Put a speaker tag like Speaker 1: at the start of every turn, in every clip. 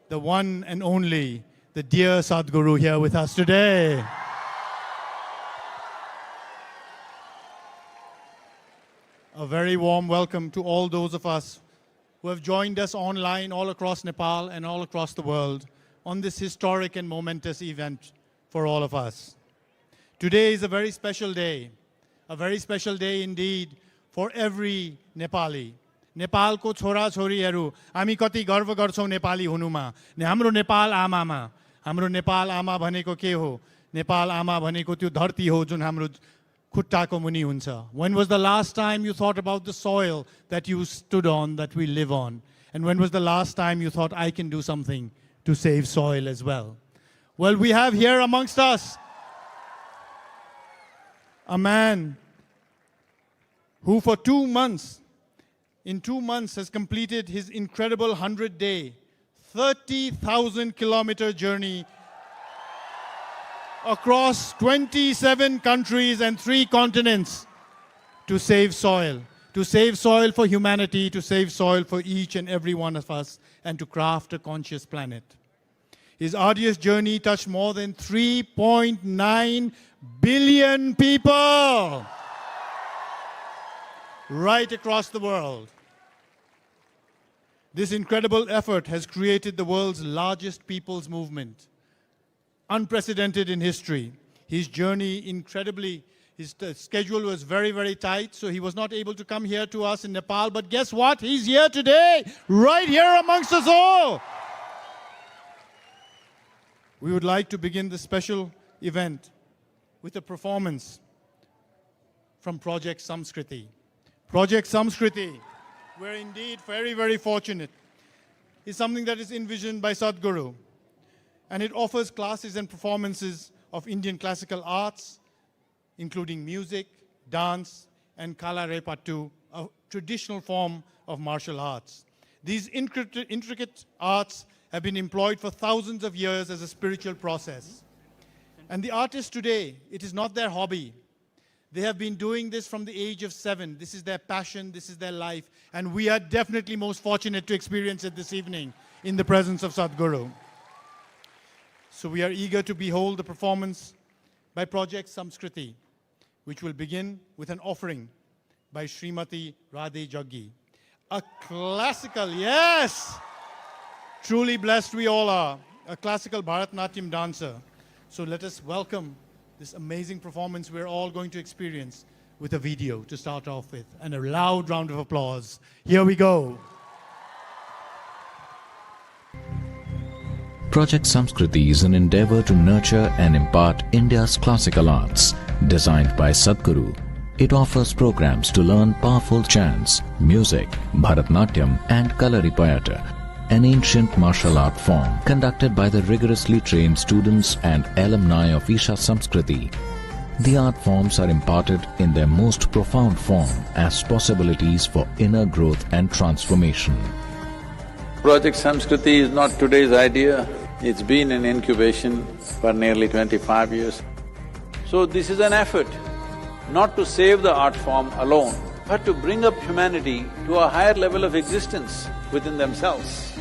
Speaker 1: the one and only, the dear Sadhguru here with us today. A very warm welcome to all those of us who have joined us online all across Nepal and all across the world on this historic and momentous event for all of us. Today is a very special day indeed for every Nepali. नेपालको छोराछोरीहरू हामी कति गर्व गर्छौँ नेपाली हुनुमा हाम्रो नेपाल आमामा हाम्रो नेपाल आमा भनेको के हो नेपाल आमा भनेको त्यो धरती हो जुन हाम्रो खुट्टाको मुनि हुन्छ. When was the last time you thought about the soil that you stood on, that we live on? And when was the last time you thought, I can do something to save soil as well? Well, we have here amongst us a man who for 2 months, in 2 months has completed his incredible 100-day, 30,000 kilometer journey across 27 countries and 3 continents to save soil for humanity, to save soil for each and every one of us, and to craft a conscious planet. His arduous journey touched more than 3.9 billion people right across the world. This incredible effort has created the world's largest people's movement, unprecedented in history. His journey his schedule was very, very tight, so he was not able to come here to us in Nepal. But guess what? He's here today, right here amongst us all. We would like to begin this special event with a performance from Project Samskriti. Project Samskriti, we're indeed very, very fortunate, is something that is envisioned by Sadhguru. And it offers classes and performances of Indian classical arts, including music, dance, and Kala Repattu, a traditional form of martial arts. These intricate arts have been employed for thousands of years as a spiritual process. And the artists today, it is not their hobby. They have been doing this from the age of 7. This is their passion, this is their life. And we are definitely most fortunate to experience it this evening in the presence of Sadhguru. So we are eager to behold the performance by Project Samskriti, which will begin with an offering by Srimati Radhe Jaggi. A classical, yes! Truly blessed we all are, a classical Bharatanatyam dancer. So let us welcome this amazing performance we're all going to experience with a video to start off with, and a loud round of applause. Here we go.
Speaker 2: Project Samskriti is an endeavor to nurture and impart India's classical arts. Designed by Sadhguru, it offers programs to learn powerful chants, music, Bharatanatyam and Kalaripayattu, an ancient martial art form conducted by the rigorously trained students and alumni of Isha Samskriti. The art forms are imparted in their most profound form as possibilities for inner growth and transformation.
Speaker 3: Project Samskriti is not today's idea. It's been in incubation for nearly 25 years. So this is an effort not to save the art form alone, but to bring up humanity to a higher level of existence within themselves.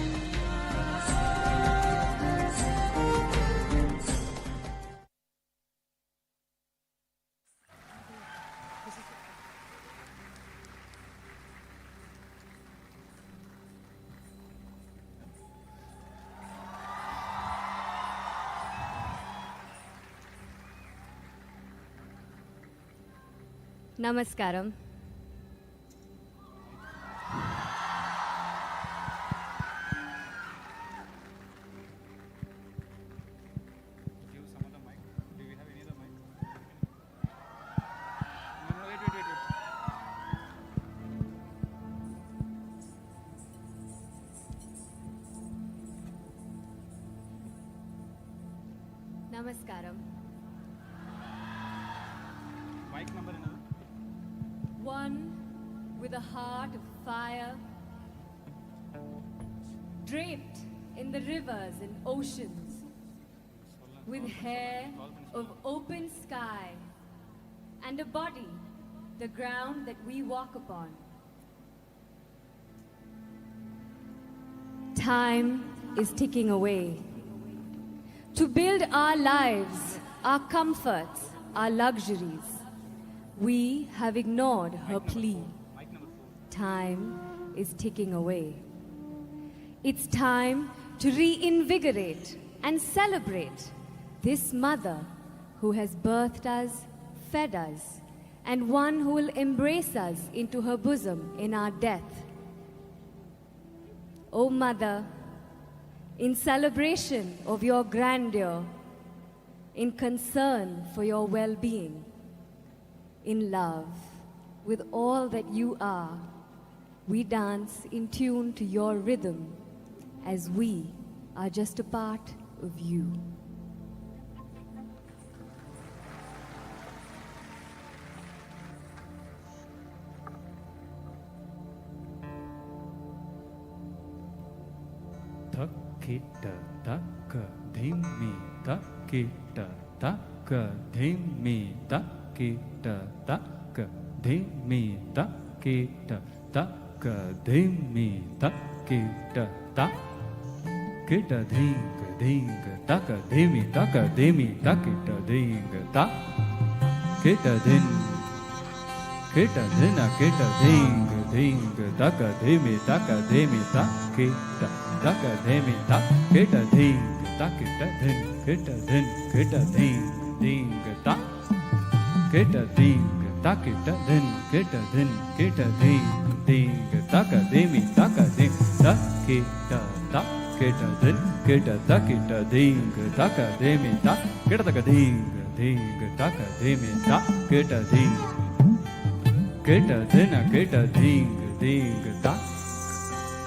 Speaker 4: Namaskaram. Namaskaram.
Speaker 5: Mic number another.
Speaker 4: One with a heart of fire, draped in the rivers and oceans, with hair of open sky, and a body, the ground that we walk upon. Time is ticking away. To build our lives, our comforts, our luxuries, we have ignored her plea. Time is ticking away. It's time to reinvigorate and celebrate this mother who has birthed us, fed us, and one who will embrace us into her bosom in our death. O Mother, in celebration of your grandeur, in concern for your well-being, in love with all that you are, we dance in tune to your rhythm as we are just a part of you.
Speaker 5: Takita taka dhimi takita taka dhimi takita taka dhimi takita taka dhimi takita ta kita dhinga dhinga taka dhimi takita dhinga ta kita dhin kita dhina kita dhinga dhinga taka dhimi takita taka dhimi ta kita dhinga takita dhin kita dhin dhinga ta kita dhinga takita dhin kita dhinga taka dhimi takita ta kita dhin kita takita dhinga taka dhimi ta kita taka dhinga taka dhimi ta kita dhinga kita dhina kita dhinga ta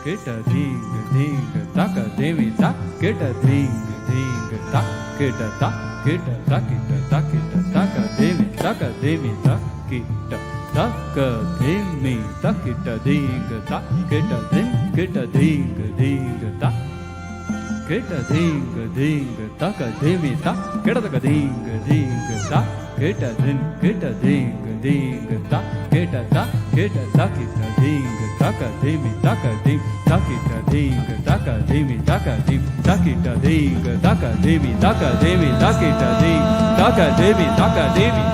Speaker 5: kita dhinga taka dhimi ta kita dhinga ta kita takita taka dhimi taka dhimi ta kita taka dhimi takita dhinga ta kita dhinga ta kita dhinga taka dhimi ta kita taka dhinga ta kita dhinga ta kita takita dhinga taka dhimi takita dhinga taka dhimi takita dhinga taka dhimi takita dhinga taka dhimi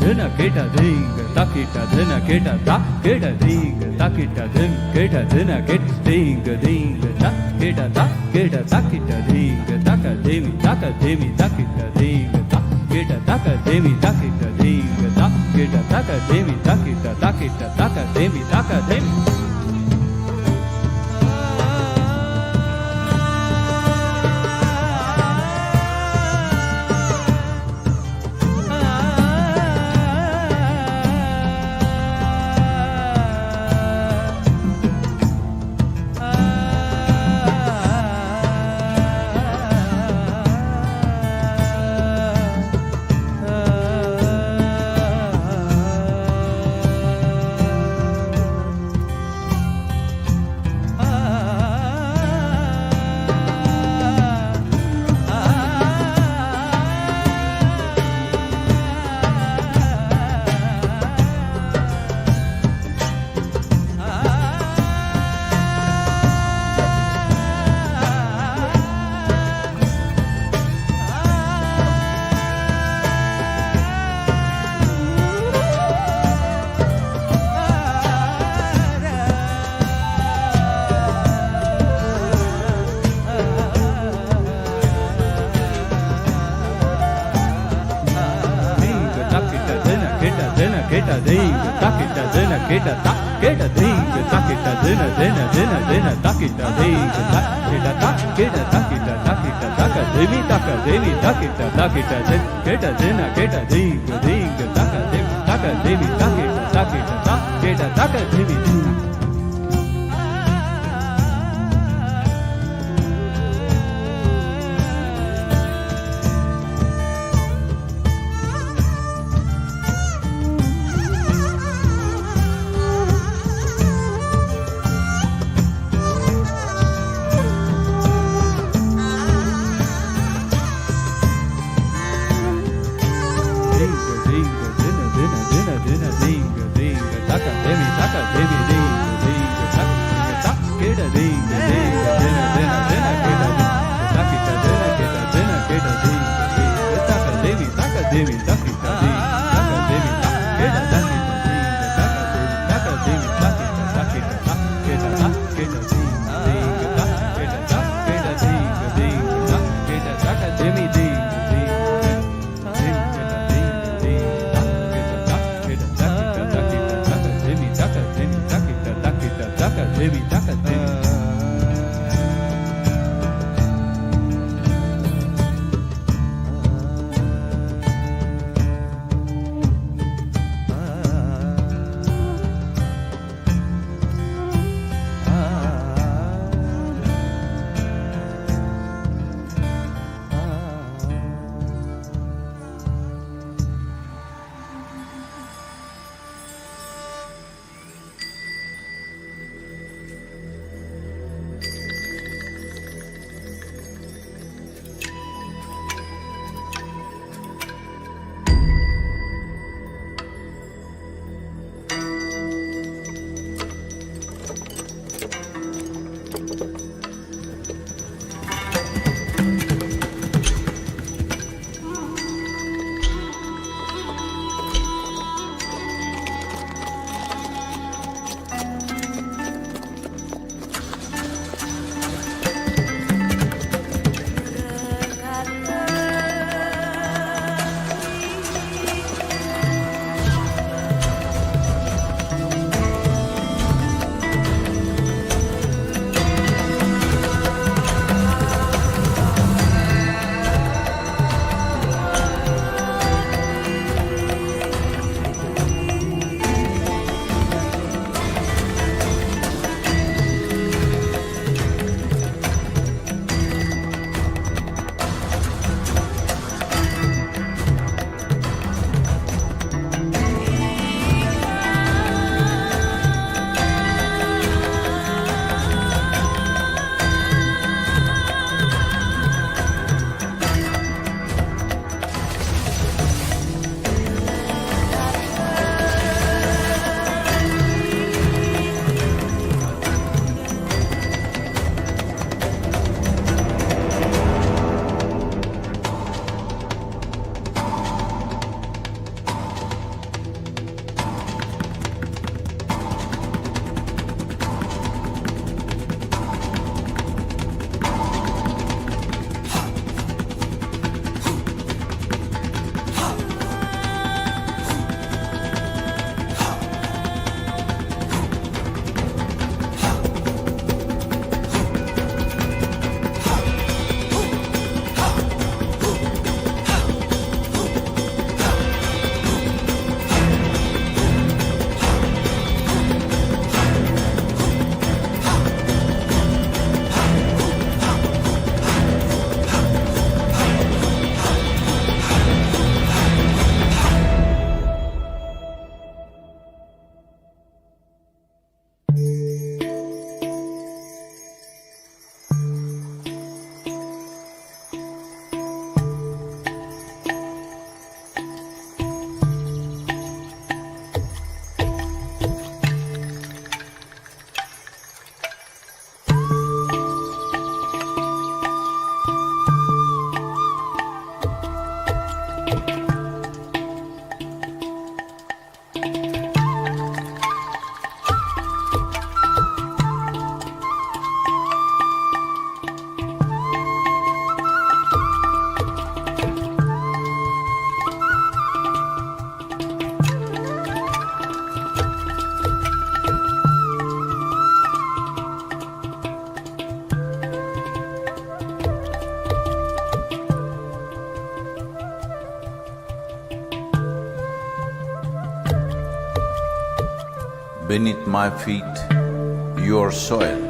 Speaker 5: dhina kita dhinga takita dhina kita ta kita dhinga takita dhina kita dhinga ta kita takita dhinga taka dhimi takita dhinga ta kita taka dhimi takita dhinga ta kita taka dhimi taka dhimi dinga takita dina kita ta kita dinga takita dina dina dina dina takita dinga ta kita takita taka devi takita takita din kita dina kita dinga dinga taka devi takita ta kita taka devi dinga dinga dina dina dina dinga dinga taka devi
Speaker 3: beneath my feet, your soil.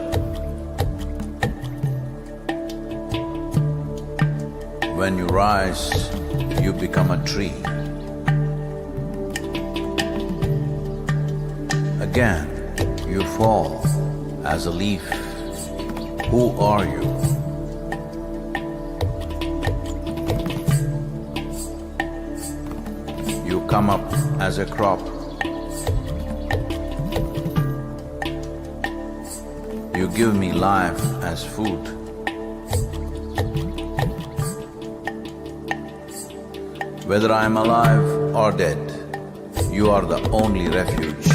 Speaker 3: When you rise, you become a tree. Again, you fall as a leaf. Who are you? You come up as a crop. You give me life as food. Whether I am alive or dead, you are the only refuge.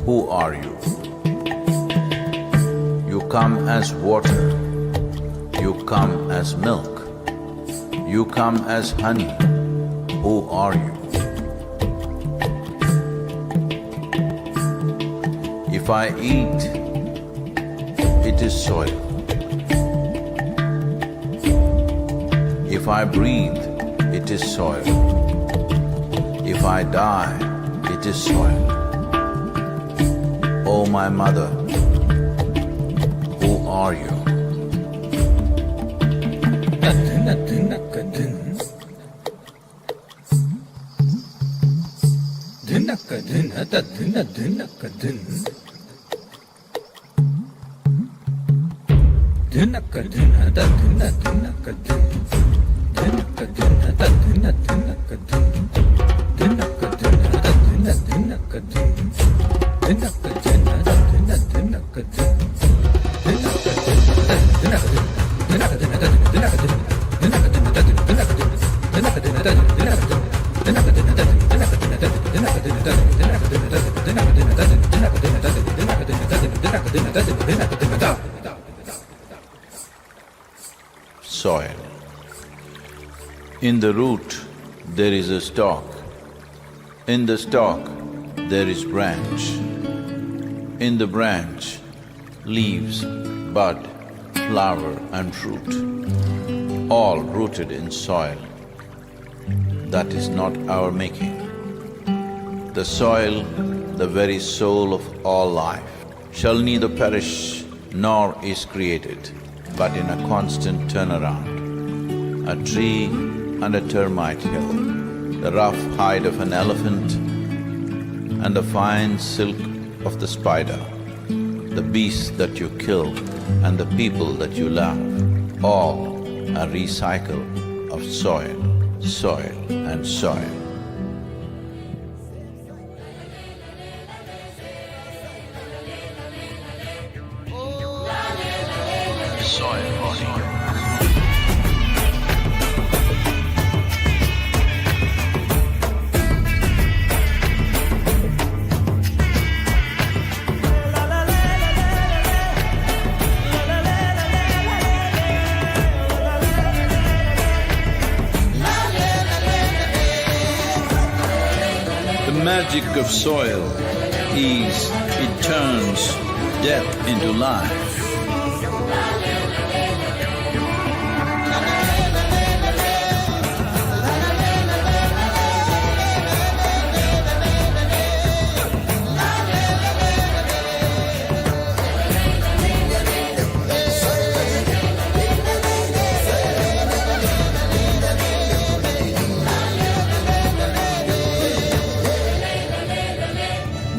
Speaker 3: Who are you? You come as water. You come as milk. You come as honey. Who are you? If I eat, it is soil. If I breathe, it is soil. If I die, it is soil. Oh, my mother, who are you? Soil. In the root, there is a stalk. In the stalk, there is branch. In the branch, leaves, bud, flower and fruit, all rooted in soil. That is not our making. The soil, the very soul of all life, shall neither perish nor is created, but in a constant turnaround. A tree and a termite hill, the rough hide of an elephant and the fine silk of the spider, the beasts that you kill and the people that you love, all a recycle of soil, soil and soil. The magic of soil is it turns death into life.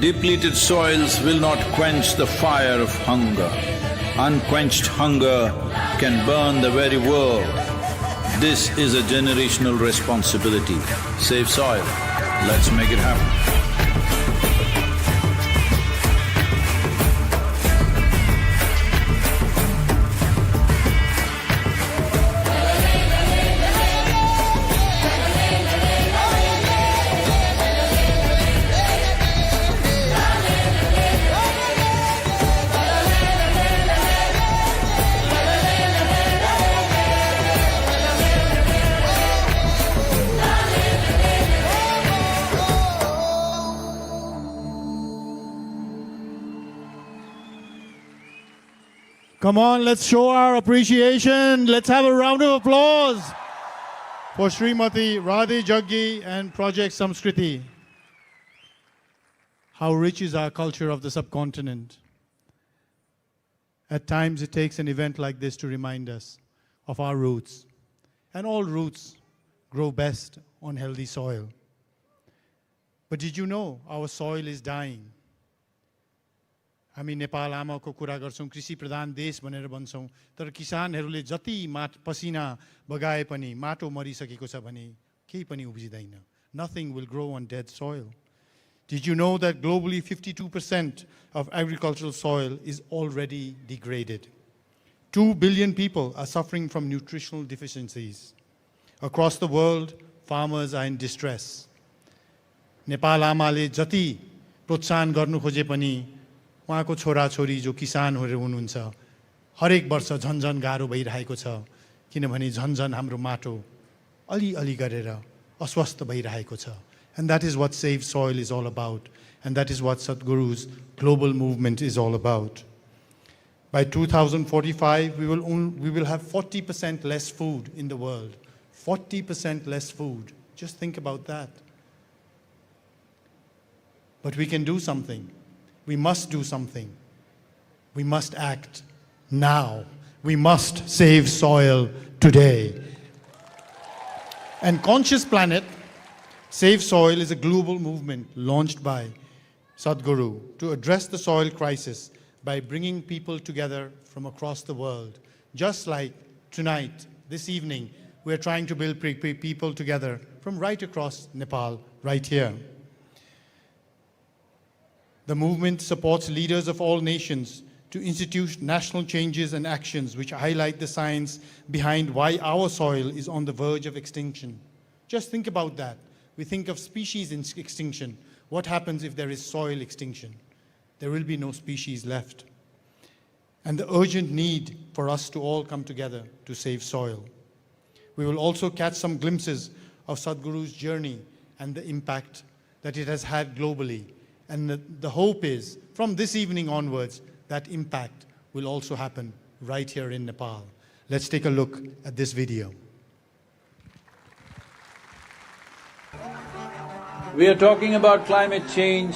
Speaker 3: Depleted soils will not quench the fire of hunger. Unquenched hunger can burn the very world. This is a generational responsibility. Save soil. Let's make it happen.
Speaker 1: Come on, let's show our appreciation. Let's have a round of applause for Srimati Radhi Jaggi and Project Samskriti. how rich is our culture of the subcontinent. At times it takes an event like this to remind us of our roots. And all roots grow best on healthy soil. But did you know our soil is dying? हामी नेपाल आमाको कुरा गर्छौं, कृषि प्रधान देश भनेर भन्छौं, तर किसानहरूले जति पसिना बगाए पनि माटो मरिसकेको छ भने केही पनि उब्जिदैन. Nothing will grow on dead soil. Did you know that globally 52% of agricultural soil is already degraded? 2 billion people are suffering from nutritional deficiencies. Across the world, farmers are in distress. Nepal आमाले जति प्रोत्साहन गर्नु खोजे पनि उहाँको छोराछोरी जो किसानहरू हुनुहुन्छ हरेक वर्ष झन्झन गाह्रो भइरहेको छ, किनभने झन्झन हाम्रो माटो अलि गरेर अस्वस्थ भइरहेको छ. And that is what Save Soil is all about, and that is what Sadhguru's global movement is all about. By 2045, we will have 40% less food in the world. 40% less food. Just think about that. But we can do something. We must do something. We must act now. We must save soil today. And Conscious Planet, Save Soil is a global movement launched by Sadhguru to address the soil crisis by bringing people together from across the world. Just like tonight, this evening, we're trying to build people together from right across Nepal, right here. The movement supports leaders of all nations to institute national changes and actions which highlight the science behind why our soil is on the verge of extinction. Just think about that. We think of species extinction. What happens if there is soil extinction? There will be no species left. And the urgent need for us to all come together to save soil. We will also catch some glimpses of Sadhguru's journey and the impact that it has had globally. And the hope is, from this evening onwards, that impact will also happen right here in Nepal. Let's take a look at this video.
Speaker 3: We are talking about climate change,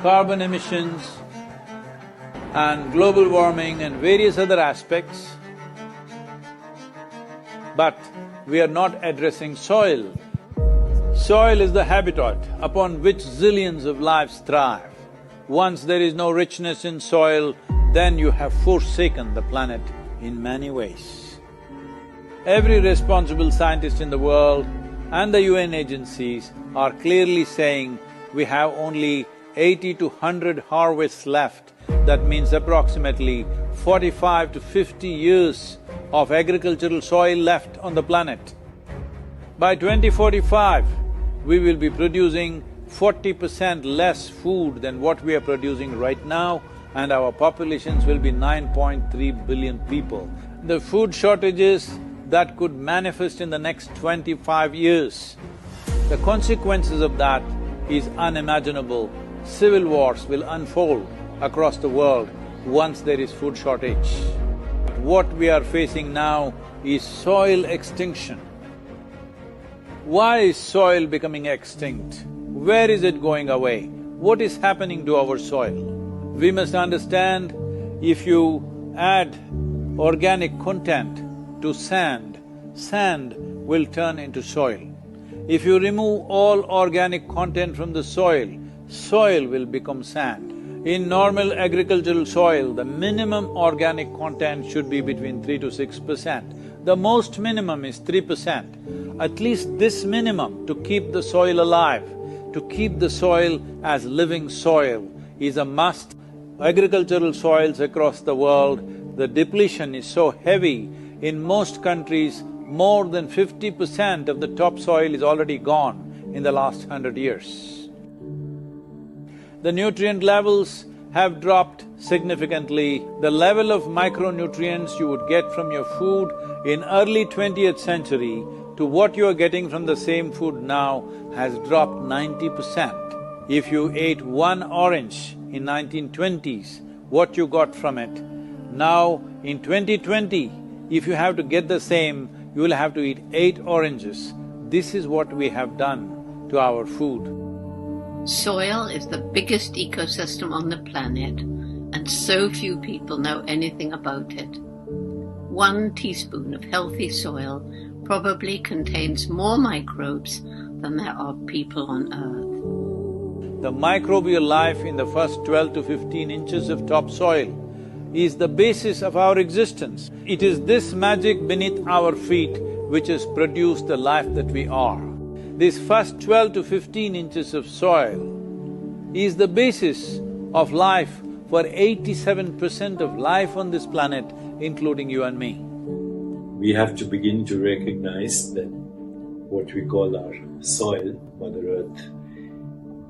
Speaker 3: carbon emissions, and global warming and various other aspects, but we are not addressing soil. Soil is the habitat upon which zillions of lives thrive. Once there is no richness in soil, then you have forsaken the planet in many ways. Every responsible scientist in the world and the UN agencies are clearly saying we have only 80 to 100 harvests left. That means approximately 45 to 50 years of agricultural soil left on the planet. By 2045, we will be producing 40% less food than what we are producing right now, and our populations will be 9.3 billion people. The food shortages that could manifest in the next 25 years, the consequences of that is unimaginable. Civil wars will unfold across the world once there is food shortage. What we are facing now is soil extinction. Why is soil becoming extinct? Where is it going away? What is happening to our soil? We must understand, if you add organic content to sand, sand will turn into soil. If you remove all organic content from the soil, soil will become sand. In normal agricultural soil, the minimum organic content should be between 3 to 6%. The most minimum is 3%. At least this minimum to keep the soil alive, to keep the soil as living soil is a must. Agricultural soils across the world, the depletion is so heavy, in most countries, more than 50% of the topsoil is already gone in the last 100 years. The nutrient levels have dropped significantly. The level of micronutrients you would get from your food in early 20th century to what you are getting from the same food now has dropped 90%. If you ate one orange in 1920s, what you got from it, now in 2020, if you have to get the same, you will have to eat 8 oranges. This is what we have done to our food.
Speaker 6: Soil is the biggest ecosystem on the planet, and so few people know anything about it. 1 teaspoon of healthy soil probably contains more microbes than there are people on Earth.
Speaker 3: The microbial life in the first 12 to 15 inches of topsoil is the basis of our existence. It is this magic beneath our feet which has produced the life that we are. This first 12 to 15 inches of soil is the basis of life for 87% of life on this planet, including you and me.
Speaker 7: We have to begin to recognize that what we call our soil, Mother Earth,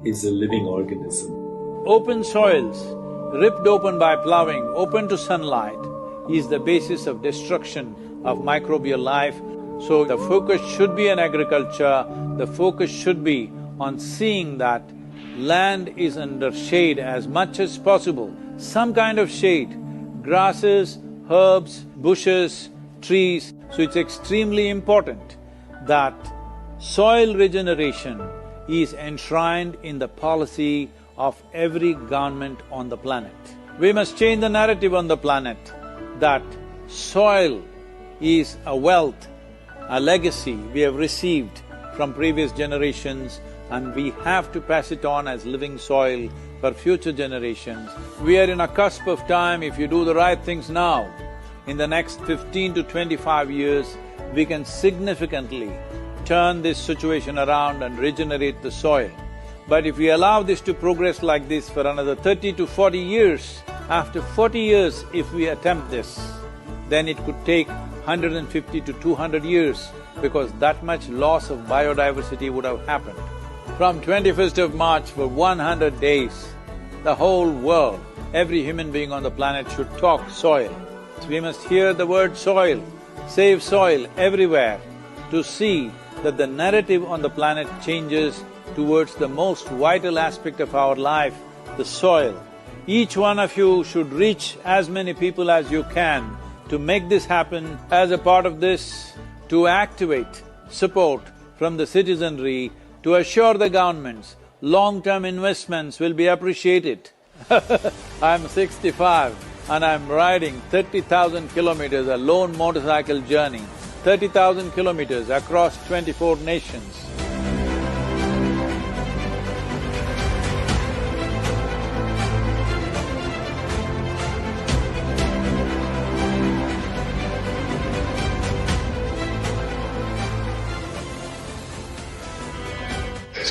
Speaker 7: is a living organism.
Speaker 3: Open soils, ripped open by ploughing, open to sunlight, is the basis of destruction of microbial life. So the focus should be on agriculture, the focus should be on seeing that land is under shade as much as possible, some kind of shade, grasses, herbs, bushes, trees. So it's extremely important that soil regeneration is enshrined in the policy of every government on the planet. We must change the narrative on the planet that soil is a wealth, a legacy we have received from previous generations, and we have to pass it on as living soil for future generations. We are in a cusp of time. If you do the right things now, in the next 15 to 25 years, we can significantly turn this situation around and regenerate the soil. But if we allow this to progress like this for another 30 to 40 years, after 40 years if we attempt this, then it could take 150 to 200 years, because that much loss of biodiversity would have happened. From 21st of March for 100 days, the whole world, every human being on the planet should talk soil. So we must hear the word soil, save soil everywhere, to see that the narrative on the planet changes towards the most vital aspect of our life, the soil. Each one of you should reach as many people as you can to make this happen. As a part of this, to activate support from the citizenry to assure the governments long-term investments will be appreciated. I'm 65 and I'm riding 30,000 kilometers, a lone motorcycle journey, 30,000 kilometers across 24 nations.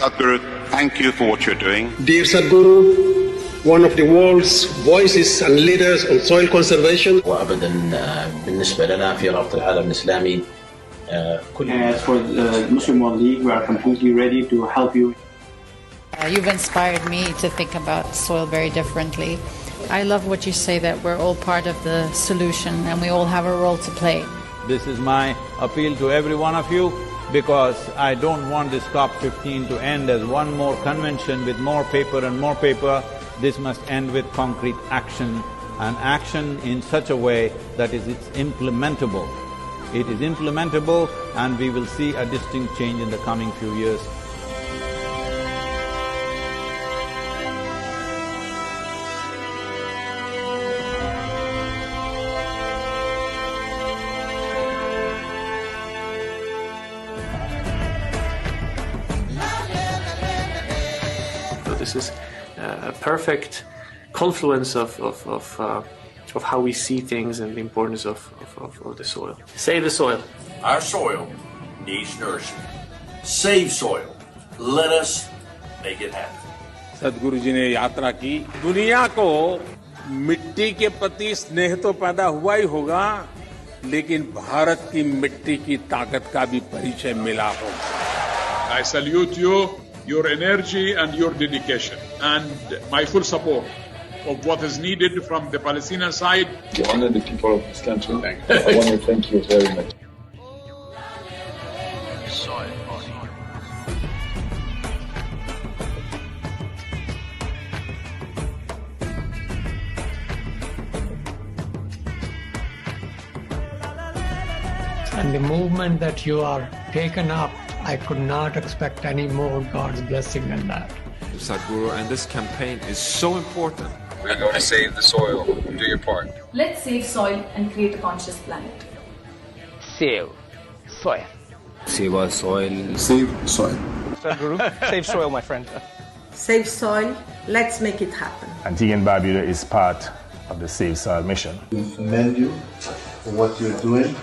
Speaker 8: Sadhguru, thank you for what you're doing.
Speaker 9: Dear Sadhguru, one of the world's voices and leaders on soil conservation.
Speaker 10: وابدا بالنسبه لنا في رابطه العالم الاسلامي
Speaker 11: As for the Muslim World League, we are completely ready to help you.
Speaker 12: You've inspired me to think about soil very differently. I love what you say, that we're all part of the solution and we all have a role to play.
Speaker 3: This is my appeal to every one of you, because I don't want this COP15 to end as one more convention with more paper and more paper. This must end with concrete action, and action in such a way that it's implementable. It is implementable, and we will see a distinct change in the coming few years.
Speaker 11: This is a perfect confluence of how we see things and the importance of the soil. Save the soil.
Speaker 13: Our soil needs nourishment. Save soil. Let us make it happen.
Speaker 14: सदगुरु जी ने यात्रा की, दुनिया को मिट्टी के प्रति स्नेह तो पैदा हुआ ही होगा, लेकिन भारत की मिट्टी की ताकत का भी परिचय मिला होगा।
Speaker 15: I salute you, your energy and your dedication, and my full support of what is needed from the Palestinian side.
Speaker 16: To honor the people of this country, I want to thank you very much.
Speaker 17: And the movement that you are taken up, I could not expect any more God's blessing than that.
Speaker 18: Sadhguru, and this campaign is so important.
Speaker 19: We're going to save the soil. Do your part.
Speaker 20: Let's save soil and create a conscious planet.
Speaker 21: Save soil.
Speaker 19: Save our soil.
Speaker 16: Save soil.
Speaker 21: Sadhguru, save soil, my friend.
Speaker 22: Save soil. Let's make it happen.
Speaker 23: Antigua and Barbuda is part of the Save Soil mission.
Speaker 24: We commend you for what you're doing.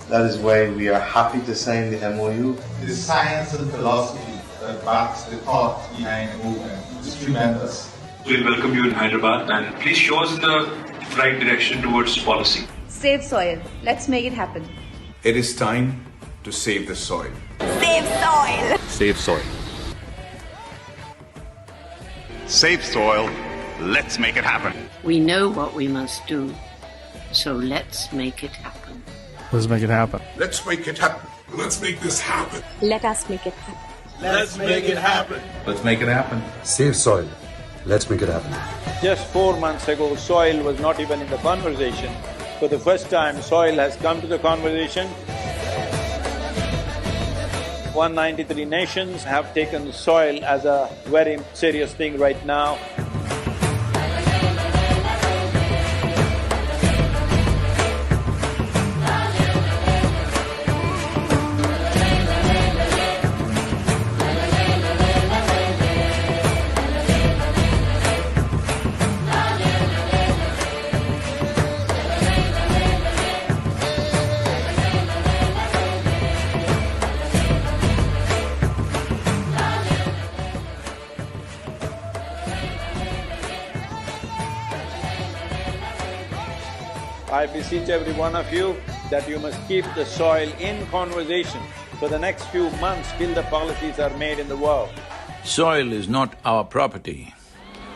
Speaker 24: That is why we are happy to sign the MOU.
Speaker 25: The science and philosophy that backs the thought behind the movement is tremendous.
Speaker 26: We'll welcome you in Hyderabad and please show us the right direction towards policy.
Speaker 27: Save soil. Let's make it happen.
Speaker 28: It is time to save the soil.
Speaker 27: Save soil.
Speaker 28: Save soil.
Speaker 8: Save soil. Let's make it happen.
Speaker 6: We know what we must do, so let's make it happen.
Speaker 23: Let's make it happen.
Speaker 28: Let's make it happen.
Speaker 29: Let's make this happen.
Speaker 27: Let us make it happen.
Speaker 25: Let's make it happen.
Speaker 28: Let's make it happen.
Speaker 19: Save soil. Let's make it happen.
Speaker 30: Just 4 months ago, soil was not even in the conversation. For the first time, soil has come to the conversation. 193 nations have taken soil as a very serious thing right now. I beseech every one of you that you must keep the soil in conversation for the next few months till the policies are made in the world.
Speaker 3: Soil is not our property.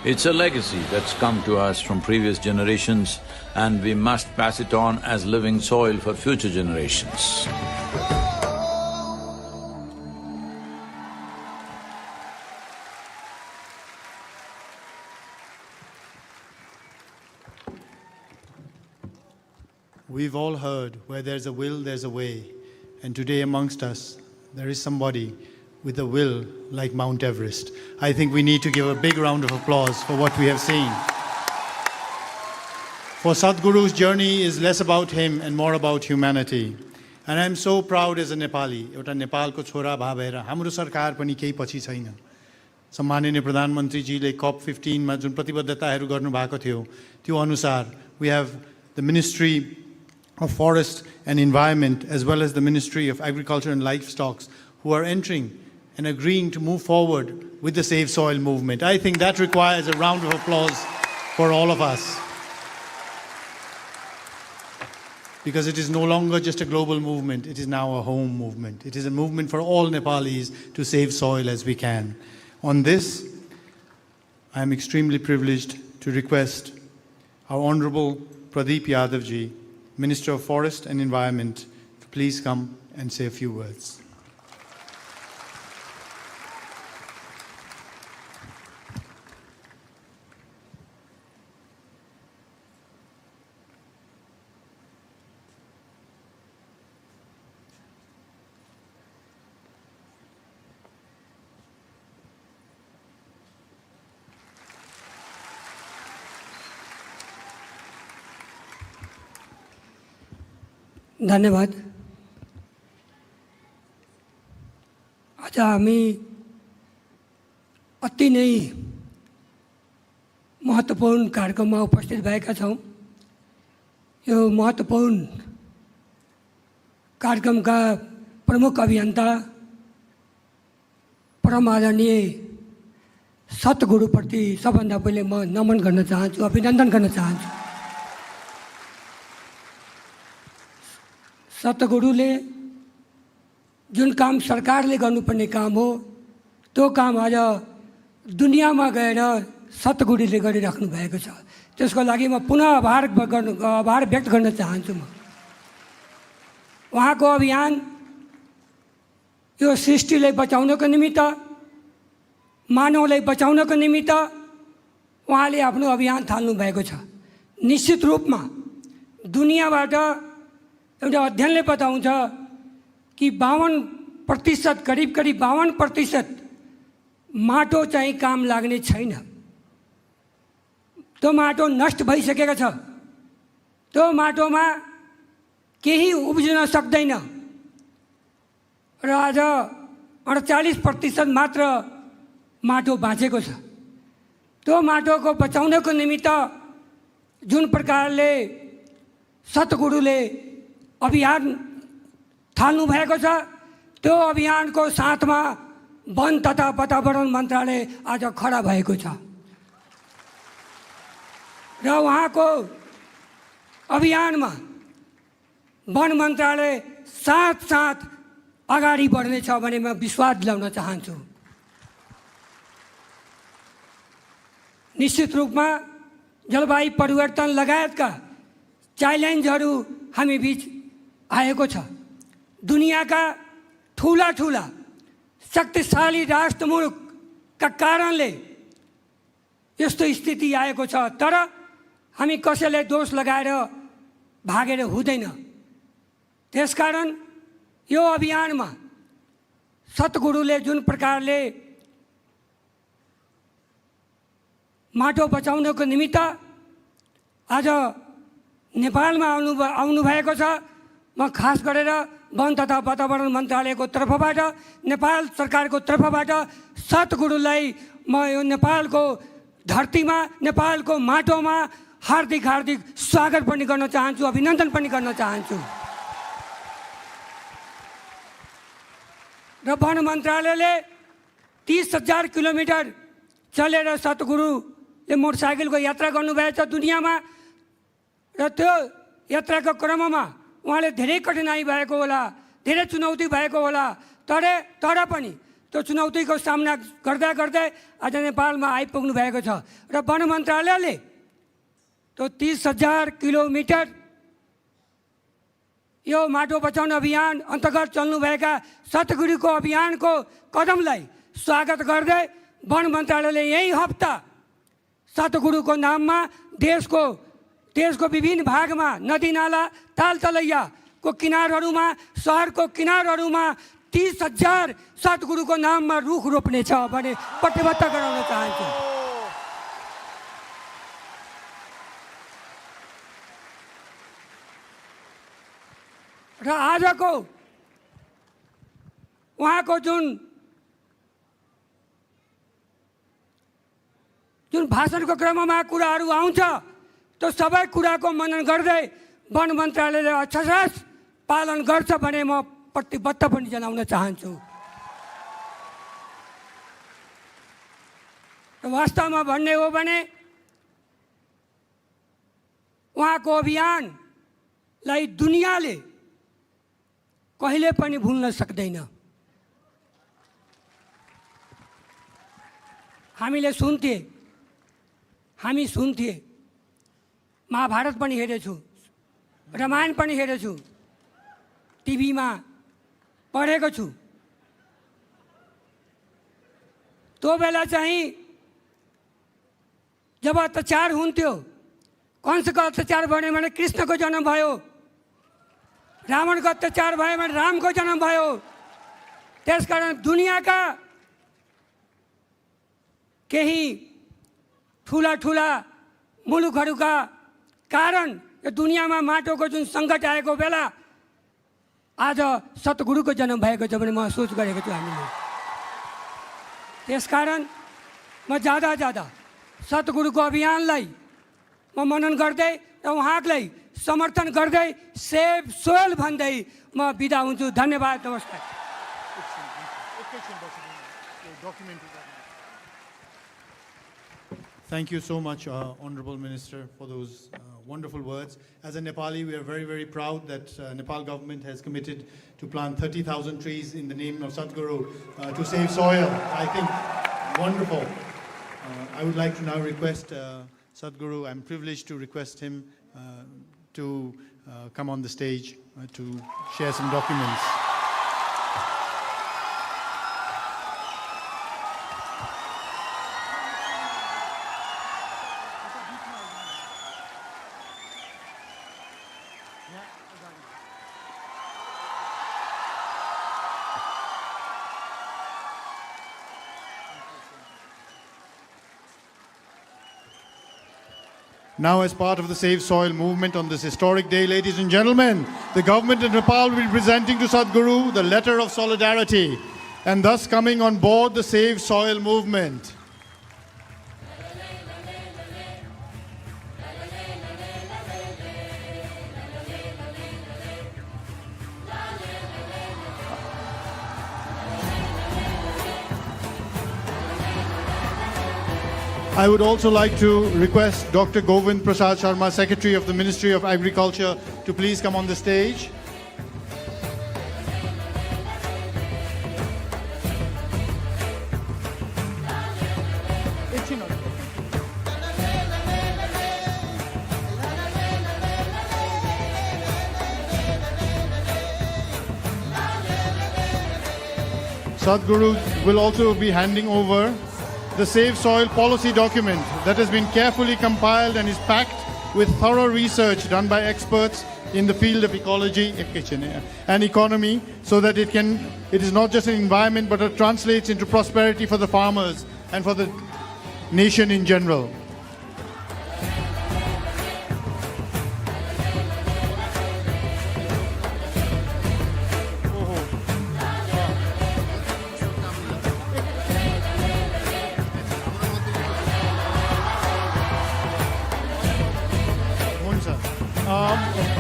Speaker 3: It's a legacy that's come to us from previous generations and we must pass it on as living soil for future generations.
Speaker 1: We've all heard, where there's a will, there's a way. And today amongst us, there is somebody with a will like Mount Everest. I think we need to give a big round of applause for what we have seen. For Sadhguru's journey is less about him and more about humanity. And I'm so proud as a Nepali. एउटा नेपालको छोरा भएर हाम्रो सरकार पनि केही पछि छैन. सम्माननीय प्रधानमन्त्रीजीले COP15 मा जुन प्रतिबद्धताहरू गर्नु भएको थियो, त्यो अनुसार we have the Ministry of Forest and Environment as well as the Ministry of Agriculture and Livestock who are entering and agreeing to move forward with the Save Soil movement. I think that requires a round of applause for all of us. Because it is no longer just a global movement, it is now a home movement. It is a movement for all Nepalis to save soil as we can. On this, I am extremely privileged to request our Honorable Pradeep Yadavji, Minister of Forest and Environment, to please come and say a few words.
Speaker 31: धन्यवाद। आज हामी अति नै महत्त्वपूर्ण कार्यक्रममा उपस्थित भएका छौं। यो महत्त्वपूर्ण कार्यक्रमका प्रमुख अभियन्ता परम आदरणीय सतगुरुप्रति सबभन्दा पहिले म नमन गर्न चाहन्छु, अभिनन्दन गर्न चाहन्छु। सतगुरुले जुन काम सरकारले गर्नुपर्ने काम हो त्यो काम आज दुनियाँमा गएर सतगुरुले गरिराख्नु भएको छ। त्यसको लागि म पुनः आभार व्यक्त गर्न चाहन्छु। म उहाँको अभियान यो सृष्टिलाई बचाउनको निमित्त, मानवलाई बचाउनको निमित्त उहाँले आफ्नो अभियान थाल्नु भएको छ। निश्चित रूपमा दुनियाँबाट एउटा अध्ययनले बताउँछ कि 52% करिब 52% माटो चाहिँ काम लाग्ने छैन। त्यो माटो नष्ट भइसकेको छ। त्यो माटोमा केही उब्जिन सक्दैन र आज 48% मात्र माटो बाँचेको छ। त्यो माटोको बचाउनको निमित्त जुन प्रकारले सद्गुरुले अभियान थाल्नु भएको छ, त्यो अभियानको साथमा वन तथा वातावरण मन्त्रालय आज खडा भएको छ र उहाँको अभियानमा वन मन्त्रालय साथ अगाडि बढ्नेछ भन्ने म विश्वास दिलाउन चाहन्छु। निश्चित रूपमा जलवायु परिवर्तन लगायतका च्यालेन्जहरू हामी बीच आएको छ। दुनियाँका ठुला शक्तिशाली राष्ट्रमुलुकका कारणले यस्तो स्थिति आएको छ, तर हामी कसैलाई दोष लगाएर भागेर हुँदैन। त्यसकारण यो अभियानमा सद्गुरुले जुन प्रकारले माटो बचाउनको निमित्त आज नेपालमा आउनु भएको छ, म खास गरेर वन तथा वातावरण मन्त्रालयको तर्फबाट, नेपाल सरकारको तर्फबाट सद्गुरुलाई म यो नेपालको धरतीमा, नेपालको माटोमा हार्दिक स्वागत पनि गर्न चाहन्छु, अभिनन्दन पनि गर्न चाहन्छु। र वन मन्त्रालयले 30,000 किलोमिटर चलेर सद्गुरुले मोटरसाइकलको यात्रा गर्नुभएछ दुनियाँमा र त्यो यात्राको क्रममा उहाँले धेरै कठिनाइ भएको होला, धेरै चुनौती भएको होला, तर पनि त्यो चुनौतीको सामना गर्दै आज नेपालमा आइपुग्नु भएको छ र वन मन्त्रालयले त्यो 30,000 किलोमिटर यो माटो बचाउन अभियान अन्तर्गत चल्नुभएका सद्गुरुको अभियानको कदमलाई स्वागत गर्दै वन मन्त्रालयले यही हप्ता सद्गुरुको नाममा देशको विभिन्न भागमा नदीनाला तालतलैयाको किनारहरूमा, सहरको किनारहरूमा 30,000 सद्गुरुको नाममा रुख रोप्नेछ भने प्रतिबद्ध गराउन चाहन्छु। र आजको उहाँको जुन भाषणको क्रममा कुराहरू आउँछ, त्यो सबै कुराको मनन गर्दै वन मन्त्रालयले अक्षरशः पालन गर्छ भने म प्रतिबद्ध पनि जनाउन चाहन्छु। वास्तवमा भन्ने हो भने उहाँको अभियानलाई दुनियाँले कहिले पनि भुल्न सक्दैन। हामी सुन्थे, महाभारत पनि हेरेछु, रामायण पनि हेरेछु, टिभीमा पढेको छु। त्यो बेला चाहिँ जब अत्याचार हुन्थ्यो, कंसको अत्याचार भयो भने कृष्णको जन्म भयो, रावणको अत्याचार भयो भने रामको जन्म भयो। त्यसकारण दुनियाँका केही ठुला मुलुकहरूका कारण यो दुनियाँमा माटोको जुन सङ्कट आएको बेला आज सद्गुरुको जन्म भएको छ भने महसुस गरेको छु हामीले। त्यसकारण म ज्यादा सद्गुरुको अभियानलाई म मनन गर्दै र उहाँलाई समर्थन गर्दै सेभ सोइल भन्दै म बिदा हुन्छु। धन्यवाद, नमस्कार।
Speaker 1: Thank you so much, Honorable Minister, for those wonderful words. As a Nepali, we are very, very proud that Nepal government has committed to plant 30,000 trees in the name of Sadhguru to save soil. I think wonderful. I would like to now request Sadhguru, I'm privileged to request him to come on the stage to share some documents. Now, as part of the Save Soil movement on this historic day, ladies and gentlemen, the government of Nepal will be presenting to Sadhguru the letter of solidarity and thus coming on board the Save Soil movement. I would also like to request Dr. Govind Prasad Sharma, Secretary of the Ministry of Agriculture, to please come on the stage. Sadhguru will also be handing over the Save Soil policy document that has been carefully compiled and is packed with thorough research done by experts in the field of ecology and economy, so that it is not just an environment but it translates into prosperity for the farmers and for the nation in general.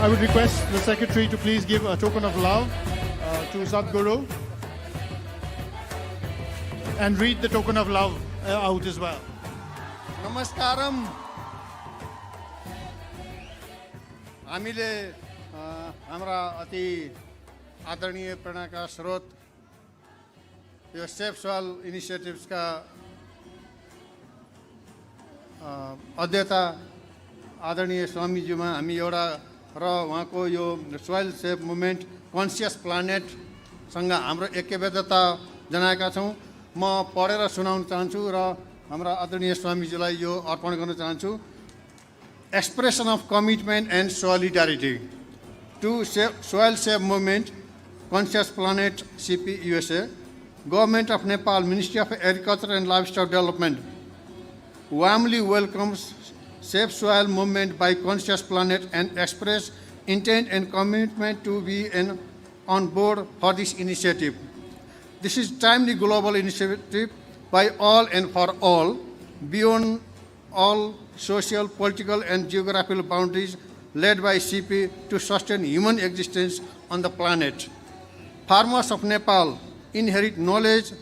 Speaker 1: I would request the Secretary to please give a token of love to Sadhguru and read the token of love out as well.
Speaker 2: Namaskaram. हामीले हाम्रा अति आदरणीय प्रेरणाका स्रोत यो safe soil इनिसिएटिभ्सका अध्यक्ष आदरणीय स्वामीज्यूमा हामी एउटा र उहाँको यो सोइल सेफ मुभमेन्ट कन्सियस प्लानेटसँग हाम्रो ऐक्यबद्धता जनाएका छौँ। म पढेर सुनाउन चाहन्छु र हाम्रा आदरणीय स्वामीज्यूलाई यो अर्पण गर्न चाहन्छु। Expression of commitment and solidarity to soil safe movement conscious planet सिपी USA, government of Nepal, ministry of agriculture and livestock development warmly welcomes Safe Soil movement by Conscious Planet and express intent and commitment to be on board for this initiative. This is timely global initiative by all and for all, beyond all social, political and geographical boundaries, led by CP to sustain human existence on the planet. Farmers of Nepal inherit knowledge,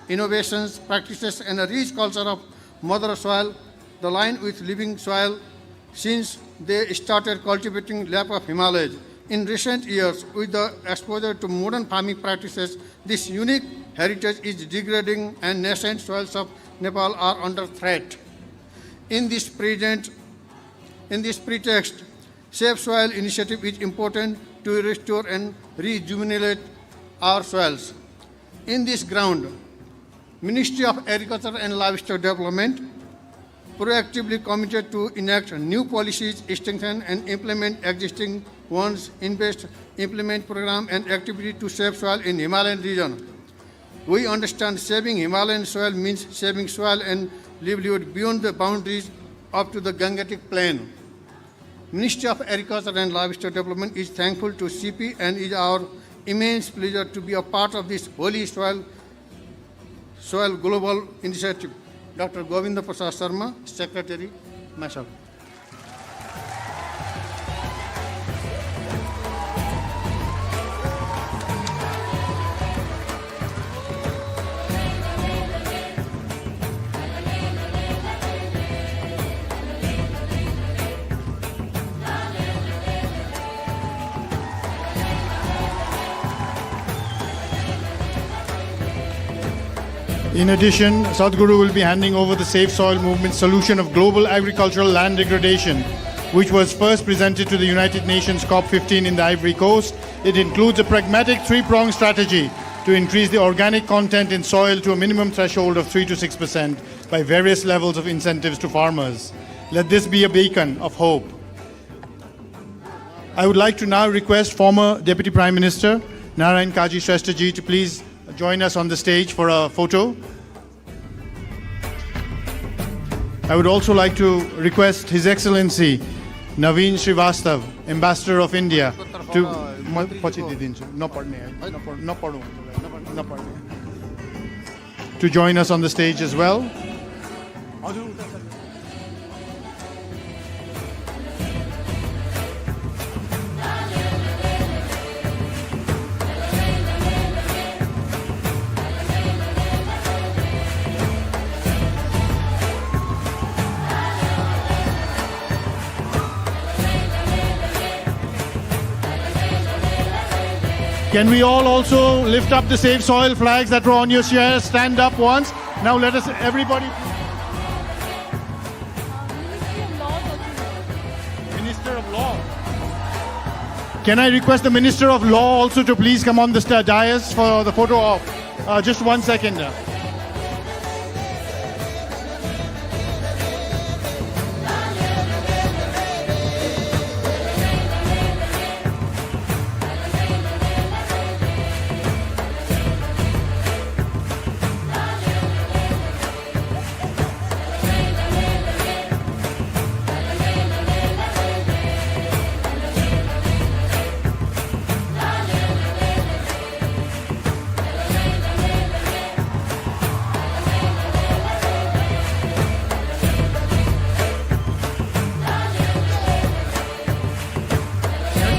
Speaker 2: innovations, practices and a rich culture of mother soil, the line with living soil since they started cultivating lap of Himalayas. In recent years, with the exposure to modern farming practices, this unique heritage is degrading and nascent soils of Nepal are under threat. In this pretext, Safe Soil initiative is important to restore and rejuvenate our soils. In this ground, Ministry of Agriculture and Livestock Development proactively committed to enact new policies, strengthen and implement existing ones, invest, implement program and activity to save soil in Himalayan region. We understand saving Himalayan soil means saving soil and livelihood beyond the boundaries up to the Gangetic Plain. Ministry of Agriculture and Livestock Development is thankful to CP and it is our immense pleasure to be a part of this holy soil global initiative. Dr. Govind Prasad Sharma, Secretary, myself.
Speaker 1: In addition, Sadhguru will be handing over the Safe Soil Movement solution of global agricultural land degradation, which was first presented to the United Nations COP15 in the Ivory Coast. It includes a pragmatic three-pronged strategy to increase the organic content in soil to a minimum threshold of 3 to 6% by various levels of incentives to farmers. Let this be a beacon of hope. I would like to now request former Deputy Prime Minister Narayan Kaji Shresthaji to please join us on the stage for a photo. I would also like to request His Excellency Naveen Srivastav, Ambassador of India, to join us on the stage as well. Can we all also lift up the Save Soil flags that were on your chairs? Stand up once. Now let us, everybody. Minister of Law. Can I request the Minister of Law also to please come on the dais for the photo op? Just 1 second.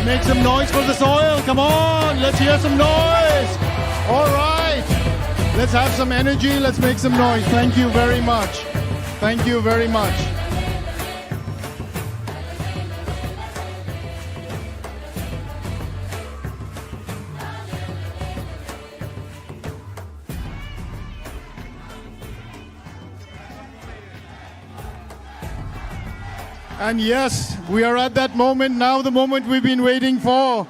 Speaker 1: Make some noise for the soil. Come on, let's hear some noise. All right. Let's have some energy. Let's make some noise. Thank you very much. Thank you very much. And yes, we are at that moment now, the moment we've been waiting for.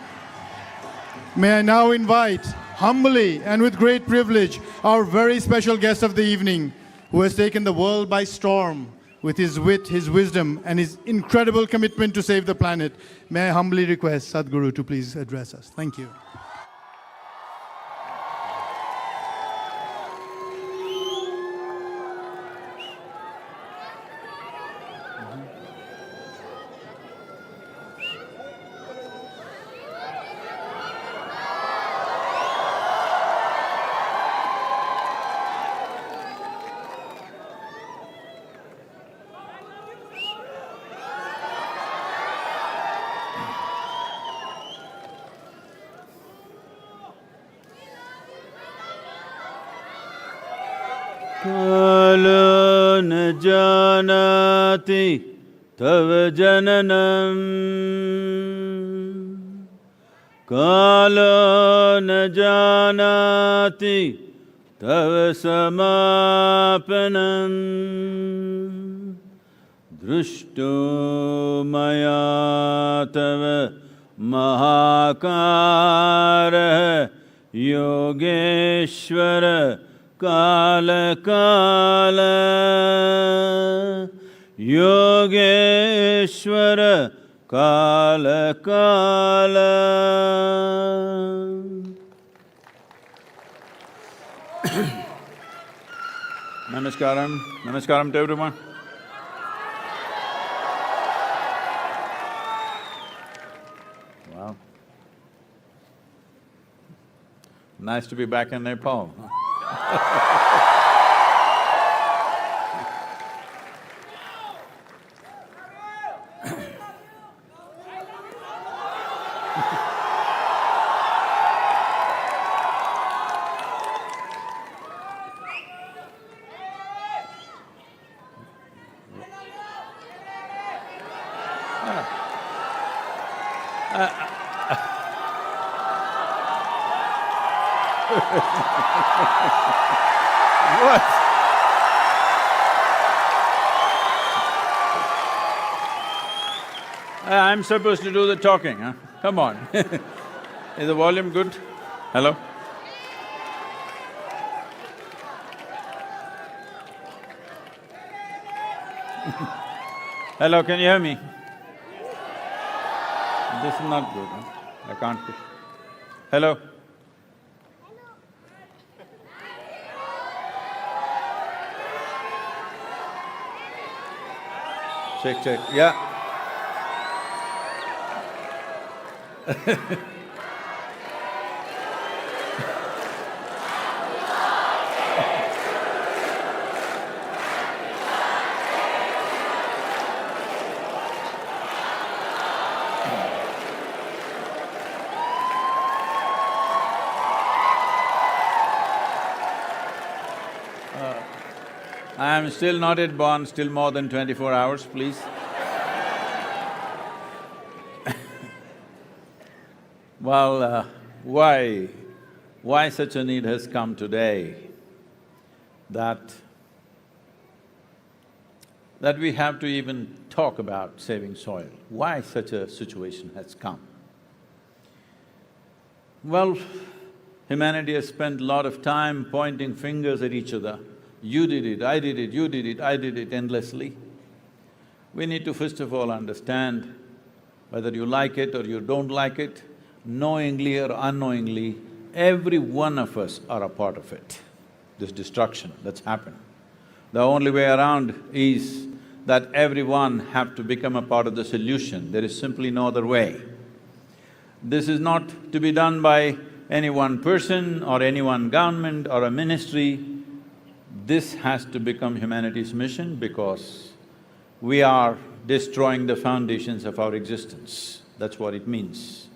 Speaker 1: May I now invite, humbly and with great privilege, our very special guest of the evening, who has taken the world by storm with his wit, his wisdom, and his incredible commitment to save the planet. May I humbly request Sadhguru to please address us. Thank you.
Speaker 4: कालो न जानाति तव जननम कालो न जानाति तव समापनम दृष्टो मया तव महाकारः योगेश्वर काल काल योगेश्वर काल काल.
Speaker 30: Namaskaram. Namaskaram to everyone. Wow. Nice to be back in Nepal. What? I'm supposed to do the talking, huh? Come on. Is the volume good? Hello? Hello, can you hear me? This is not good, huh? I can't… Hello?
Speaker 3: check, yeah. I am still not yet born, still more than 24 hours, please. Well, why such a need has come today that we have to even talk about saving soil? Why such a situation has come? Well, humanity has spent a lot of time pointing fingers at each other. You did it, I did it, you did it, I did it endlessly. We need to first of all understand whether you like it or you don't like it, knowingly or unknowingly, every one of us are a part of it, this destruction that's happened. The only way around is that everyone have to become a part of the solution, there is simply no other way. This is not to be done by any one person or any one government or a ministry. This has to become humanity's mission because we are destroying the foundations of our existence, that's what it means.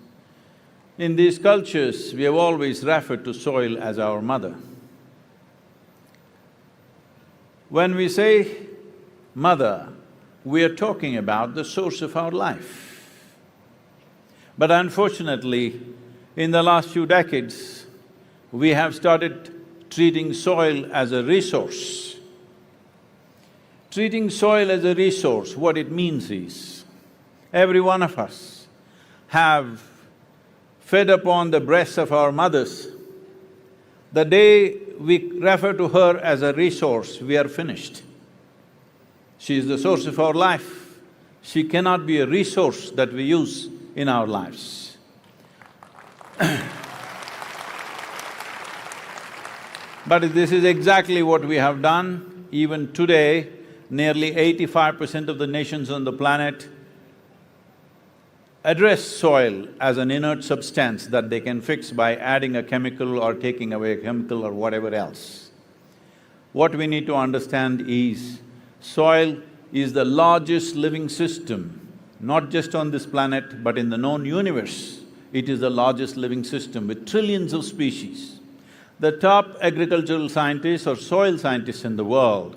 Speaker 3: In these cultures, we have always referred to soil as our mother. When we say mother, we are talking about the source of our life. But unfortunately, in the last few decades, we have started treating soil as a resource. Treating soil as a resource, what it means is, every one of us have fed upon the breasts of our mothers. The day we refer to her as a resource, we are finished. She is the source of our life. She cannot be a resource that we use in our lives. But this is exactly what we have done. Even today, nearly 85% of the nations on the planet address soil as an inert substance that they can fix by adding a chemical or taking away a chemical or whatever else. What we need to understand is, soil is the largest living system, not just on this planet but in the known universe. It is the largest living system with trillions of species. The top agricultural scientists or soil scientists in the world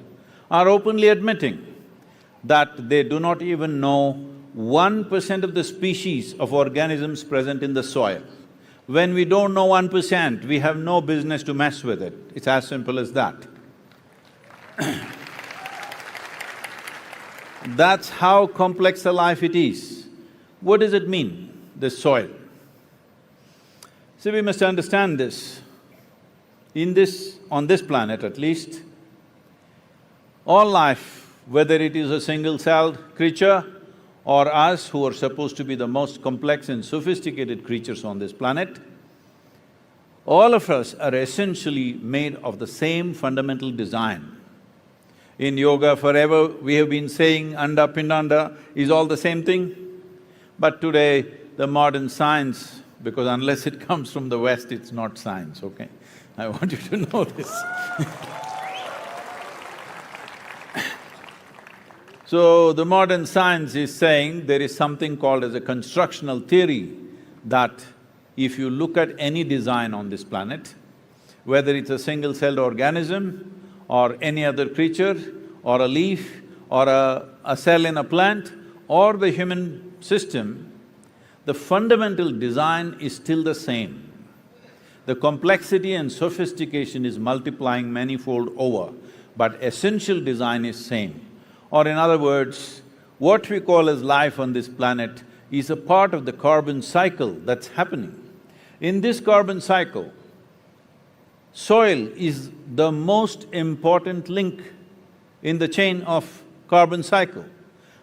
Speaker 3: are openly admitting that they do not even know 1% of the species of organisms present in the soil. When we don't know 1%, we have no business to mess with it. It's as simple as that. That's how complex a life it is. What does it mean, this soil? See, we must understand this. On this planet at least, all life, whether it is a single-celled creature or us who are supposed to be the most complex and sophisticated creatures on this planet, all of us are essentially made of the same fundamental design. In yoga forever, we have been saying anda pindanda is all the same thing. But today, the modern science, because unless it comes from the West, it's not science, okay? I want you to know this. So, the modern science is saying there is something called as a constructional theory that if you look at any design on this planet, whether it's a single-celled organism or any other creature or a leaf or a cell in a plant or the human system, the fundamental design is still the same. The complexity and sophistication is multiplying manifold over, but essential design is same. Or in other words, what we call as life on this planet is a part of the carbon cycle that's happening. In this carbon cycle, soil is the most important link in the chain of carbon cycle,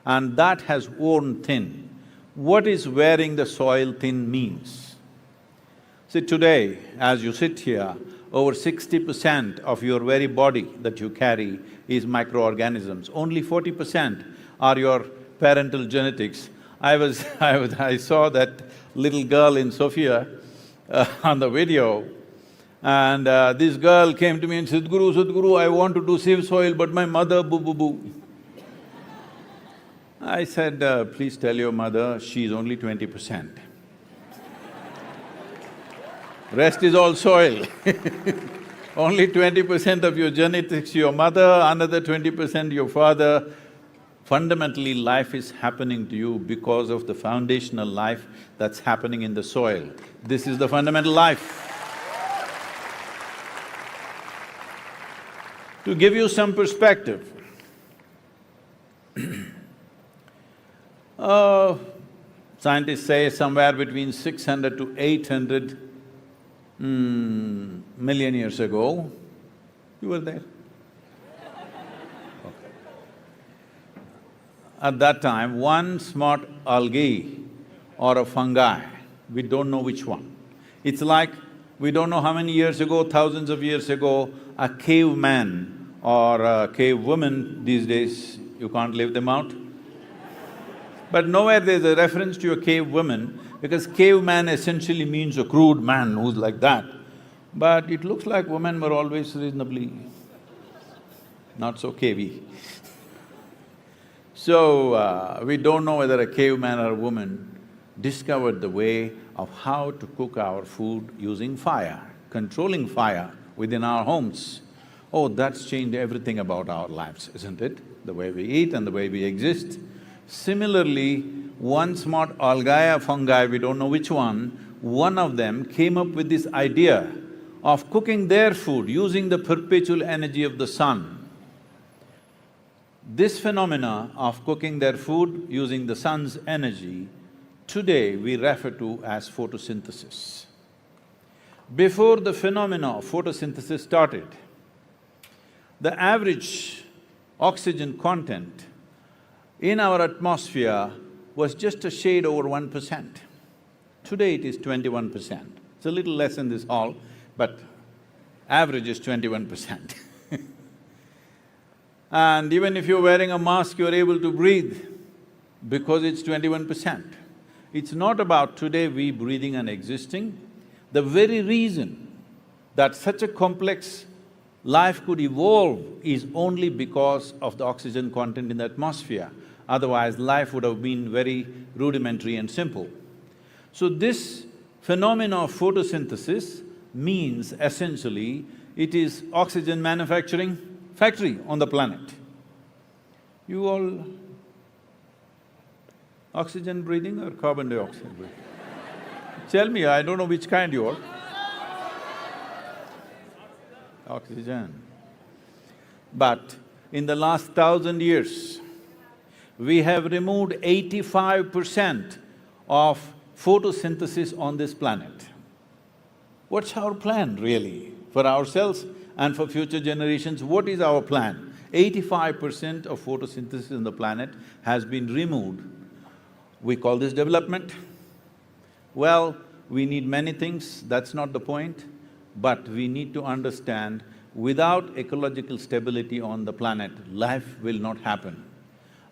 Speaker 3: and that has worn thin. What is wearing the soil thin means? See, today, as you sit here, over 60% of your very body that you carry is microorganisms. Only 40% are your parental genetics. I saw that little girl in Sofia on the video, and this girl came to me and said, Sadhguru, I want to do Save Soil, but my mother, boo. I said, please tell your mother she's only 20%. Rest is all soil. Only 20% of your genetics your mother, another 20% your father. Fundamentally, life is happening to you because of the foundational life that's happening in the soil. This is the fundamental life. To give you some perspective, scientists say somewhere between 600 to 800 million years ago, you were there? Okay. At that time, one smart algae or a fungi, we don't know which one. It's like, we don't know how many years ago, thousands of years ago, a caveman or a cave woman, these days you can't leave them out. But nowhere there's a reference to a cave woman, because caveman essentially means a crude man who's like that. But it looks like women were always reasonably not so cavey. So, we don't know whether a caveman or a woman discovered the way of how to cook our food using fire, controlling fire within our homes. Oh, that's changed everything about our lives, isn't it? The way we eat and the way we exist. Similarly, one smart algae, fungi, we don't know which one of them came up with this idea of cooking their food using the perpetual energy of the sun. This phenomena of cooking their food using the sun's energy, today we refer to as photosynthesis. Before the phenomena of photosynthesis started, the average oxygen content in our atmosphere was just a shade over 1%. Today it is 21%. It's a little less in this hall, but average is 21%. And even if you're wearing a mask, you're able to breathe because it's 21%. It's not about today we breathing and existing. The very reason that such a complex life could evolve is only because of the oxygen content in the atmosphere. Otherwise, life would have been very rudimentary and simple. So this phenomena of photosynthesis means essentially it is oxygen manufacturing factory on the planet. You all oxygen breathing or carbon dioxide breathing? Tell me, I don't know which kind you are. Oxygen. But in the last 1,000 years, we have removed 85% of photosynthesis on this planet. What's our plan really for ourselves and for future generations? What is our plan? 85% of photosynthesis on the planet has been removed. We call this development. Well, we need many things, that's not the point, but we need to understand without ecological stability on the planet, life will not happen.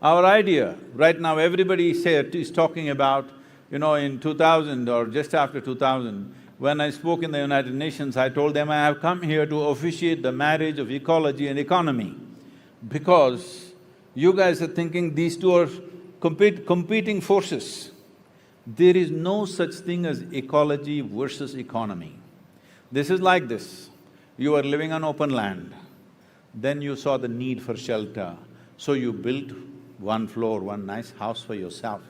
Speaker 3: Our idea, right now everybody is talking about, in 2000 or just after 2000, when I spoke in the United Nations, I told them I have come here to officiate the marriage of ecology and economy, because you guys are thinking these two are competing forces. There is no such thing as ecology versus economy. This is like this, you are living on open land, then you saw the need for shelter, so you built one floor, one nice house for yourself.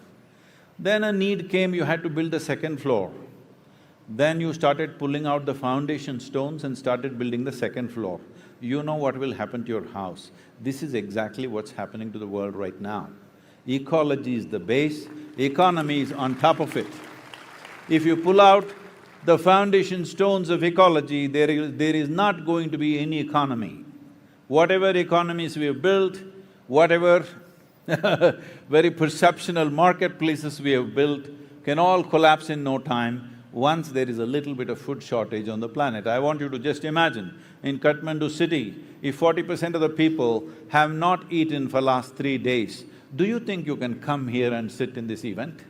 Speaker 3: Then a need came, you had to build a second floor. Then you started pulling out the foundation stones and started building the second floor. You know what will happen to your house. This is exactly what's happening to the world right now. Ecology is the base, economy is on top of it. If you pull out the foundation stones of ecology, there is not going to be any economy. Whatever economies we have built, whatever very perceptional marketplaces we have built can all collapse in no time once there is a little bit of food shortage on the planet. I want you to just imagine, in Kathmandu city, if 40% of the people have not eaten for last 3 days, Do you think you can come here and sit in this event?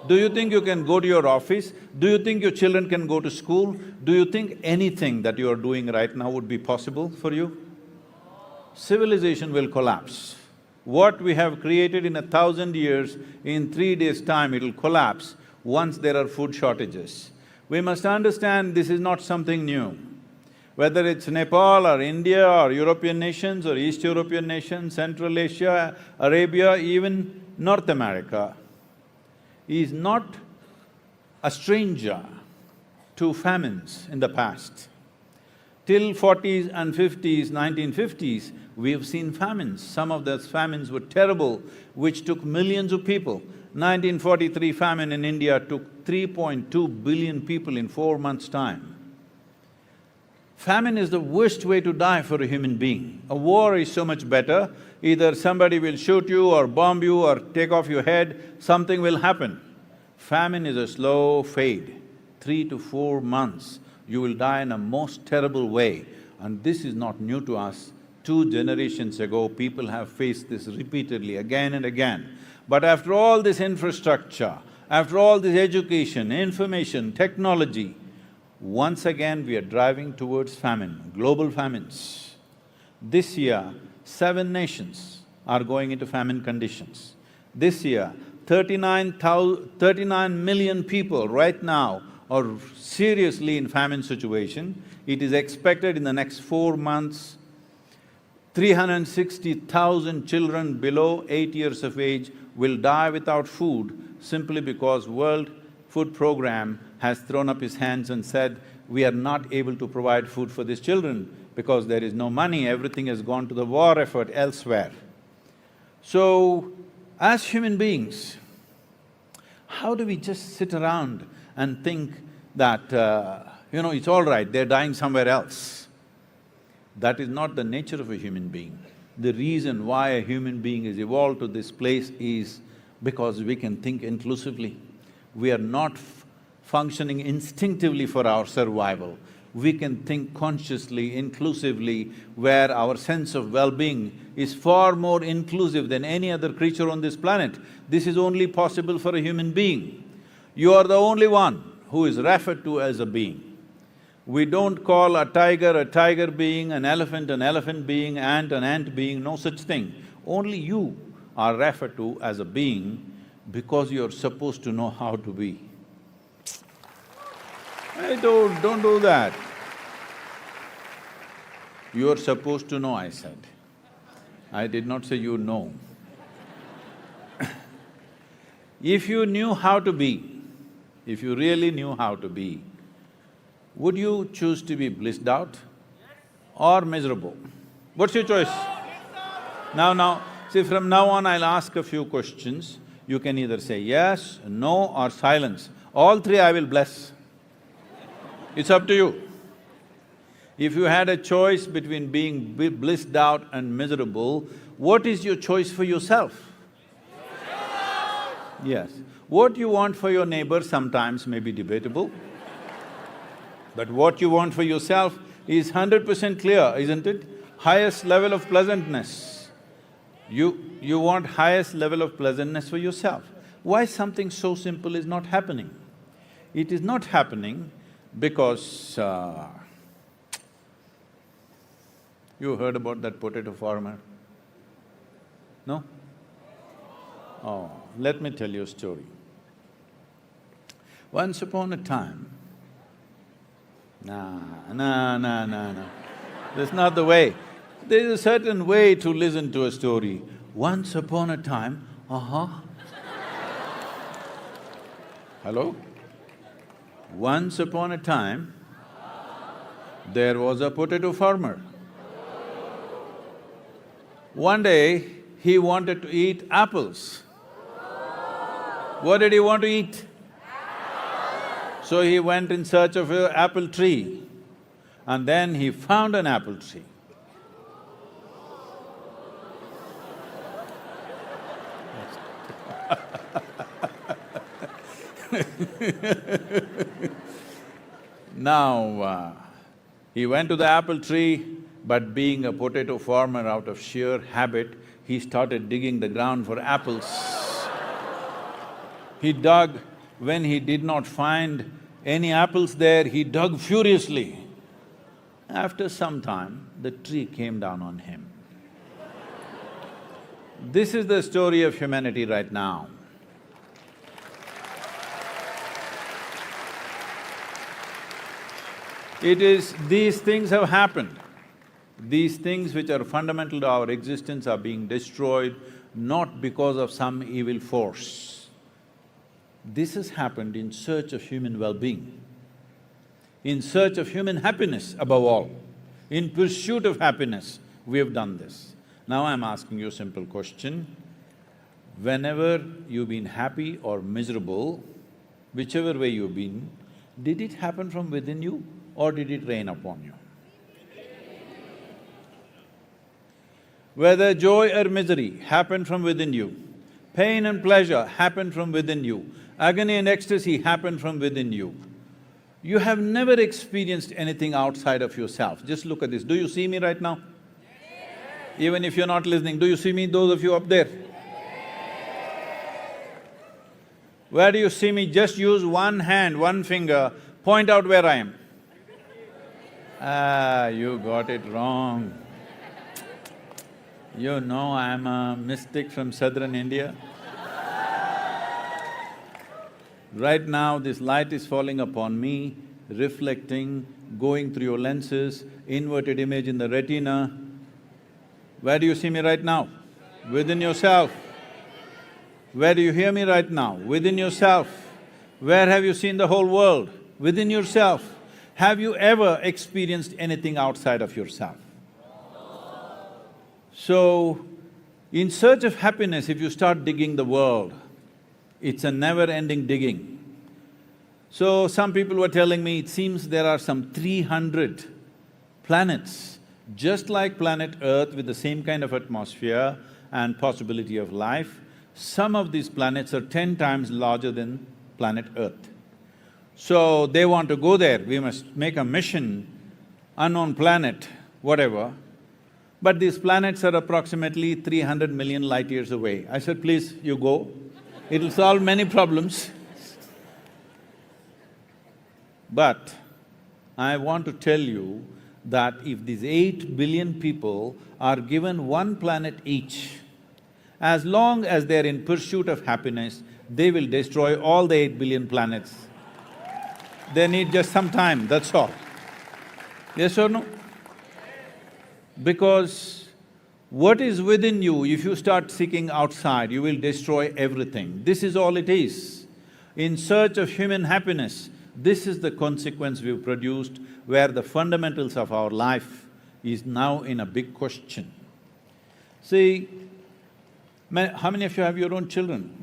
Speaker 3: Do you think you can go to your office? Do you think your children can go to school? Do you think anything that you are doing right now would be possible for you? Civilization will collapse. What we have created in 1,000 years, in 3 days' time it'll collapse once there are food shortages. We must understand this is not something new. Whether it's Nepal or India or European nations or East European nations, Central Asia, Arabia, even North America, is not a stranger to famines in the past. Till 40s and 50s, 1950s, we have seen famines. Some of those famines were terrible, which took millions of people. 1943 famine in India took 3.2 billion people in 4 months' time. Famine is the worst way to die for a human being. A war is so much better. Either somebody will shoot you or bomb you or take off your head, something will happen. Famine is a slow fade. 3 to 4 months, you will die in a most terrible way. And this is not new to us. 2 generations ago, people have faced this repeatedly, again and again. But after all this infrastructure, after all this education, information, technology, once again we are driving towards famine, global famines. This year, 7 nations are going into famine conditions. This year, 39 million people right now are seriously in famine situation. It is expected in the next 4 months, 360,000 children below 8 years of age will die without food simply because World Food Program has thrown up his hands and said, we are not able to provide food for these children because there is no money, everything has gone to the war effort elsewhere. So, as human beings, how do we just sit around and think that, it's all right, they're dying somewhere else? That is not the nature of a human being. The reason why a human being is evolved to this place is because we can think inclusively. We are not functioning instinctively for our survival. We can think consciously, inclusively, where our sense of well-being is far more inclusive than any other creature on this planet. This is only possible for a human being. You are the only one who is referred to as a being. We don't call a tiger being, an elephant being, ant an ant being, no such thing. Only you are referred to as a being because you're supposed to know how to be. Hey, don't do that. You're supposed to know, I said. I did not say you know. If you knew how to be, if you really knew how to be, would you choose to be blissed out or miserable? What's your choice? Now, see, from now on I'll ask a few questions. You can either say yes, no or silence. All 3 I will bless. It's up to you. If you had a choice between being blissed out and miserable, what is your choice for yourself? Yes. What you want for your neighbor sometimes may be debatable, but what you want for yourself is 100% clear, isn't it? Highest level of pleasantness. You want highest level of pleasantness for yourself. Why something so simple is not happening? It is not happening because… you heard about that potato farmer? No? Oh, let me tell you a story. Once upon a time… No. That's not the way. There's a certain way to listen to a story. Once upon a time, Hello? Once upon a time, there was a potato farmer. One day, he wanted to eat apples. What did he want to eat? So he went in search of an apple tree, and then he found an apple tree. Now, he went to the apple tree, but being a potato farmer out of sheer habit, he started digging the ground for apples. He dug, when he did not find any apples there, he dug furiously. After some time, the tree came down on him. This is the story of humanity right now. It is… these things have happened. These things which are fundamental to our existence are being destroyed not because of some evil force. This has happened in search of human well-being, in search of human happiness above all. In pursuit of happiness, we have done this. Now I'm asking you a simple question. Whenever you've been happy or miserable, whichever way you've been, did it happen from within you or did it rain upon you? Whether joy or misery happened from within you, pain and pleasure happened from within you, agony and ecstasy happened from within you. You have never experienced anything outside of yourself. Just look at this. Do you see me right now? Even if you're not listening, do you see me, those of you up there? Where do you see me? Just use one hand, one finger, point out where I am. Ah, you got it wrong. You know I'm a mystic from southern India. Right now, this light is falling upon me, reflecting, going through your lenses, inverted image in the retina. Where do you see me right now? Within yourself. Where do you hear me right now? Within yourself. Where have you seen the whole world? Within yourself. Have you ever experienced anything outside of yourself? So, in search of happiness, if you start digging the world, it's a never-ending digging. So, some people were telling me, it seems there are some 300 planets, just like planet Earth with the same kind of atmosphere and possibility of life. Some of these planets are 10 times larger than planet Earth. So, they want to go there, we must make a mission, unknown planet, whatever. But these planets are approximately 300 million light years away. I said, please, you go, it'll solve many problems. But I want to tell you that if these 8 billion people are given one planet each, as long as they're in pursuit of happiness, they will destroy all the 8 billion planets. They need just some time, that's all. Yes or no? Because what is within you, if you start seeking outside, you will destroy everything. This is all it is. In search of human happiness, this is the consequence we've produced, where the fundamentals of our life is now in a big question. See, how many of you have your own children?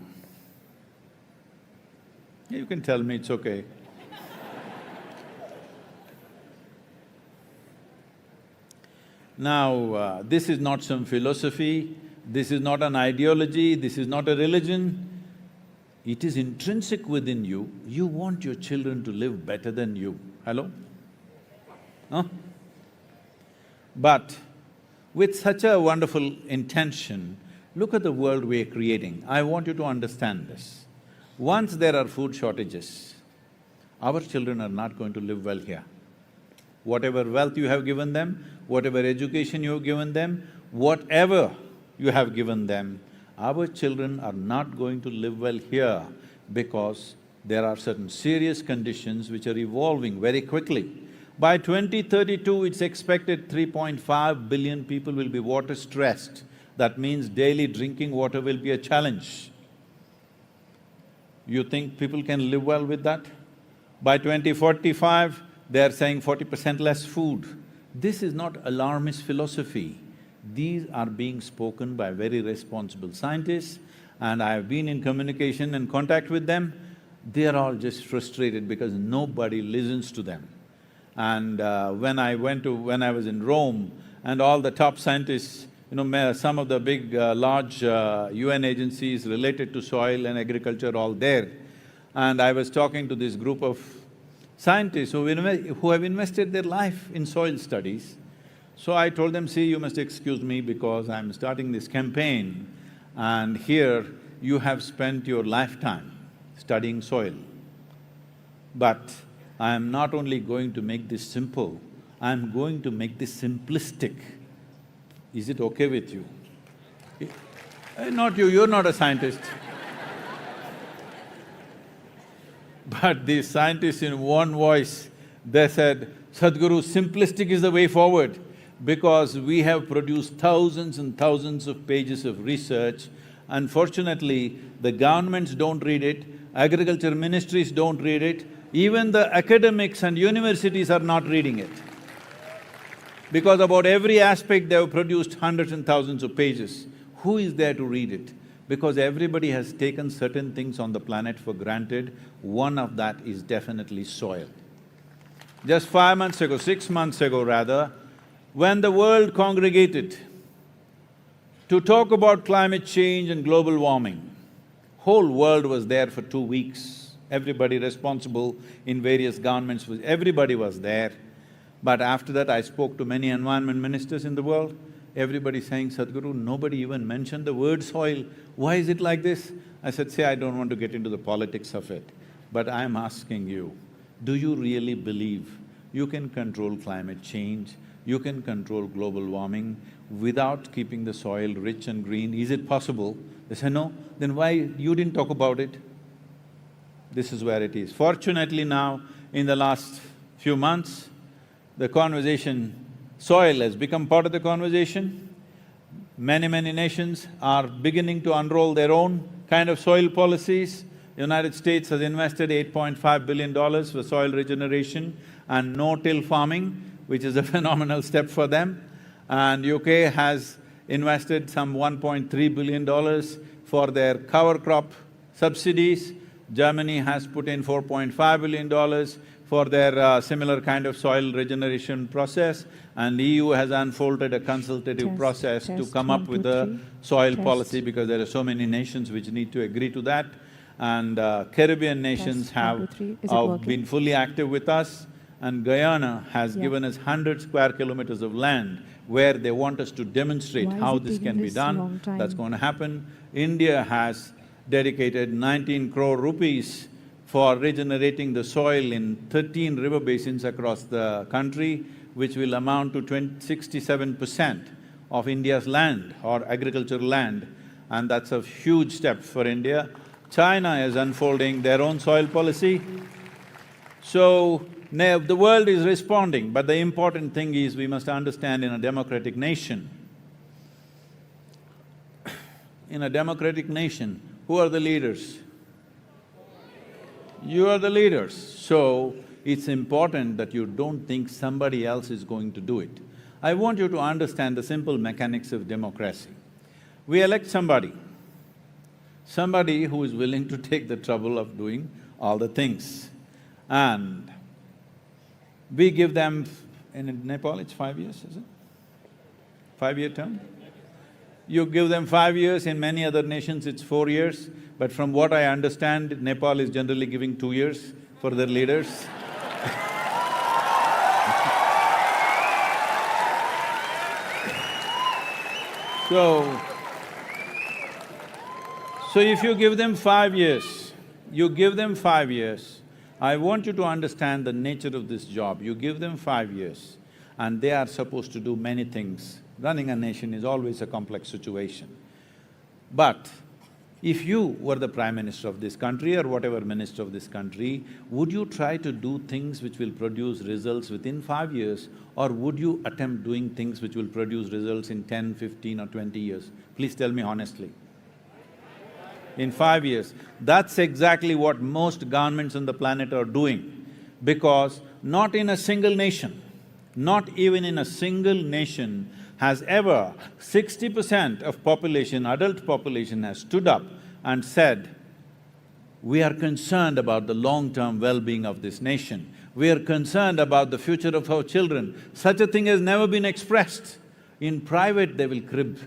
Speaker 3: You can tell me, it's okay. Now, this is not some philosophy, this is not an ideology, this is not a religion. It is intrinsic within you, you want your children to live better than you. Hello? Huh? But with such a wonderful intention, look at the world we're creating. I want you to understand this. Once there are food shortages, our children are not going to live well here. Whatever wealth you have given them, whatever education you have given them, whatever you have given them, our children are not going to live well here because there are certain serious conditions which are evolving very quickly. By 2032, it's expected 3.5 billion people will be water stressed. That means daily drinking water will be a challenge. You think people can live well with that? By 2045, they're saying 40% less food. This is not alarmist philosophy. These are being spoken by very responsible scientists, and I have been in communication and contact with them. They are all just frustrated because nobody listens to them. And when I was in Rome, and all the top scientists, some of the big, large UN agencies related to soil and agriculture all there, and I was talking to this group of scientists who have invested their life in soil studies. So I told them, see, you must excuse me because I'm starting this campaign and here you have spent your lifetime studying soil. But I am not only going to make this simple, I am going to make this simplistic. Is it okay with you? Not you, you're not a scientist. But these scientists in one voice, they said, Sadhguru, simplistic is the way forward because we have produced thousands and thousands of pages of research. Unfortunately, the governments don't read it, agriculture ministries don't read it, even the academics and universities are not reading it. Because about every aspect they have produced hundreds and thousands of pages. Who is there to read it? Because everybody has taken certain things on the planet for granted, one of that is definitely soil. Just 5 months ago, 6 months ago rather, when the world congregated to talk about climate change and global warming, whole world was there for 2 weeks. Everybody responsible in various governments, everybody was there. But after that, I spoke to many environment ministers in the world. Everybody saying, Sadhguru, nobody even mentioned the word soil. Why is it like this? I said, say, I don't want to get into the politics of it, but I'm asking you, do you really believe you can control climate change, you can control global warming without keeping the soil rich and green? Is it possible? They said, no. Then why you didn't talk about it? This is where it is. Fortunately now, in the last few months, the conversation, soil has become part of the conversation. Many nations are beginning to unroll their own kind of soil policies. The United States has invested $8.5 billion for soil regeneration and no-till farming, which is a phenomenal step for them. And UK has invested some $1.3 billion for their cover crop subsidies. Germany has put in $4.5 billion for their similar kind of soil regeneration process, and EU has unfolded a consultative process to come up with a soil policy because there are so many nations which need to agree to that. And Caribbean nations have been fully active with us, and Guyana has given us 100 square kilometers of land where they want us to demonstrate how this can be done. That's going to happen. India has dedicated 19 crore rupees for regenerating the soil in 13 river basins across the country, which will amount to 67% of India's land or agricultural land, and that's a huge step for India. China is unfolding their own soil policy. So, the world is responding, but the important thing is we must understand in a democratic nation, who are the leaders? You are the leaders. So, it's important that you don't think somebody else is going to do it. I want you to understand the simple mechanics of democracy. We elect somebody who is willing to take the trouble of doing all the things. And we give them… in Nepal it's 5 years, is it? 5-year term? You give them 5 years, in many other nations it's 4 years, but from what I understand, Nepal is generally giving 2 years for their leaders. So if you give them 5 years, I want you to understand the nature of this job. You give them 5 years and they are supposed to do many things. Running a nation is always a complex situation. But if you were the Prime Minister of this country or whatever Minister of this country, would you try to do things which will produce results within 5 years, or would you attempt doing things which will produce results in 10, 15 or 20 years? Please tell me honestly. In 5 years. That's exactly what most governments on the planet are doing, because not in a single nation, not even in a single nation has ever 60% of population, adult population has stood up and said, we are concerned about the long-term well-being of this nation. We are concerned about the future of our children. Such a thing has never been expressed. In private they will crib,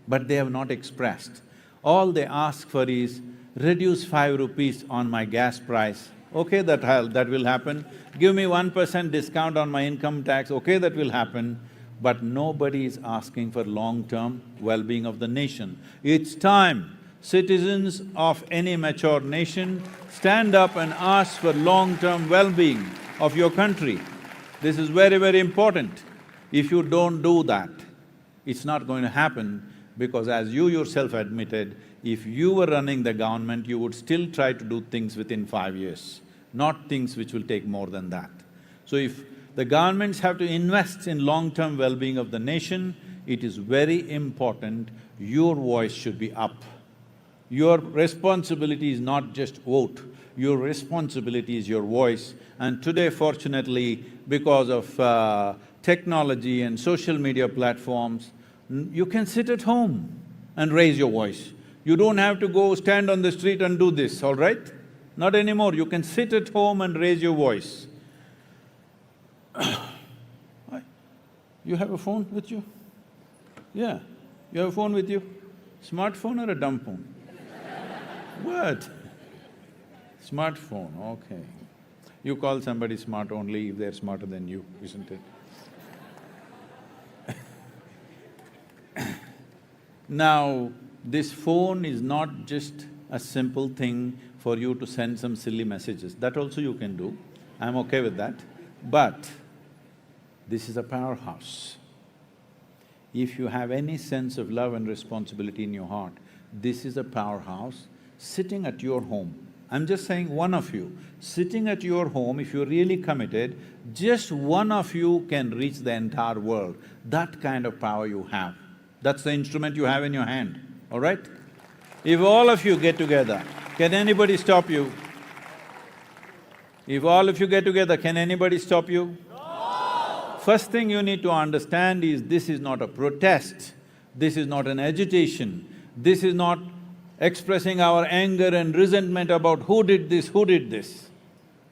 Speaker 3: but they have not expressed. All they ask for is, reduce 5 rupees on my gas price. Okay, that will happen. Give me 1% discount on my income tax. Okay, that will happen. but nobody is asking for long-term well-being of the nation. It's time, citizens of any mature nation, stand up and ask for long-term well-being of your country. This is very, very important. If you don't do that, it's not going to happen, because as you yourself admitted, if you were running the government, you would still try to do things within 5 years, not things which will take more than that. So if the governments have to invest in long-term well-being of the nation, it is very important your voice should be up. Your responsibility is not just vote, your responsibility is your voice. And today, fortunately, because of technology and social media platforms, you can sit at home and raise your voice. You don't have to go stand on the street and do this, all right? Not anymore, you can sit at home and raise your voice. You have a phone with you? Yeah, you have a phone with you? Smartphone or a dumb phone? What? Smartphone, okay. You call somebody smart only if they're smarter than you, isn't it? Now, this phone is not just a simple thing for you to send some silly messages. That also you can do, I'm okay with that. But this is a powerhouse. If you have any sense of love and responsibility in your heart, this is a powerhouse sitting at your home. I'm just saying one of you, sitting at your home, if you're really committed, just one of you can reach the entire world. That kind of power you have. That's the instrument you have in your hand, all right? If all of you get together, can anybody stop you? If all of you get together, can anybody stop you? No! First thing you need to understand is this is not a protest, this is not an agitation, this is not expressing our anger and resentment about who did this, who did this.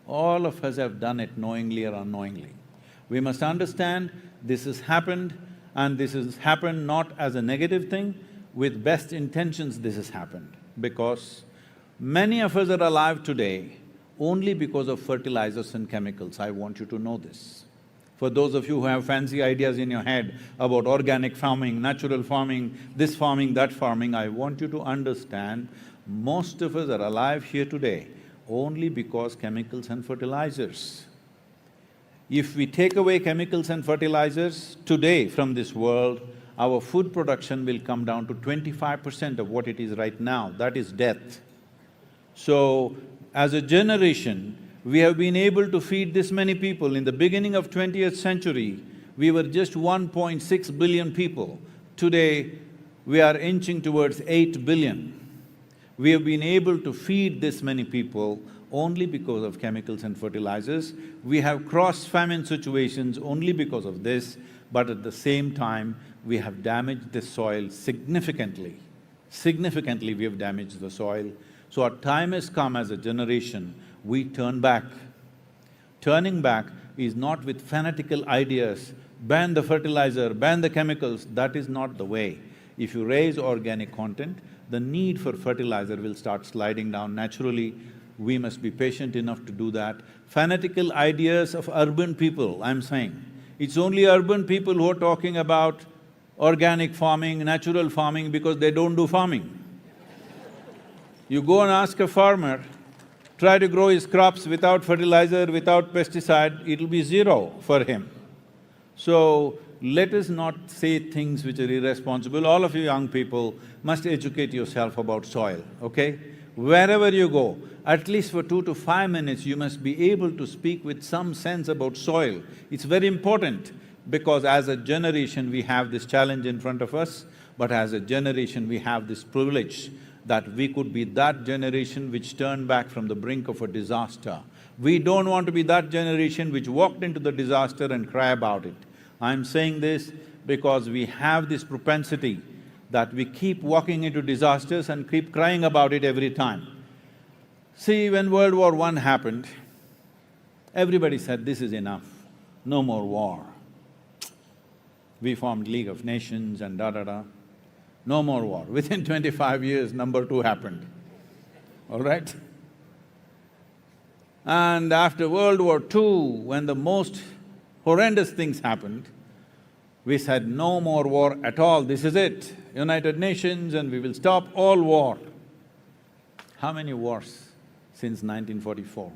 Speaker 3: All of us have done it knowingly or unknowingly. We must understand this has happened, and this has happened not as a negative thing, with best intentions this has happened. Because many of us are alive today only because of fertilizers and chemicals. I want you to know this. For those of you who have fancy ideas in your head about organic farming, natural farming, this farming, that farming, I want you to understand, most of us are alive here today only because chemicals and fertilizers. If we take away chemicals and fertilizers today from this world, our food production will come down to 25% of what it is right now, that is death. So, as a generation, we have been able to feed this many people. In the beginning of 20th century, we were just 1.6 billion people. Today, we are inching towards 8 billion. We have been able to feed this many people only because of chemicals and fertilizers. We have cross-famine situations only because of this, but at the same time, we have damaged the soil significantly. Significantly, we have damaged the soil. So our time has come as a generation, we turn back. Turning back is not with fanatical ideas, ban the fertilizer, ban the chemicals, that is not the way. If you raise organic content, the need for fertilizer will start sliding down naturally. We must be patient enough to do that. Fanatical ideas of urban people, I'm saying, it's only urban people who are talking about organic farming, natural farming, because they don't do farming. You go and ask a farmer, try to grow his crops without fertilizer, without pesticide, it'll be zero for him. So, let us not say things which are irresponsible. All of you young people must educate yourself about soil, okay? Wherever you go, at least for 2 to 5 minutes, you must be able to speak with some sense about soil. It's very important, because as a generation, we have this challenge in front of us, but as a generation, we have this privilege that we could be that generation which turned back from the brink of a disaster. We don't want to be that generation which walked into the disaster and cry about it. I'm saying this because we have this propensity that we keep walking into disasters and keep crying about it every time. See, when World War I happened, everybody said, this is enough, no more war. We formed League of Nations and da-da-da. No more war. Within 25 years, number 2 happened, all right? And after World War II, when the most horrendous things happened, We said, no more war at all, this is it, United Nations, and we will stop all war. How many wars since 1944?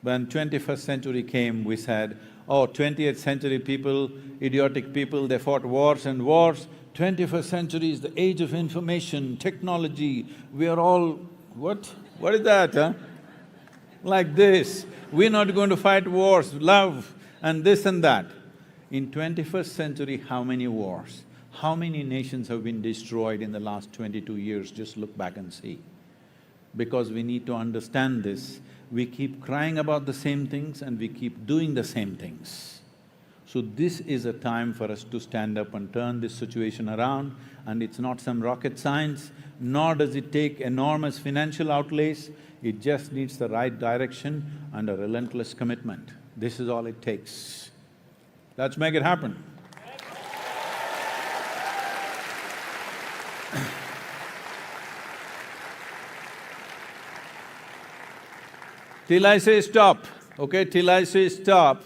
Speaker 3: When 21st century came, we said, oh, 20th century people, idiotic people, they fought wars and wars. 21st century is the age of information, technology, we are all… What? What is that, huh? Like this, we're not going to fight wars, love and this and that. In 21st century, how many wars? How many nations have been destroyed in the last 22 years? Just look back and see. Because we need to understand this, we keep crying about the same things and we keep doing the same things. So this is a time for us to stand up and turn this situation around, and it's not some rocket science, nor does it take enormous financial outlays, it just needs the right direction and a relentless commitment. This is all it takes. Let's make it happen. Till I say stop, okay? Till I say stop,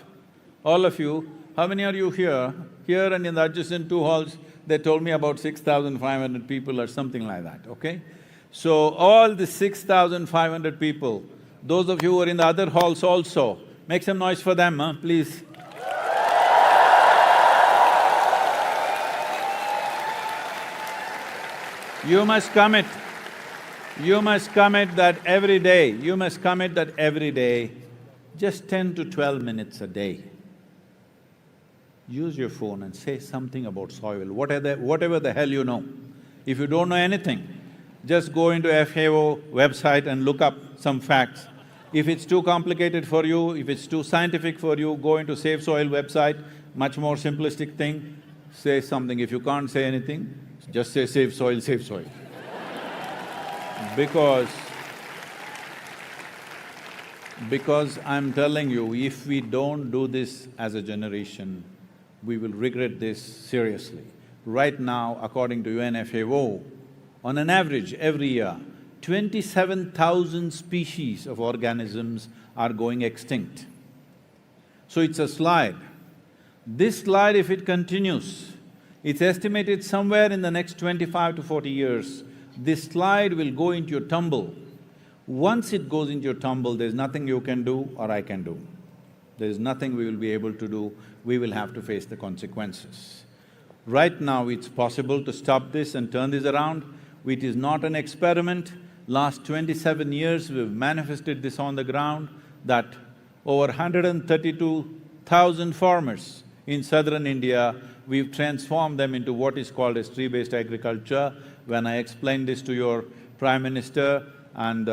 Speaker 3: all of you, how many are you here? Here and in the adjacent two halls, they told me about 6,500 people or something like that, okay? So all the 6,500 people, those of you who are in the other halls also, make some noise for them, huh, please. You must commit. You must commit that every day, you must commit that every day, just 10 to 12 minutes a day. Use your phone and say something about soil, whatever the hell you know. If you don't know anything, just go into FAO website and look up some facts. If it's too complicated for you, if it's too scientific for you, go into Save Soil website, much more simplistic thing, say something. If you can't say anything, just say save soil, save soil. Because I'm telling you, if we don't do this as a generation, we will regret this seriously. Right now, according to UNFAO, on an average, every year, 27,000 species of organisms are going extinct. So it's a slide. This slide, if it continues, it's estimated somewhere in the next 25 to 40 years, this slide will go into your tumble. Once it goes into your tumble, there's nothing you can do or I can do. There's nothing we will be able to do, we will have to face the consequences. Right now, it's possible to stop this and turn this around. It is not an experiment. Last 27 years, we've manifested this on the ground that over 132,000 farmers in southern India, we've transformed them into what is called as tree-based agriculture. When I explained this to your Prime Minister and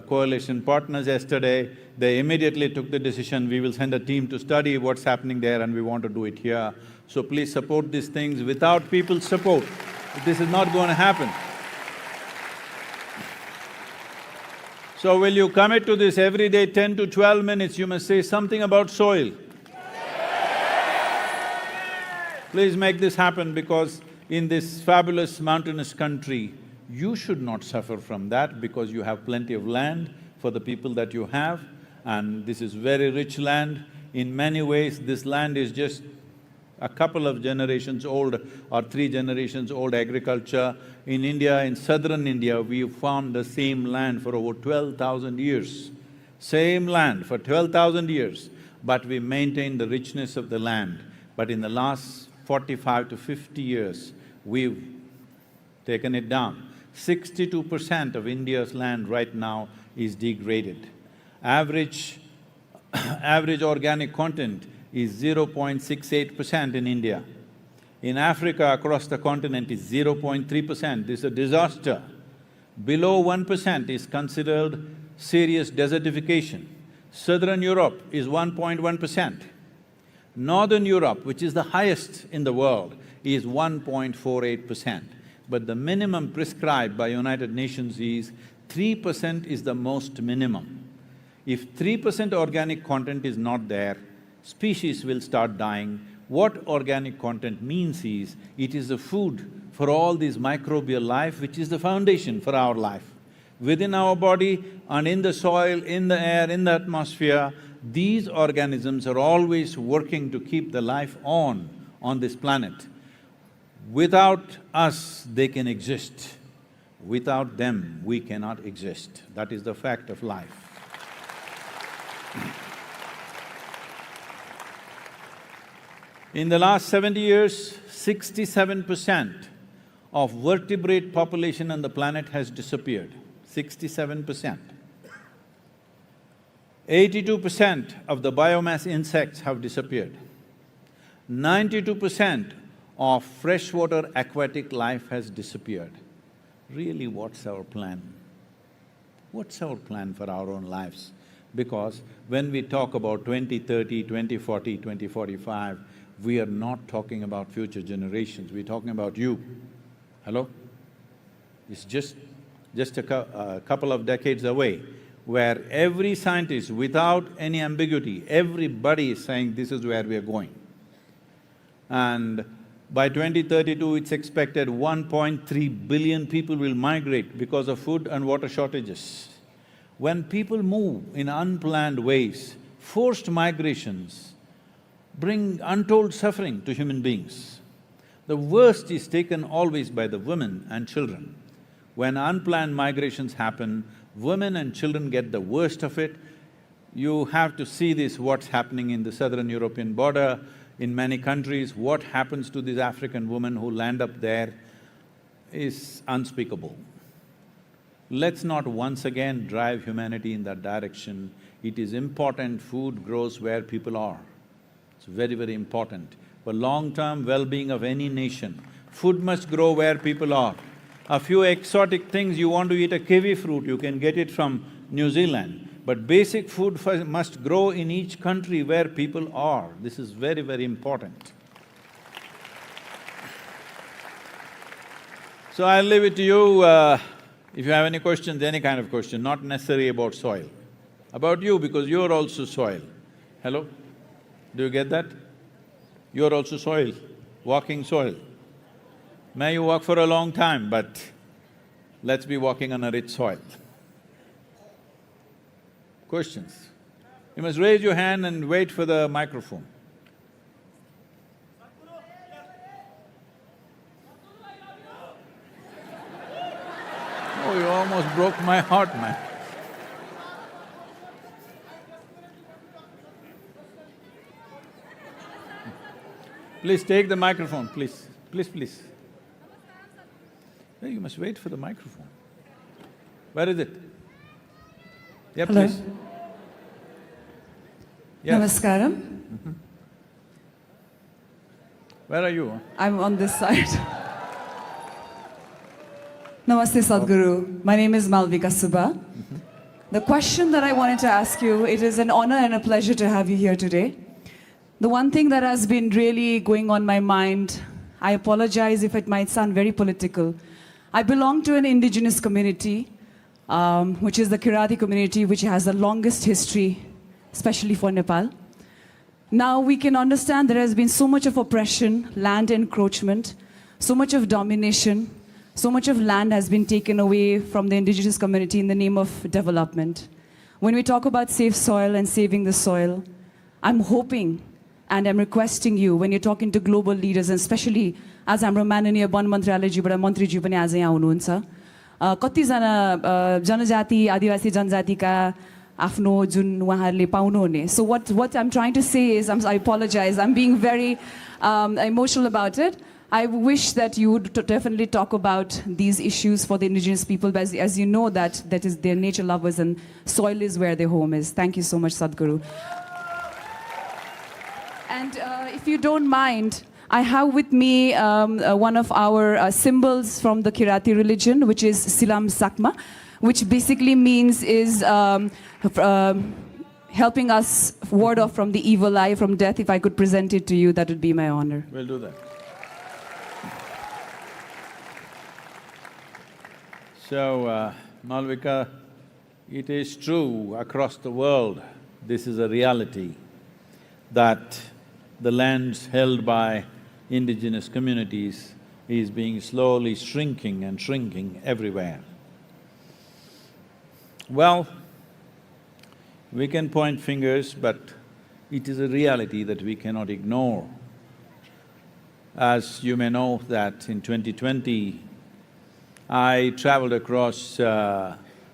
Speaker 3: coalition partners yesterday, they immediately took the decision, we will send a team to study what's happening there and we want to do it here. So please support these things. Without people's support, this is not going to happen. So will you commit to this every day, 10 to 12 minutes, you must say something about soil. Please make this happen, because in this fabulous mountainous country, you should not suffer from that because you have plenty of land for the people that you have, and this is very rich land. In many ways, this land is just a couple of generations old or 3 generations old agriculture. In India, in southern India, we farmed the same land for over 12,000 years. Same land for 12,000 years, but we maintained the richness of the land. But in the last 45 to 50 years, we've taken it down. 62% of India's land right now is degraded. Average organic content is 0.68% in India. In Africa, across the continent, is 0.3%. This is a disaster. Below 1% is considered serious desertification. Southern Europe is 1.1%. Northern Europe, which is the highest in the world, is 1.48%. But the minimum prescribed by United Nations is 3% is the most minimum. If 3% organic content is not there, species will start dying. What organic content means is, it is the food for all this microbial life which is the foundation for our life. Within our body and in the soil, in the air, in the atmosphere, These organisms are always working to keep the life on this planet. Without us, they can exist. Without them, we cannot exist. That is the fact of life. In the last 70 years, 67% of vertebrate population on the planet has disappeared. 67%. 82% of the biomass insects have disappeared. 92% of freshwater aquatic life has disappeared. Really, what's our plan? What's our plan for our own lives? Because when we talk about 2030, 2040, 2045, we are not talking about future generations, we're talking about you. Hello? It's just a couple of decades away, where every scientist, without any ambiguity, everybody is saying this is where we are going. And by 2032, it's expected 1.3 billion people will migrate because of food and water shortages. When people move in unplanned ways, forced migrations bring untold suffering to human beings. The worst is taken always by the women and children. When unplanned migrations happen, women and children get the worst of it. You have to see this, what's happening in the southern European border, in many countries, what happens to these African women who land up there is unspeakable. Let's not once again drive humanity in that direction. It is important food grows where people are. It's very, very important. For long-term well-being of any nation, food must grow where people are. A few exotic things, you want to eat a kiwi fruit, you can get it from New Zealand. But basic food must grow in each country where people are. This is very, very important. So I'll leave it to you, if you have any questions, any kind of question, not necessarily about soil. About you, because you're also soil. Hello? Do you get that? You're also soil, walking soil. May you walk for a long time, but let's be walking on a rich soil. Questions? You must raise your hand and wait for the microphone. Oh, you almost broke my heart, man. Please take the microphone, please. Please. Hey, you must wait for the microphone. Where is it? Yeah,
Speaker 5: Hello.
Speaker 3: please. Yes.
Speaker 5: Namaskaram.
Speaker 3: Where are you?
Speaker 5: I'm on this side. Namaste, Sadhguru. My name is Malvika Subba. The question that I wanted to ask you, it is an honor and a pleasure to have you here today. The one thing that has been really going on my mind, I apologize if it might sound very political. I belong to an indigenous community, which is the Kirati community, which has the longest history, especially for Nepal. Now we can understand there has been so much of oppression, land encroachment, so much of domination, so much of land has been taken away from the indigenous community in the name of development. When we talk about safe soil and saving the soil, I'm hoping and I'm requesting you, when you're talking to global leaders, and especially as हाम्रो माननीय one मन्त्रालयजीबाट मन्त्रीज्यू पनि आज यहाँ हुनुहुन्छ, कतिजना जनजाति आदिवासी जनजातिका आफ्नो जुन उहाँहरूले पाउनुहुने. So what I'm trying to say is, I apologize, I'm being very emotional about it. I wish that you would definitely talk about these issues for the indigenous people, but as you know that is their nature lovers and soil is where their home is. Thank you so much, Sadhguru. And if you don't mind, I have with me one of our symbols from the Kirati religion, which is Silam Sakma, which basically means is helping us ward off from the evil eye, from death. If I could present it to you, that would be my honor.
Speaker 3: We'll do that. So, Malvika, it is true across the world, this is a reality, that the lands held by indigenous communities is being slowly shrinking and shrinking everywhere. Well, We can point fingers, but it is a reality that we cannot ignore. As you may know that in 2020, I traveled across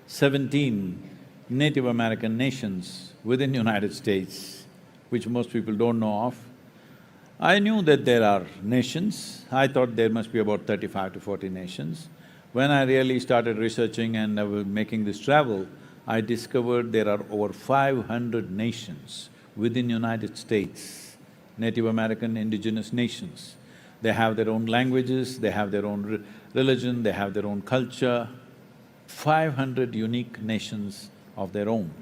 Speaker 3: 17 Native American nations within United States, which most people don't know of. I knew that there are nations. I thought there must be about 35 to 40 nations. When I really started researching and I was making this travel, I discovered there are over 500 nations within United States, Native American indigenous nations. They have their own languages, they have their own religion, they have their own culture, 500 unique nations of their own.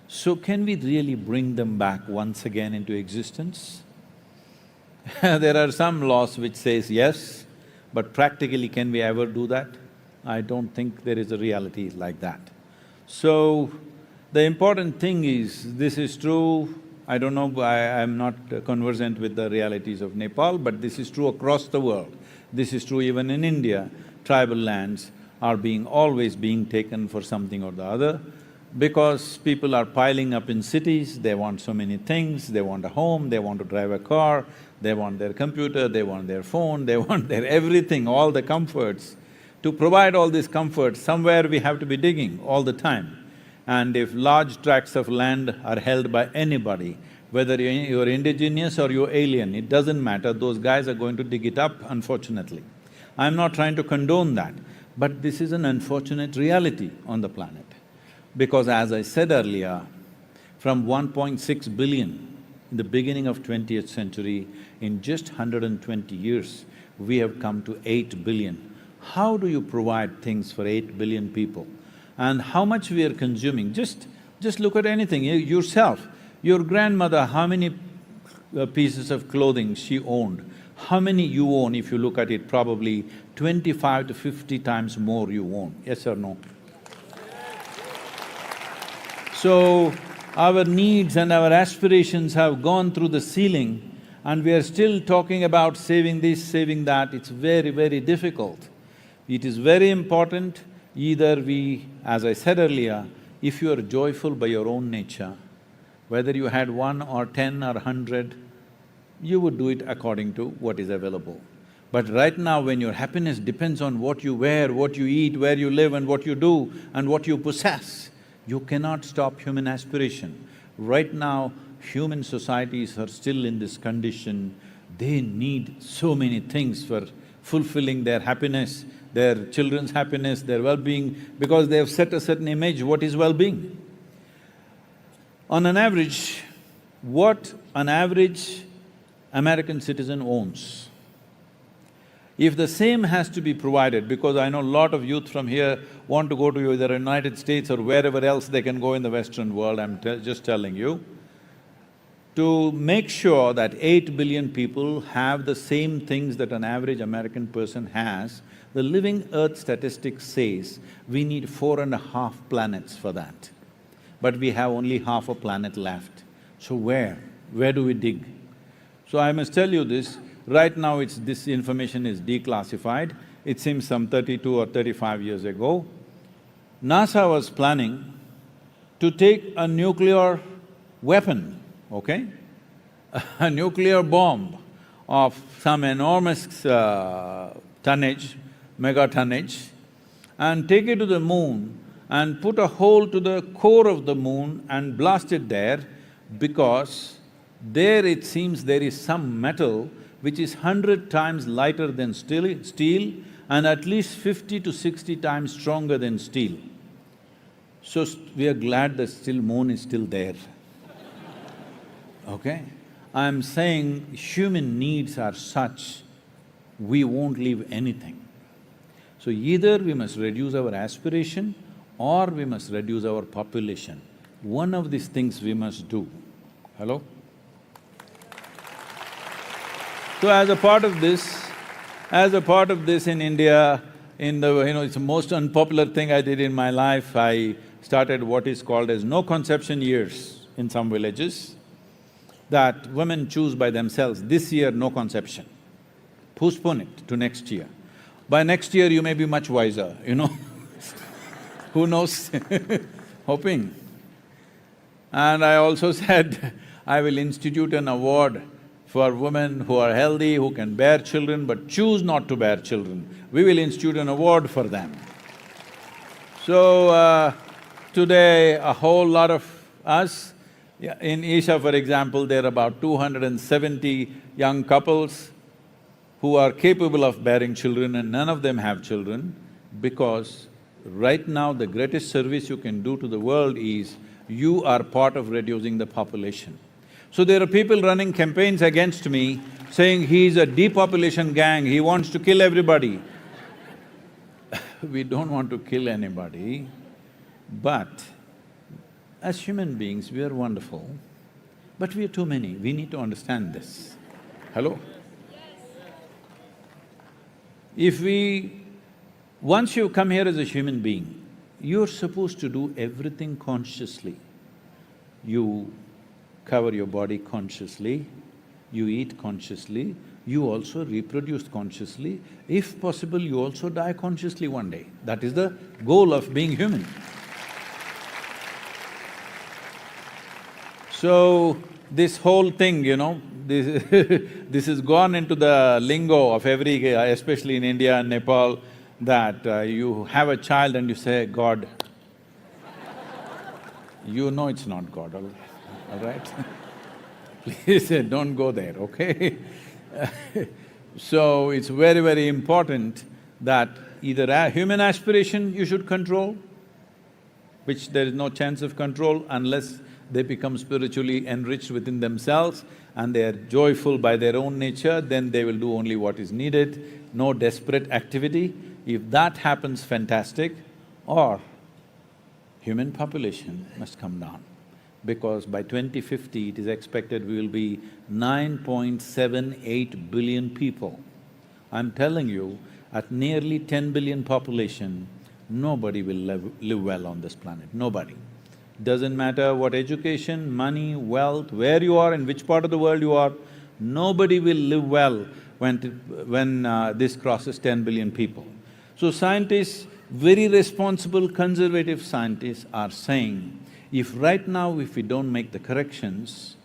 Speaker 3: So can we really bring them back once again into existence? There are some laws which says yes, but practically can we ever do that? I don't think there is a reality like that. So, the important thing is, this is true, I don't know, I'm not conversant with the realities of Nepal, but this is true across the world. This is true even in India. Tribal lands are always being taken for something or the other, because people are piling up in cities, they want so many things, they want a home, they want to drive a car, they want their computer, they want their phone, they want their everything, all the comforts. To provide all these comforts, somewhere we have to be digging all the time. And if large tracts of land are held by anybody, whether you're indigenous or you're alien, it doesn't matter, those guys are going to dig it up, unfortunately. I'm not trying to condone that, but this is an unfortunate reality on the planet. Because as I said earlier, from 1.6 billion in the beginning of 20th century, in just 120 years, we have come to 8 billion. How do you provide things for 8 billion people? And how much we are consuming? Just look at anything, yourself. Your grandmother, how many pieces of clothing she owned? How many you own? If you look at it, probably 25 to 50 times more you own, yes or no? So, our needs and our aspirations have gone through the ceiling and we are still talking about saving this, saving that. It's very, very difficult. It is very important, either we… as I said earlier, if you are joyful by your own nature, whether you had 1 or 10 or 100, you would do it according to what is available. But right now, when your happiness depends on what you wear, what you eat, where you live and what you do and what you possess, you cannot stop human aspiration. Right now, human societies are still in this condition, they need so many things for fulfilling their happiness, their children's happiness, their well-being, because they have set a certain image what is well-being. On an average, what an average American citizen owns, if the same has to be provided, because I know a lot of youth from here want to go to either United States or wherever else they can go in the Western world, I'm just telling you, to make sure that 8 billion people have the same things that an average American person has, the Living Earth statistics says we need 4.5 planets for that. But we have only half a planet left. So where do we dig? So I must tell you this, right now this information is declassified. It seems some 32 or 35 years ago, NASA was planning to take a nuclear weapon, okay? A nuclear bomb of some enormous tonnage, megatonnage, and take it to the moon and put a hole to the core of the moon and blast it there, because there it seems there is some metal which is 100 times lighter than steel and at least 50 to 60 times stronger than steel. So we are glad that still moon is still there. Okay? I'm saying human needs are such, we won't leave anything. So either we must reduce our aspiration or we must reduce our population. One of these things we must do. Hello? So as a part of this in India, it's the most unpopular thing I did in my life, I started what is called as no conception years in some villages, that women choose by themselves, this year no conception, postpone it to next year. By next year you may be much wiser, Who knows hoping. And I also said, I will institute an award for women who are healthy, who can bear children but choose not to bear children. We will institute an award for them. So, today a whole lot of us, in Isha for example, there are about 270 young couples who are capable of bearing children and none of them have children, because right now the greatest service you can do to the world is you are part of reducing the population. So there are people running campaigns against me saying he's a depopulation gang, he wants to kill everybody. We don't want to kill anybody, but as human beings we are wonderful, but we are too many, we need to understand this. Hello? Once you come here as a human being, you're supposed to do everything consciously. You cover your body consciously, you eat consciously, you also reproduce consciously. If possible, you also die consciously one day. That is the goal of being human. So, this whole thing, this has gone into the lingo of every… especially in India and Nepal, that you have a child and you say, God. You know it's not God, all right? Please don't go there, okay? So, it's very, very important that either a human aspiration you should control, which there is no chance of control unless they become spiritually enriched within themselves and they are joyful by their own nature, then they will do only what is needed, no desperate activity. If that happens, fantastic. Or human population must come down, because by 2050 it is expected we will be 9.78 billion people. I'm telling you, at nearly 10 billion population, nobody will live well on this planet, nobody. Doesn't matter what education, money, wealth, where you are, in which part of the world you are, nobody will live well when this crosses 10 billion people. So scientists, very responsible conservative scientists are saying, if right now if we don't make the corrections,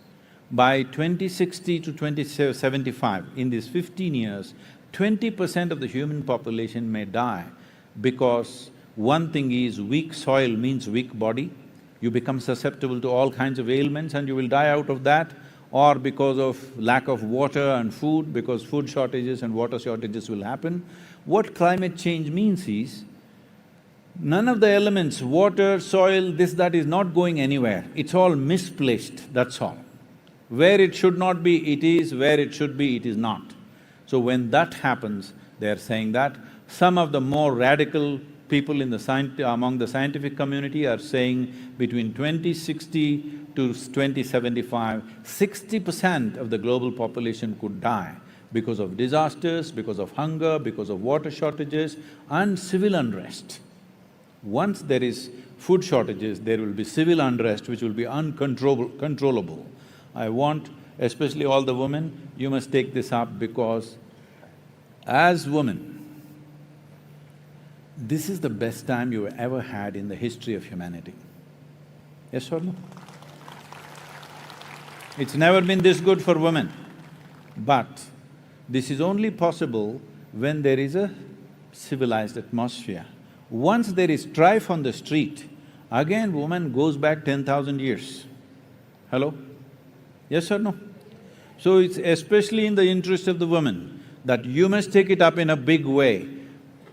Speaker 3: by 2060 to 2075, in these 15 years, 20% of the human population may die, because one thing is weak soil means weak body, you become susceptible to all kinds of ailments and you will die out of that, or because of lack of water and food, because food shortages and water shortages will happen. What climate change means is, none of the elements, water, soil, this, that is not going anywhere, it's all misplaced, that's all. Where it should not be, it is, where it should be, it is not. So when that happens, they're saying that. Some of the more radical people in among the scientific community are saying between 2060 to 2075, 60% of the global population could die because of disasters, because of hunger, because of water shortages and civil unrest. Once there is food shortages, there will be civil unrest which will be uncontrollable. I want, especially all the women, you must take this up, because as women, this is the best time you ever had in the history of humanity. Yes or no? It's never been this good for women. But this is only possible when there is a civilized atmosphere. Once there is strife on the street, again woman goes back 10,000 years. Hello? Yes or no? So it's especially in the interest of the woman that you must take it up in a big way.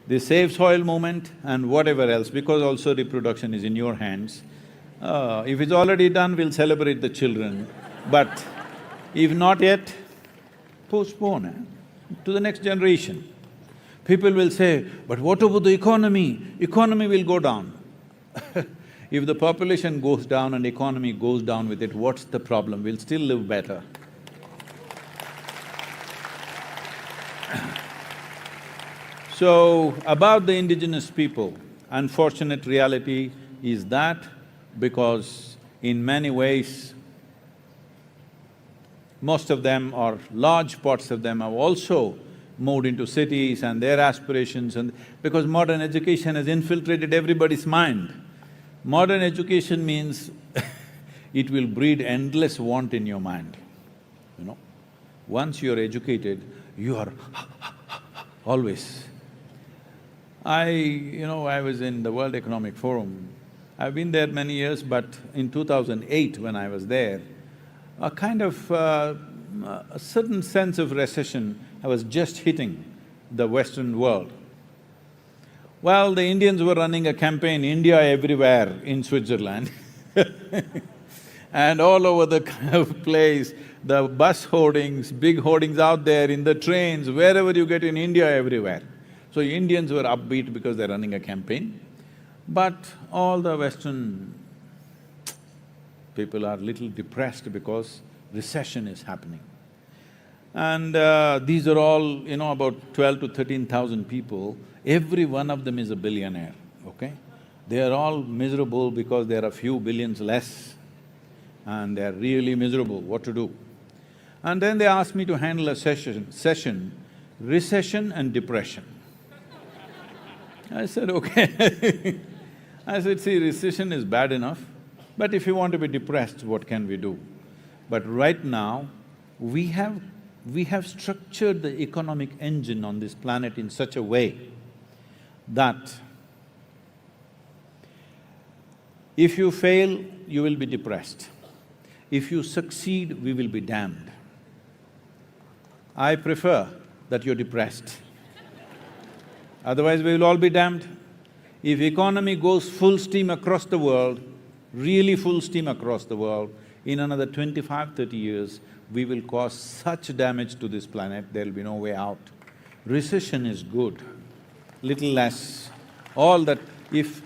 Speaker 3: The Save Soil movement and whatever else, because also reproduction is in your hands. If it's already done, we'll celebrate the children. But if not yet, postpone to the next generation. People will say, but what about the economy? Economy will go down. If the population goes down and economy goes down with it, what's the problem? We'll still live better. So, about the indigenous people, unfortunate reality is that because in many ways, most of them or large parts of them have also moved into cities and their aspirations, and because modern education has infiltrated everybody's mind. Modern education means it will breed endless want in your mind, you know. Once you're educated, you are always. I was in the World Economic Forum. I've been there many years, but in 2008 when I was there, a kind of a certain sense of recession was just hitting the Western world. Well, the Indians were running a campaign, India everywhere in Switzerland and all over the place, the bus hoardings, big hoardings out there, in the trains, wherever you get in India, everywhere. So Indians were upbeat because they're running a campaign, but all the Western people are little depressed because recession is happening. And these are all, about 12 to 13,000 people, every one of them is a billionaire, okay? They are all miserable because there are a few billions less and they're really miserable, what to do? And then they asked me to handle a session, recession and depression. I said, okay. I said, see, recession is bad enough, but if you want to be depressed, what can we do? But right now, we have structured the economic engine on this planet in such a way that if you fail, you will be depressed. If you succeed, we will be damned. I prefer that you're depressed. Otherwise, we will all be damned. If economy goes full steam across the world, really full steam across the world, in another 25, 30 years, we will cause such damage to this planet, there'll be no way out. Recession is good, little less. All that…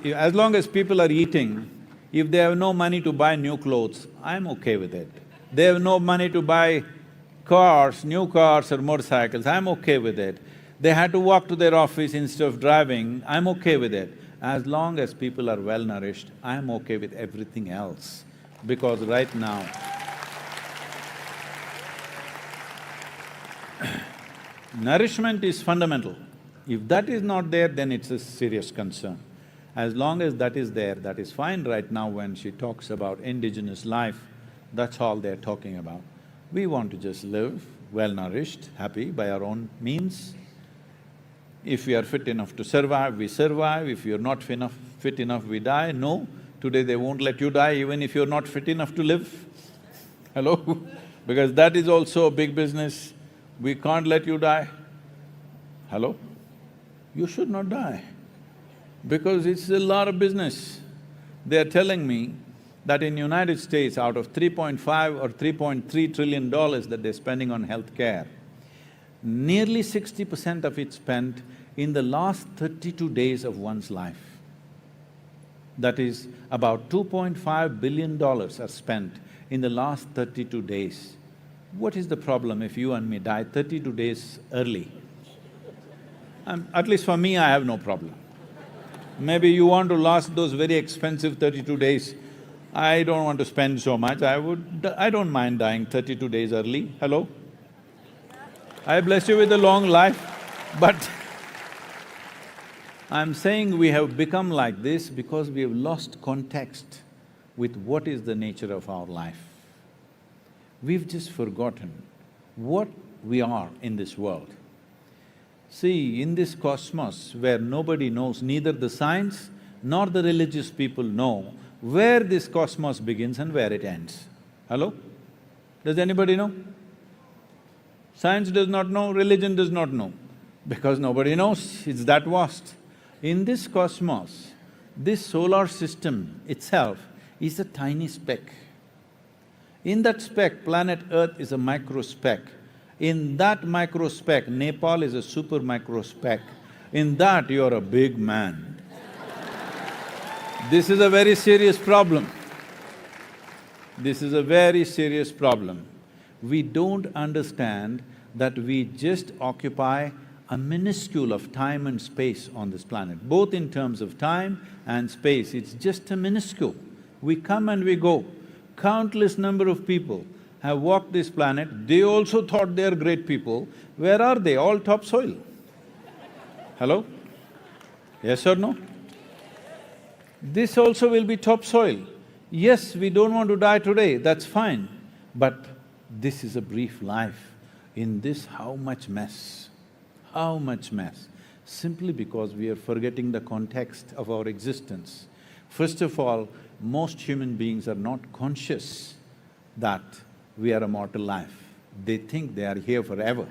Speaker 3: as long as people are eating, if they have no money to buy new clothes, I'm okay with it. They have no money to buy cars, new cars or motorcycles, I'm okay with it. They had to walk to their office instead of driving, I'm okay with it. As long as people are well-nourished, I'm okay with everything else. Because right now, nourishment is fundamental. If that is not there, then it's a serious concern. As long as that is there, that is fine. Right now when she talks about indigenous life, that's all they're talking about. We want to just live well-nourished, happy by our own means. If we are fit enough to survive, we survive. If you're not fit enough, we die. No, today they won't let you die even if you're not fit enough to live. Hello? Because that is also a big business. We can't let you die. Hello? You should not die, because it's a lot of business. They're telling me that in United States, out of 3.5 or 3.3 trillion dollars that they're spending on healthcare, nearly 60% of it spent in the last 32 days of one's life. That is, about $2.5 billion are spent in the last 32 days. What is the problem if you and me die 32 days early? At least for me, I have no problem. Maybe you want to last those very expensive 32 days. I don't want to spend so much, I don't mind dying 32 days early. Hello? I bless you with a long life, but I'm saying we have become like this because we have lost context with what is the nature of our life. We've just forgotten what we are in this world. See, in this cosmos where nobody knows, neither the science nor the religious people know where this cosmos begins and where it ends. Hello? Does anybody know? Science does not know, religion does not know, because nobody knows, it's that vast. In this cosmos, this solar system itself is a tiny speck. In that speck, planet Earth is a micro speck. In that micro speck, Nepal is a super micro speck. In that, you're a big man. This is a very serious problem. This is a very serious problem. We don't understand that we just occupy a minuscule of time and space on this planet. Both in terms of time and space, it's just a minuscule. We come and we go. Countless number of people have walked this planet, they also thought they are great people. Where are they? All topsoil. Hello? Yes or no? This also will be topsoil. Yes, we don't want to die today, that's fine, but this is a brief life. In this, how much mess, how much mess, simply because we are forgetting the context of our existence. First of all, most human beings are not conscious that we are a mortal life. They think they are here forever.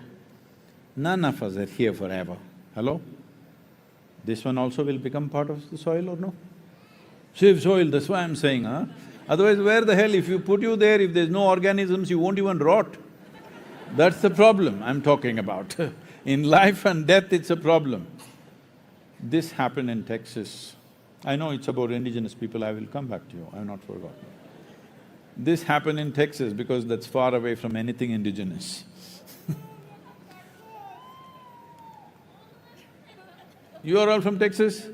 Speaker 3: None of us are here forever. Hello? This one also will become part of the soil or no? Save soil, that's why I'm saying, huh? Otherwise, where the hell, if you put you there, if there's no organisms, you won't even rot. That's the problem I'm talking about. In life and death, it's a problem. This happened in Texas. I know it's about indigenous people, I will come back to you, I've not forgotten. This happened in Texas because that's far away from anything indigenous. You are all from Texas?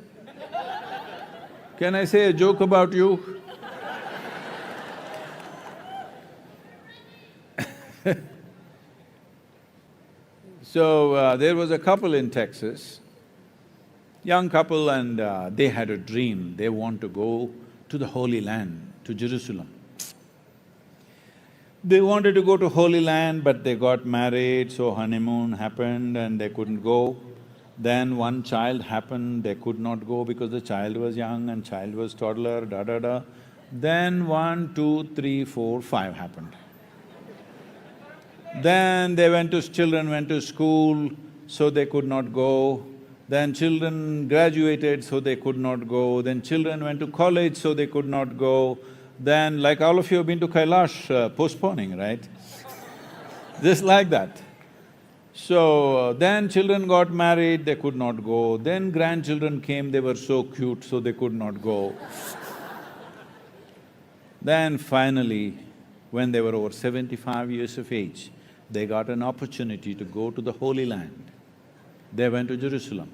Speaker 3: Can I say a joke about you? So, there was a couple in Texas, young couple, and they had a dream. They want to go to the Holy Land, to Jerusalem. They wanted to go to Holy Land, but they got married, so honeymoon happened and they couldn't go. Then one child happened, they could not go because the child was young and child was toddler, da-da-da. Then 1, 2, 3, 4, 5 happened. Then children went to school, so they could not go. Then children graduated, so they could not go. Then children went to college, so they could not go. Then, like all of you have been to Kailash, postponing, right? Just like that. So, then children got married, they could not go. Then grandchildren came, they were so cute, so they could not go. Then finally, when they were over 75 years of age, they got an opportunity to go to the Holy Land. They went to Jerusalem.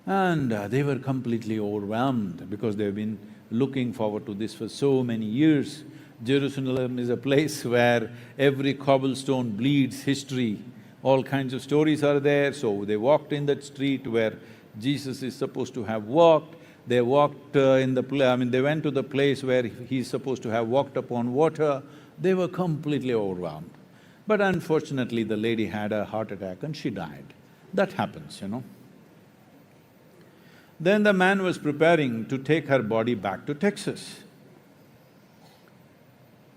Speaker 3: And they were completely overwhelmed because they've been looking forward to this for so many years. Jerusalem is a place where every cobblestone bleeds history, all kinds of stories are there. So they walked in that street where Jesus is supposed to have walked. They walked they went to the place where he's supposed to have walked upon water. They were completely overwhelmed. But unfortunately, the lady had a heart attack and she died. That happens, you know. Then the man was preparing to take her body back to Texas.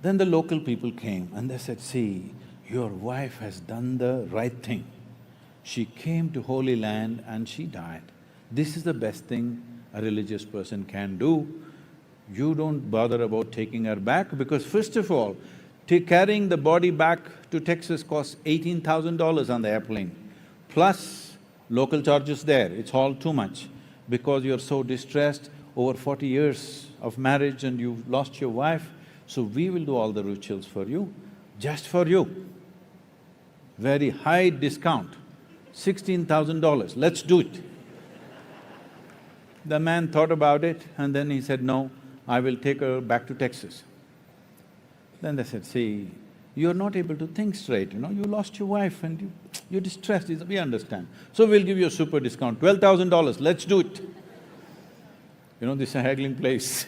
Speaker 3: Then the local people came and they said, see, your wife has done the right thing. She came to Holy Land and she died. This is the best thing a religious person can do. You don't bother about taking her back because first of all, carrying the body back to Texas costs $18,000 on the airplane, plus local charges there, it's all too much. Because you're so distressed, over 40 years of marriage and you've lost your wife, so we will do all the rituals for you, just for you. Very high discount, $16,000, let's do it. The man thought about it and then he said, no, I will take her back to Texas. Then they said, see, you're not able to think straight, you know, you lost your wife and you're distressed, we understand. So we'll give you a super discount, $12,000, let's do it. You know, this is a haggling place.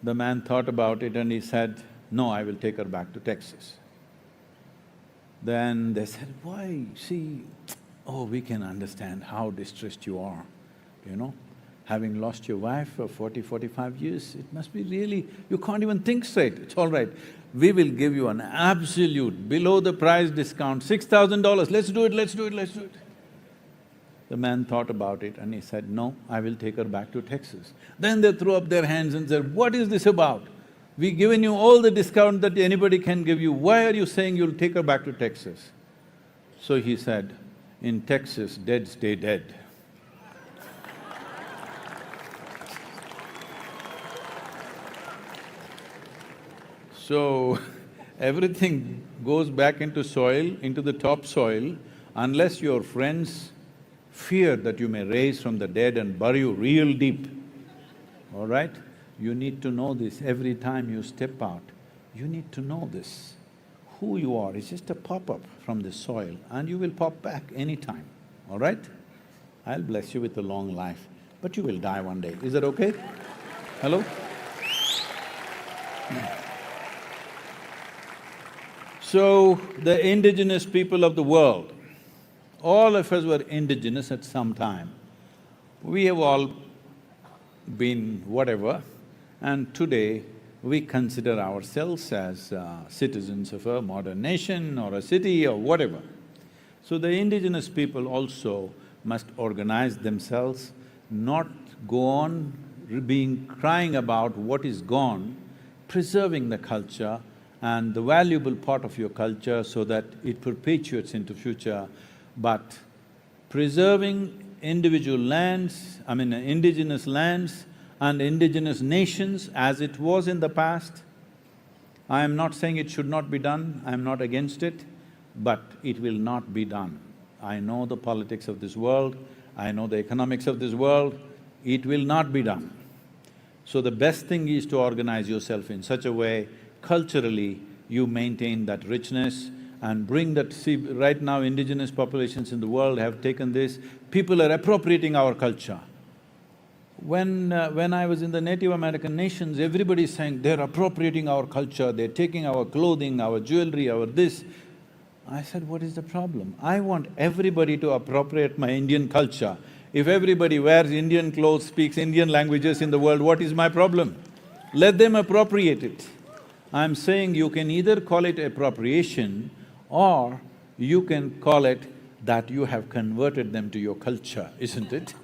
Speaker 3: The man thought about it and he said, no, I will take her back to Texas. Then they said, why? See, oh, we can understand how distressed you are, you know. Having lost your wife for 40–45 years, it must be really… you can't even think straight, it's all right. We will give you an absolute below the price discount, $6,000, let's do it, let's do it, let's do it. The man thought about it and he said, no, I will take her back to Texas. Then they threw up their hands and said, what is this about? We've given you all the discount that anybody can give you, why are you saying you'll take her back to Texas? So he said, in Texas, dead stay dead. So, everything goes back into soil, into the topsoil, unless your friends fear that you may raise from the dead and bury you real deep, all right? You need to know this every time you step out. You need to know this. Who you are is just a pop-up from the soil and you will pop back anytime, all right? I'll bless you with a long life, but you will die one day. Is that okay? Hello? So, the indigenous people of the world, all of us were indigenous at some time. We have all been whatever, and today we consider ourselves as citizens of a modern nation or a city or whatever. So the indigenous people also must organize themselves, not go on crying about what is gone, preserving the culture and the valuable part of your culture so that it perpetuates into future, but preserving individual lands, indigenous lands and indigenous nations as it was in the past. I am not saying it should not be done, I am not against it, but it will not be done. I know the politics of this world, I know the economics of this world, it will not be done. So the best thing is to organize yourself in such a way, culturally, you maintain that richness and bring that… See, right now indigenous populations in the world have taken this, people are appropriating our culture. When I was in the Native American nations, everybody is saying they're appropriating our culture, they're taking our clothing, our jewelry, our this. I said, what is the problem? I want everybody to appropriate my Indian culture. If everybody wears Indian clothes, speaks Indian languages in the world, what is my problem? Let them appropriate it. I'm saying you can either call it appropriation or you can call it that you have converted them to your culture, isn't it?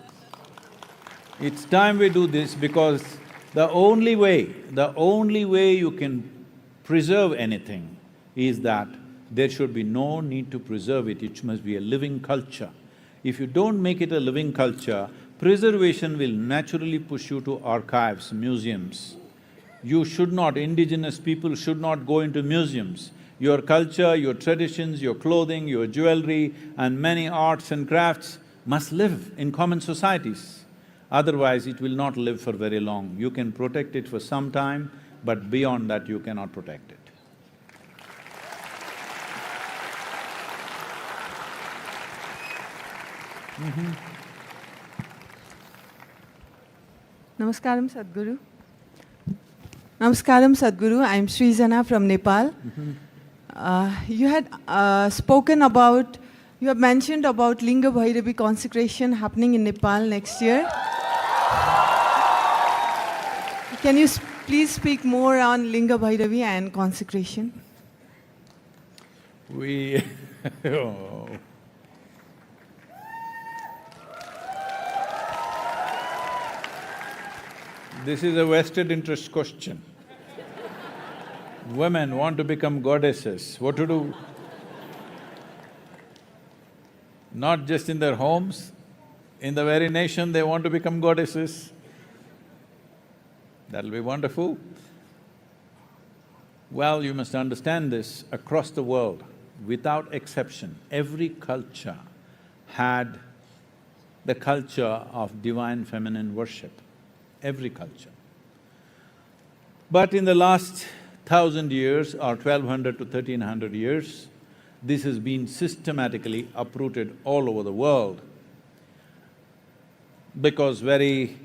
Speaker 3: It's time we do this because the only way you can preserve anything is that there should be no need to preserve it, it must be a living culture. If you don't make it a living culture, preservation will naturally push you to archives, museums. You should not… indigenous people should not go into museums. Your culture, your traditions, your clothing, your jewelry and many arts and crafts must live in common societies. Otherwise, it will not live for very long. You can protect it for some time, but beyond that you cannot protect it.
Speaker 22: Namaskaram, Sadhguru. Namaskaram, Sadhguru. I'm Srijana from Nepal. You had spoken about… you have mentioned about Linga Bhairavi consecration happening in Nepal next year. Can you please speak more on Linga Bhairavi and consecration?
Speaker 3: Oh. This is a vested interest question. Women want to become goddesses, what to do? Not just in their homes, in the very nation they want to become goddesses. That'll be wonderful. Well, you must understand this, across the world, without exception, every culture had the culture of divine feminine worship, every culture. But in the last 1,000 years or 1,200 to 1,300 years, this has been systematically uprooted all over the world because very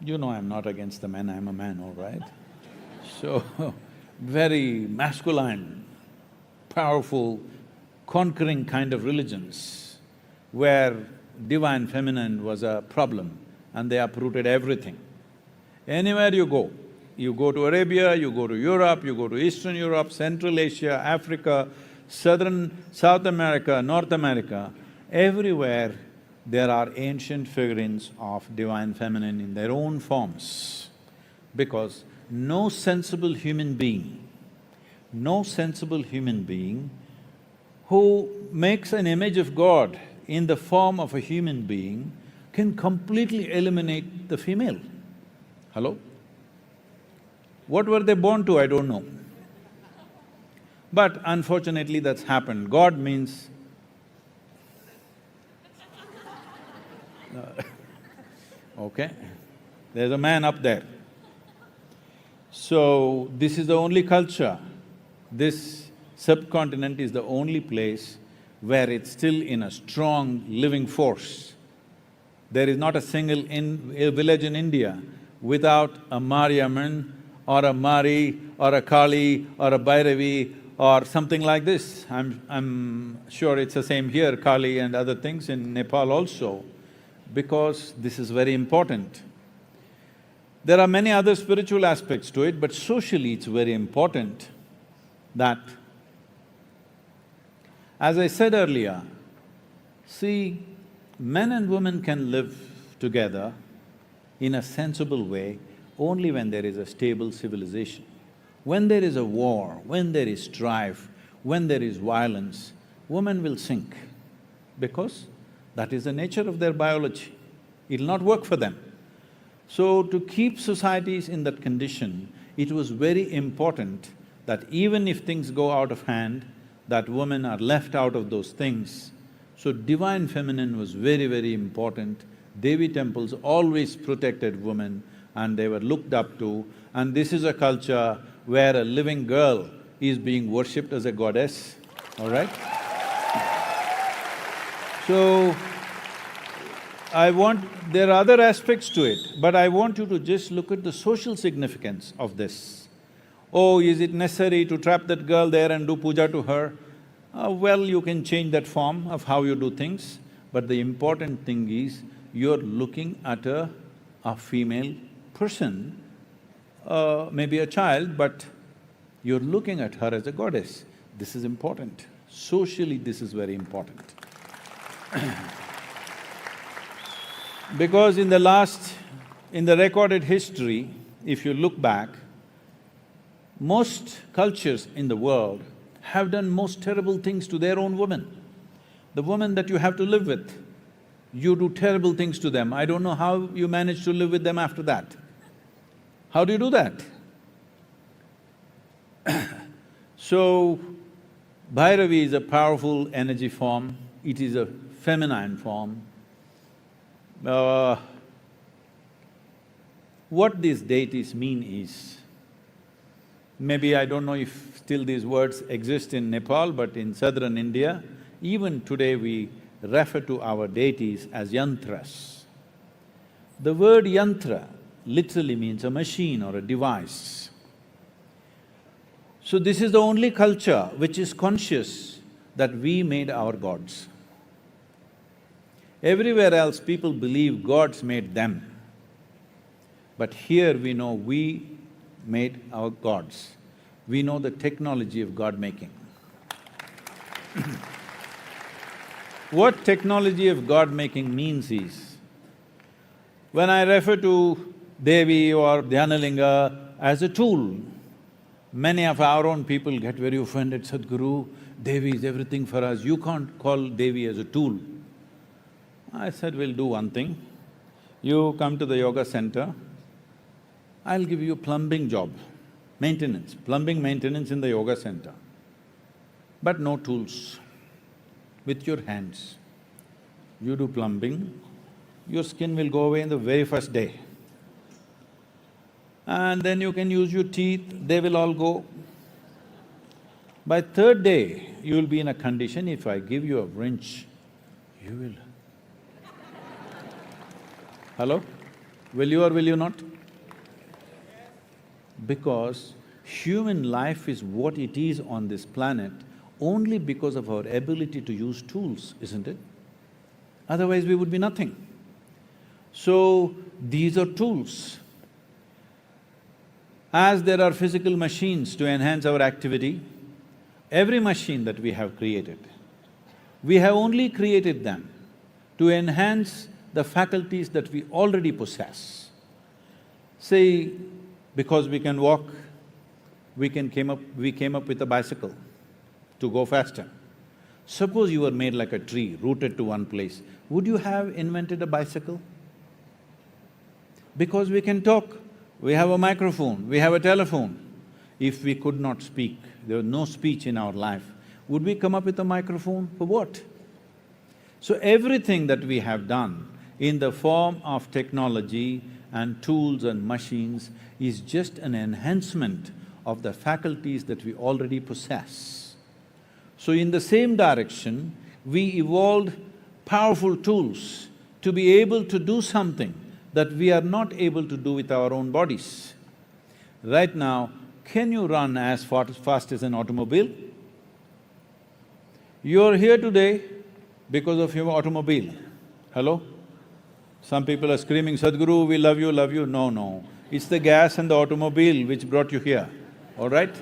Speaker 3: you know I'm not against the men, I'm a man, all right? So, very masculine, powerful, conquering kind of religions where divine feminine was a problem and they uprooted everything. Anywhere you go to Arabia, you go to Europe, you go to Eastern Europe, Central Asia, Africa, South America, North America, everywhere there are ancient figurines of divine feminine in their own forms. Because no sensible human being who makes an image of God in the form of a human being can completely eliminate the female. Hello? What were they born to, I don't know. But unfortunately that's happened. God means okay, there's a man up there. So, this is the only culture, this subcontinent is the only place where it's still in a strong living force. There is not a single a village in India without a Mariamman or a Mari or a Kali or a Bhairavi or something like this. I'm sure it's the same here, Kali and other things in Nepal also, because this is very important. There are many other spiritual aspects to it, but socially it's very important that, as I said earlier, see, men and women can live together in a sensible way only when there is a stable civilization. When there is a war, when there is strife, when there is violence, women will sink because that is the nature of their biology. It'll not work for them. So to keep societies in that condition, it was very important that even if things go out of hand, that women are left out of those things. So divine feminine was very, very important. Devi temples always protected women and they were looked up to, and this is a culture where a living girl is being worshipped as a goddess, all right? So, there are other aspects to it, but I want you to just look at the social significance of this. Oh, is it necessary to trap that girl there and do puja to her? Well, you can change that form of how you do things, but the important thing is you're looking at a female person, maybe a child, but you're looking at her as a goddess. This is important. Socially, this is very important. Because in the recorded history, if you look back, most cultures in the world have done most terrible things to their own women. The women that you have to live with, you do terrible things to them. I don't know how you manage to live with them after that. How do you do that? So, Bhairavi is a powerful energy form, it is a feminine form. What these deities mean is, maybe I don't know if still these words exist in Nepal, but in southern India, even today we refer to our deities as yantras. The word yantra literally means a machine or a device. So this is the only culture which is conscious that we made our gods. Everywhere else people believe gods made them. But here we know we made our gods. We know the technology of God-making. What technology of God-making means is, when I refer to Devi or Dhyanalinga as a tool, many of our own people get very offended, Sadhguru, Devi is everything for us, you can't call Devi as a tool. I said, we'll do one thing, you come to the yoga center, I'll give you a plumbing job, maintenance, plumbing maintenance in the yoga center, but no tools, with your hands. You do plumbing, your skin will go away in the very first day. And then you can use your teeth, they will all go. By third day, you will be in a condition, if I give you a wrench, you will… Hello? Will you or will you not? Because human life is what it is on this planet only because of our ability to use tools, isn't it? Otherwise we would be nothing. So, these are tools. As there are physical machines to enhance our activity, every machine that we have created, we have only created them to enhance the faculties that we already possess. Say, because we can walk, we came up with a bicycle to go faster. Suppose you were made like a tree, rooted to one place, would you have invented a bicycle? Because we can talk, we have a microphone, we have a telephone. If we could not speak, there was no speech in our life, would we come up with a microphone? For what? So everything that we have done in the form of technology and tools and machines is just an enhancement of the faculties that we already possess. So in the same direction, We evolved powerful tools to be able to do something that we are not able to do with our own bodies. Right now, can you run as fast as an automobile? You're here today because of your automobile. Hello? Some people are screaming, Sadhguru, we love you, love you. No, no. It's the gas and the automobile which brought you here, all right?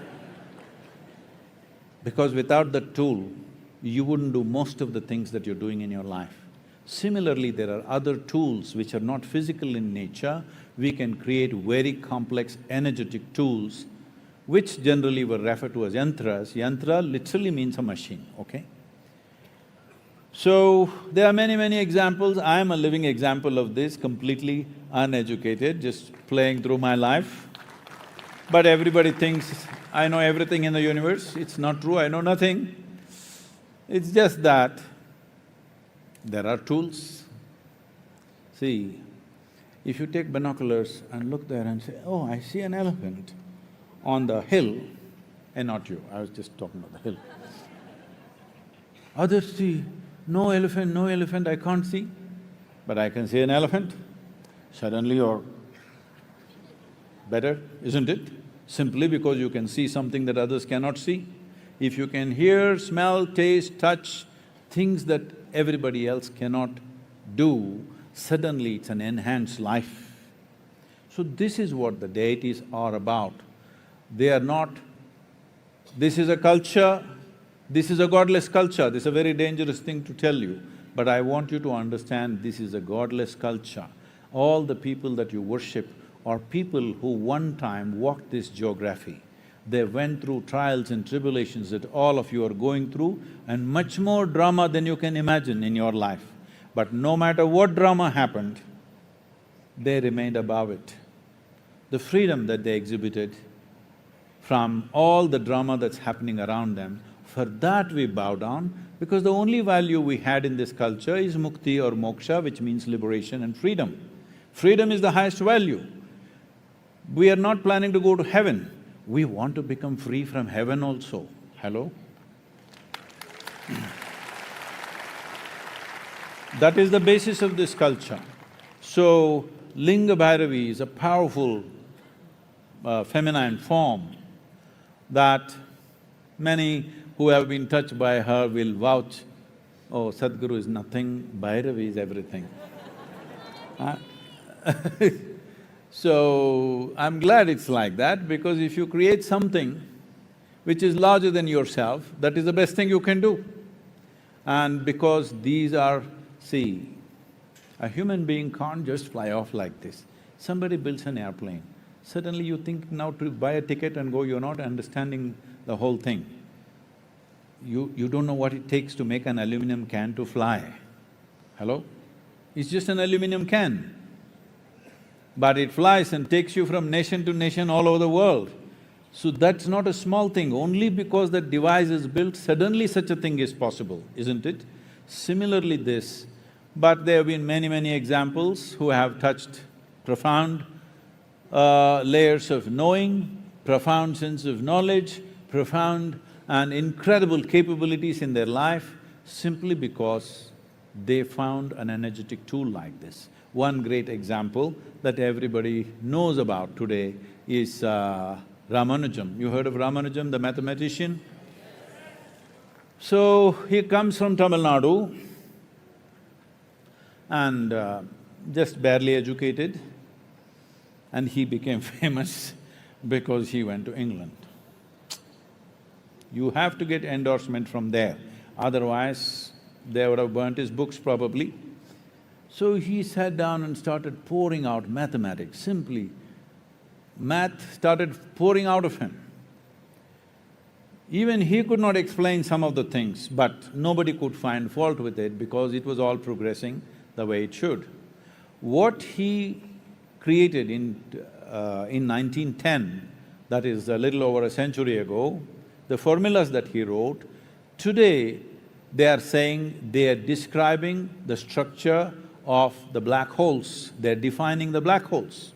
Speaker 3: Because without that tool, you wouldn't do most of the things that you're doing in your life. Similarly, there are other tools which are not physical in nature. We can create very complex energetic tools, which generally were referred to as yantras. Yantra literally means a machine, okay? So, there are many examples. I am a living example of this, completely uneducated, just playing through my life. But everybody thinks I know everything in the universe. It's not true, I know nothing. It's just that there are tools. See, if you take binoculars and look there and say, oh, I see an elephant on the hill, and not you, I was just talking about the hill. Others see, no elephant, I can't see, but I can see an elephant. Suddenly you're better, isn't it? Simply because you can see something that others cannot see. If you can hear, smell, taste, touch, things that everybody else cannot do, suddenly it's an enhanced life. So this is what the deities are about. They are not… This is a culture, this is a godless culture, this is a very dangerous thing to tell you, but I want you to understand this is a godless culture. All the people that you worship are people who one time walked this geography. They went through trials and tribulations that all of you are going through and much more drama than you can imagine in your life. But no matter what drama happened, they remained above it. The freedom that they exhibited from all the drama that's happening around them, for that we bow down, because the only value we had in this culture is mukti or moksha, which means liberation and freedom. Freedom is the highest value. We are not planning to go to heaven. We want to become free from heaven also. Hello? That is the basis of this culture. So, Linga Bhairavi is a powerful feminine form that many who have been touched by her will vouch, oh, Sadhguru is nothing, Bhairavi is everything. So, I'm glad it's like that, because if you create something which is larger than yourself, that is the best thing you can do. And because these are… See, a human being can't just fly off like this. Somebody builds an airplane, suddenly you think now to buy a ticket and go, you're not understanding the whole thing. You don't know what it takes to make an aluminum can to fly. Hello? It's just an aluminum can. But it flies and takes you from nation to nation all over the world. So that's not a small thing. Only because that device is built, suddenly such a thing is possible, isn't it? Similarly this, but there have been many examples who have touched profound layers of knowing, profound sense of knowledge, profound and incredible capabilities in their life, simply because they found an energetic tool like this. One great example that everybody knows about today is Ramanujam. You heard of Ramanujam, the mathematician? So, he comes from Tamil Nadu and just barely educated, and he became famous because he went to England. You have to get endorsement from there, otherwise they would have burnt his books probably. So he sat down and started pouring out mathematics, simply. Math started pouring out of him. Even he could not explain some of the things, but nobody could find fault with it because it was all progressing the way it should. What he created in 1910, that is a little over a century ago, the formulas that he wrote, today they are saying they are describing the structure of the black holes, they're defining the black holes.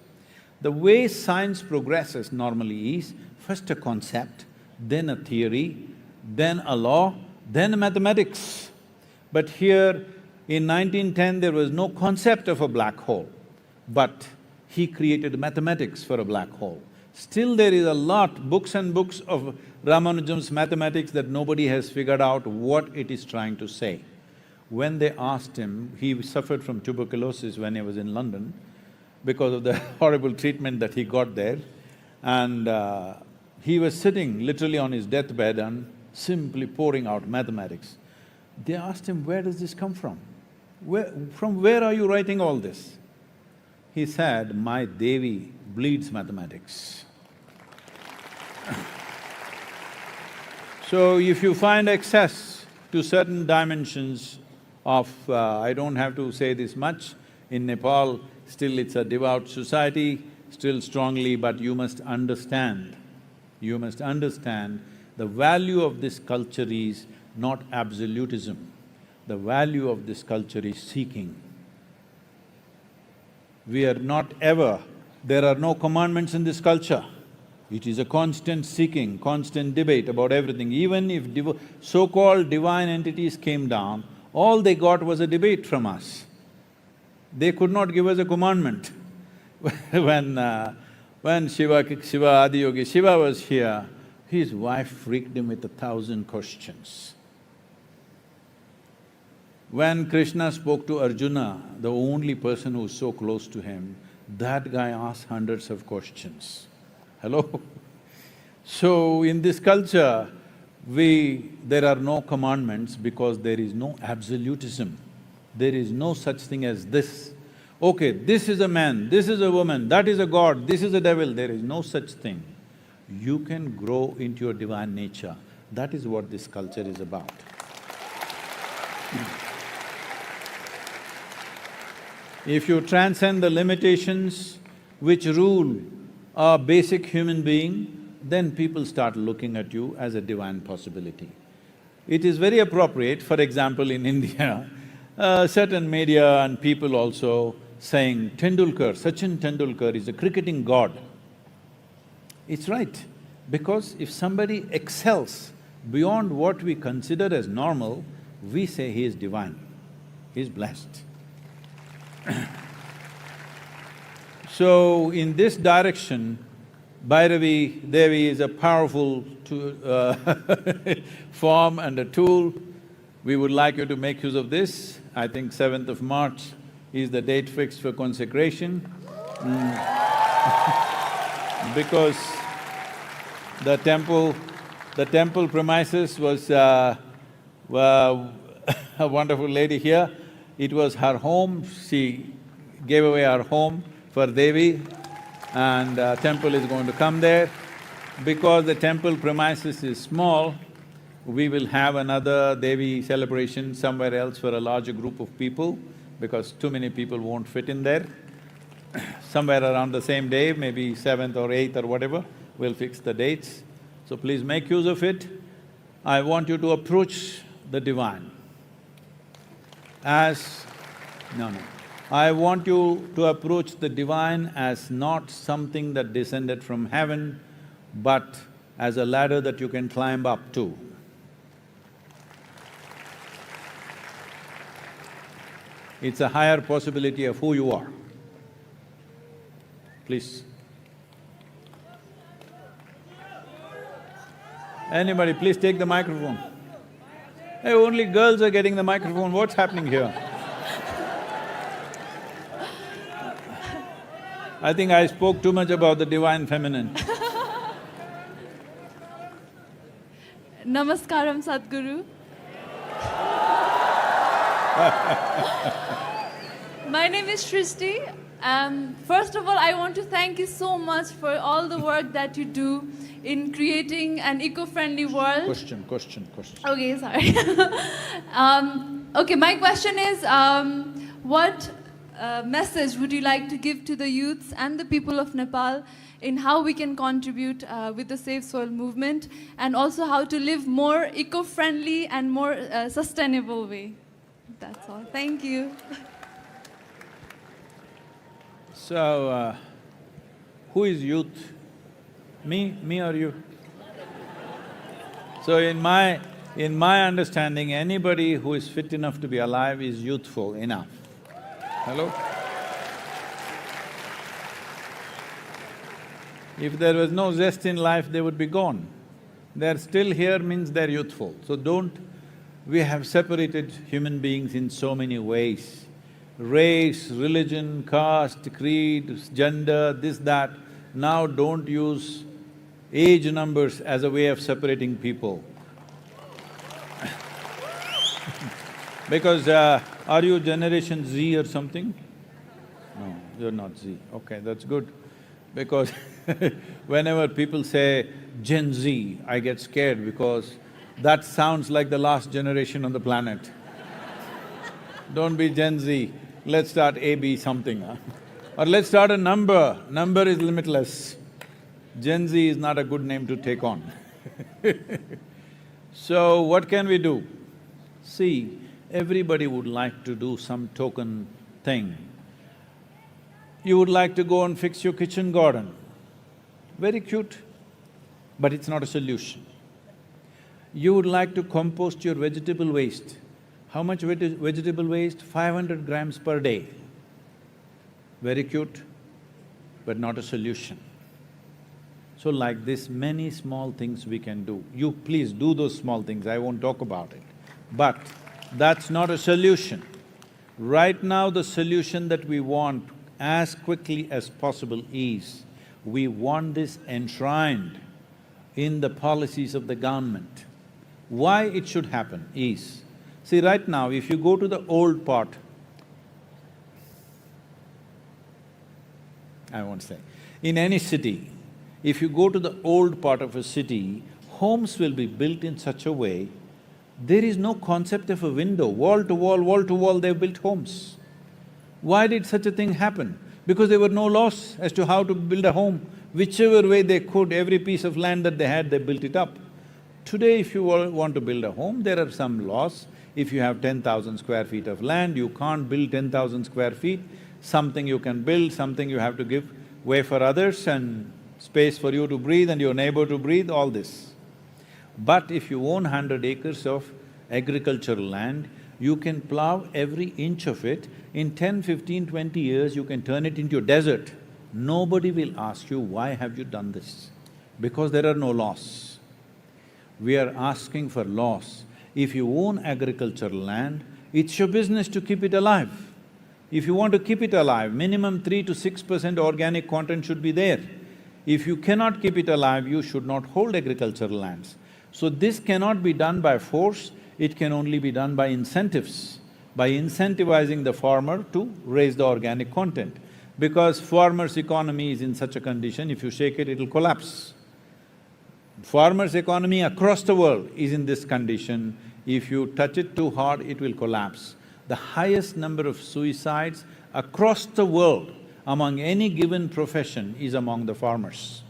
Speaker 3: The way science progresses normally is first a concept, then a theory, then a law, then mathematics. But here, in 1910, there was no concept of a black hole, but he created mathematics for a black hole. Still there is a lot, books and books of Ramanujan's mathematics that nobody has figured out what it is trying to say. When they asked him, he suffered from tuberculosis when he was in London because of the horrible treatment that he got there, and he was sitting literally on his deathbed and simply pouring out mathematics. They asked him, where does this come from? From where are you writing all this? He said, my Devi bleeds mathematics. So if you find access to certain dimensions of… I don't have to say this much, in Nepal, still it's a devout society, still strongly, but you must understand the value of this culture is not absolutism. The value of this culture is seeking. We are not ever… there are no commandments in this culture. It is a constant seeking, constant debate about everything. Even if so-called divine entities came down, all they got was a debate from us. They could not give us a commandment. When Shiva Adiyogi, Shiva was here, his wife freaked him with 1,000 questions. When Krishna spoke to Arjuna, the only person who was so close to him, that guy asked hundreds of questions. Hello? So in this culture, there are no commandments because there is no absolutism. There is no such thing as this. Okay, this is a man, this is a woman, that is a god, this is a devil, there is no such thing. You can grow into your divine nature. That is what this culture is about. If you transcend the limitations which rule a basic human being, then people start looking at you as a divine possibility. It is very appropriate, for example, in India, certain media and people also saying Sachin Tendulkar is a cricketing god. It's right, because if somebody excels beyond what we consider as normal, we say he is divine, he is blessed. So, in this direction, Bhairavi Devi is a powerful form and a tool. We would like you to make use of this. I think 7th of March is the date fixed for consecration. Because the temple premises was a wonderful lady here. It was her home, she gave away her home for Devi, and temple is going to come there. Because the temple premises is small, we will have another Devi celebration somewhere else for a larger group of people, because too many people won't fit in there. Somewhere around the same day, maybe 7th or 8th or whatever, we'll fix the dates. So please make use of it. I want you to approach the divine as… I want you to approach the divine as not something that descended from heaven, but as a ladder that you can climb up to. It's a higher possibility of who you are. Please. Anybody, please take the microphone. Hey, only girls are getting the microphone, what's happening here? I think I spoke too much about the divine feminine.
Speaker 7: Namaskaram, Sadhguru. My name is Shrishti. First of all, I want to thank you so much for all the work that you do in creating an eco-friendly world.
Speaker 3: Question.
Speaker 7: Okay, sorry. Okay, my question is, what message would you like to give to the youths and the people of Nepal in how we can contribute with the Safe Soil movement, and also how to live more eco-friendly and more sustainable way? That's all. Thank you.
Speaker 3: So, who is youth? Me or you? So in my In my understanding, anybody who is fit enough to be alive is youthful enough. Hello? If there was no zest in life, they would be gone. They're still here means they're youthful. So don't… We have separated human beings in so many ways. Race, religion, caste, creed, gender, this, that. Now don't use age numbers as a way of separating people. Because are you Generation Z or something? No, you're not Z. Okay, that's good. Because whenever people say Gen Z, I get scared because that sounds like the last generation on the planet. Don't be Gen Z, let's start AB something, huh? Or let's start a number is limitless. Gen Z is not a good name to take on. So what can we do? See, everybody would like to do some token thing. You would like to go and fix your kitchen garden. Very cute, but it's not a solution. You would like to compost your vegetable waste. How much vegetable waste? 500 grams per day. Very cute, but not a solution. So like this, many small things we can do. You please do those small things, I won't talk about it. But that's not a solution. Right now the solution that we want as quickly as possible is, we want this enshrined in the policies of the government. Why it should happen is, see right now if you go to the old part, I won't say, in any city, if you go to the old part of a city, homes will be built in such a way, there is no concept of a window, wall to wall, they've built homes. Why did such a thing happen? Because there were no laws as to how to build a home. Whichever way they could, every piece of land that they had, they built it up. Today if you want to build a home, there are some laws. If you have 10,000 square feet of land, you can't build 10,000 square feet. Something you can build, something you have to give way for others and space for you to breathe and your neighbor to breathe, all this. But if you own 100 acres of agricultural land, you can plow every inch of it. In 10, 15, 20 years, you can turn it into a desert. Nobody will ask you, why have you done this? Because there are no laws. We are asking for laws. If you own agricultural land, it's your business to keep it alive. If you want to keep it alive, minimum 3 to 6% organic content should be there. If you cannot keep it alive, you should not hold agricultural lands. So this cannot be done by force, it can only be done by incentives, by incentivizing the farmer to raise the organic content. Because farmer's economy is in such a condition, if you shake it, it'll collapse. Farmer's economy across the world is in this condition, if you touch it too hard, it will collapse. The highest number of suicides across the world among any given profession is among the farmers.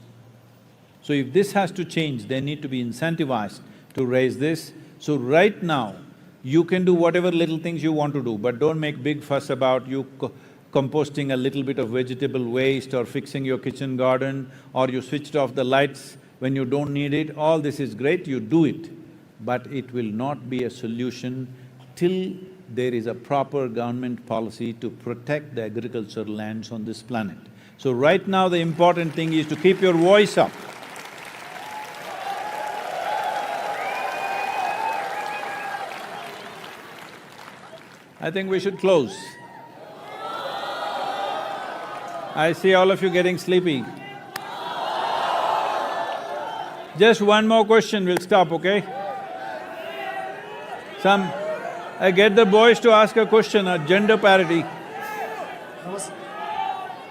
Speaker 3: So if this has to change, they need to be incentivized to raise this. So right now, you can do whatever little things you want to do, but don't make big fuss about you composting a little bit of vegetable waste or fixing your kitchen garden or you switched off the lights when you don't need it. All this is great, you do it, but it will not be a solution till there is a proper government policy to protect the agricultural lands on this planet. So right now the important thing is to keep your voice up. I think we should close. I see all of you getting sleepy. Just one more question, we'll stop, okay? I get the boys to ask a question, gender parity.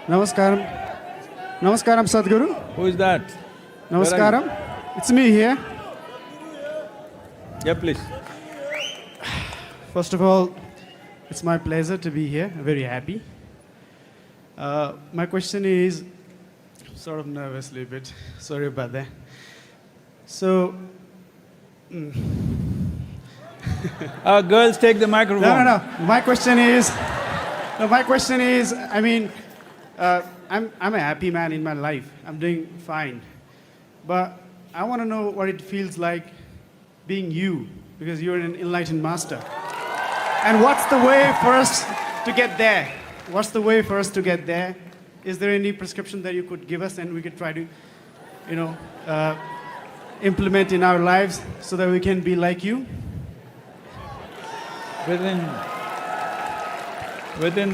Speaker 9: Namaskaram. Namaskaram, Sadhguru.
Speaker 3: Who is that?
Speaker 9: Namaskaram. It's me here.
Speaker 3: Yeah, please.
Speaker 9: First of all, it's my pleasure to be here, I'm very happy. My question is, sort of nervously a bit, sorry about that. So…
Speaker 3: girls, take the microphone.
Speaker 9: No. My question is, I mean, I'm a happy man in my life. I'm doing fine. But I want to know what it feels like being you because you're an enlightened master. And what's the way for us to get there? What's the way for us to get there? Is there any prescription that you could give us and we could try to, implement in our lives so that we can be like you?
Speaker 3: Within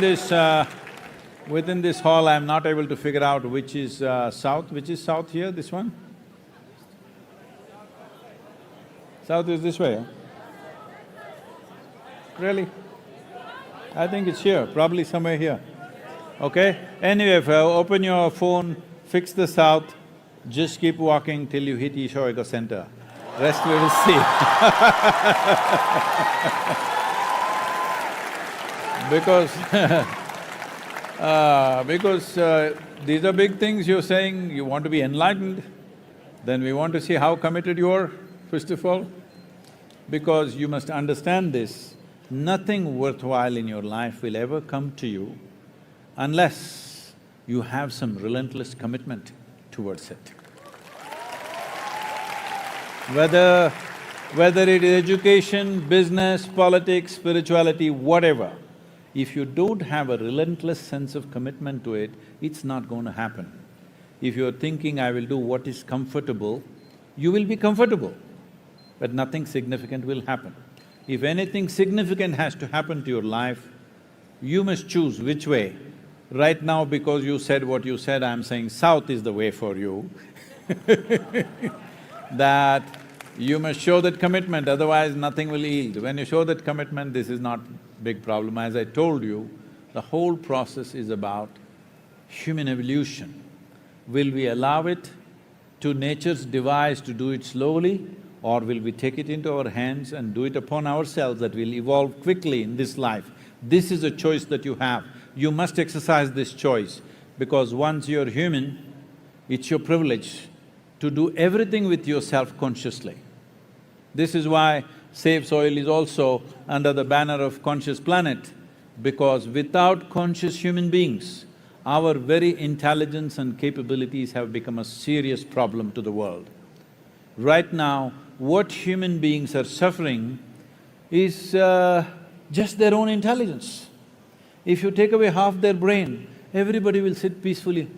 Speaker 3: this hall, I'm not able to figure out which is south. Which is south here, this one? South is this way, huh? Really? I think it's here, probably somewhere here. Okay? Anyway, if you open your phone, fix the south, just keep walking till you hit Isha Yoga Center. Rest we will see. Because these are big things you're saying, you want to be enlightened, then we want to see how committed you are, first of all. Because you must understand this, nothing worthwhile in your life will ever come to you unless you have some relentless commitment towards it. Whether it is education, business, politics, spirituality, whatever, if you don't have a relentless sense of commitment to it, it's not going to happen. If you're thinking, I will do what is comfortable, you will be comfortable, but nothing significant will happen. If anything significant has to happen to your life, you must choose which way. Right now, because you said what you said, I'm saying south is the way for you that you must show that commitment, otherwise nothing will yield. When you show that commitment, this is not big problem. As I told you, the whole process is about human evolution. Will we allow it to nature's device to do it slowly, or will we take it into our hands and do it upon ourselves that will evolve quickly in this life? This is a choice that you have. You must exercise this choice, because once you're human, it's your privilege to do everything with yourself consciously. This is why Save Soil is also under the banner of Conscious Planet, because without conscious human beings, our very intelligence and capabilities have become a serious problem to the world. Right now, what human beings are suffering is just their own intelligence. If you take away half their brain, everybody will sit peacefully.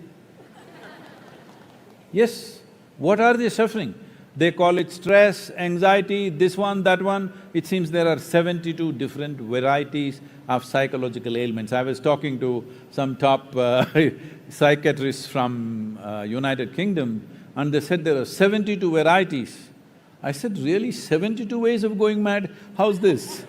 Speaker 3: Yes, what are they suffering? They call it stress, anxiety, this one, that one. It seems there are 72 different varieties of psychological ailments. I was talking to some top psychiatrists from United Kingdom, and they said there are 72 varieties. I said, really, 72 ways of going mad? How's this?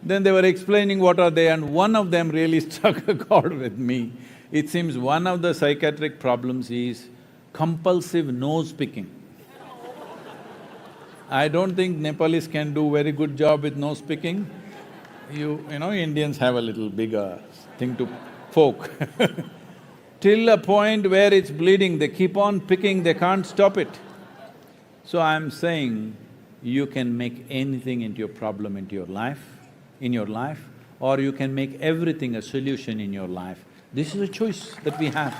Speaker 3: Then they were explaining what are they, and one of them really struck a chord with me. It seems one of the psychiatric problems is compulsive nose-picking. I don't think Nepalis can do very good job with nose-picking. You know, Indians have a little bigger thing to poke till a point where it's bleeding, they keep on picking, they can't stop it. So I'm saying, you can make anything into your problem in your life, or you can make everything a solution in your life. This is a choice that we have.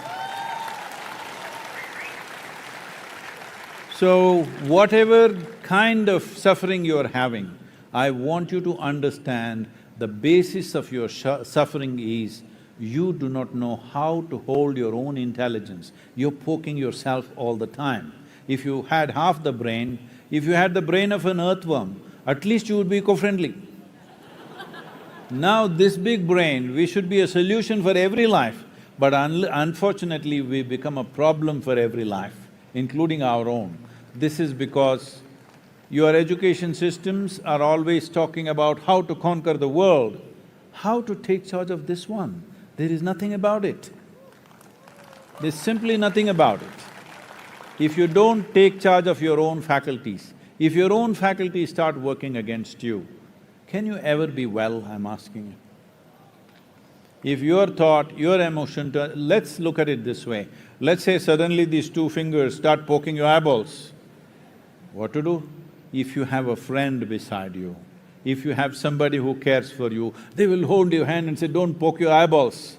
Speaker 3: So, whatever kind of suffering you're having, I want you to understand the basis of your suffering is you do not know how to hold your own intelligence. You're poking yourself all the time. If you had half the brain, if you had the brain of an earthworm, at least you would be eco-friendly. Now this big brain, we should be a solution for every life, but unfortunately we become a problem for every life, including our own. This is because your education systems are always talking about how to conquer the world. How to take charge of this one? There is nothing about it. There's simply nothing about it. If you don't take charge of your own faculties, if your own faculties start working against you, can you ever be well, I'm asking you? If your thought, your emotion… Let's look at it this way. Let's say suddenly these two fingers start poking your eyeballs. What to do? If you have a friend beside you, if you have somebody who cares for you, they will hold your hand and say, don't poke your eyeballs.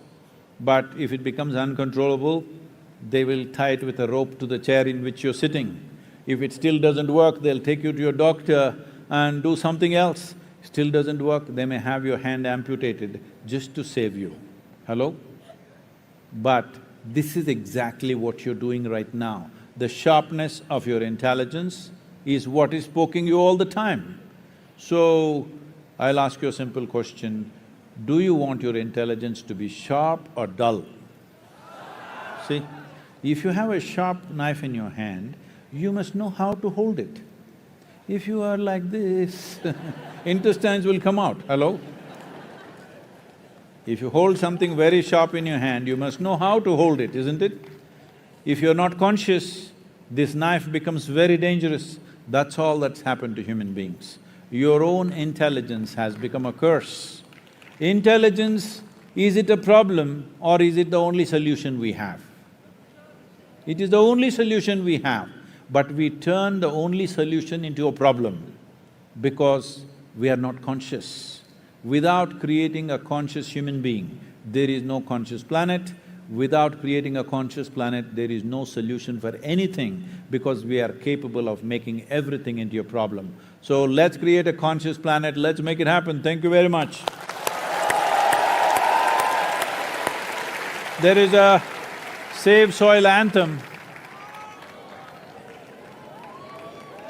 Speaker 3: But if it becomes uncontrollable, they will tie it with a rope to the chair in which you're sitting. If it still doesn't work, they'll take you to your doctor and do something else. Still doesn't work, they may have your hand amputated just to save you. Hello? But this is exactly what you're doing right now. The sharpness of your intelligence is what is poking you all the time. So, I'll ask you a simple question. Do you want your intelligence to be sharp or dull? See, if you have a sharp knife in your hand, you must know how to hold it. If you are like this, intestines will come out, hello? If you hold something very sharp in your hand, you must know how to hold it, isn't it? If you're not conscious, this knife becomes very dangerous. That's all that's happened to human beings. Your own intelligence has become a curse. Intelligence, is it a problem or is it the only solution we have? It is the only solution we have, but we turn the only solution into a problem because we are not conscious. Without creating a conscious human being, there is no conscious planet. Without creating a conscious planet, there is no solution for anything because we are capable of making everything into a problem. So let's create a conscious planet, let's make it happen. Thank you very much. There is a Save Soil anthem.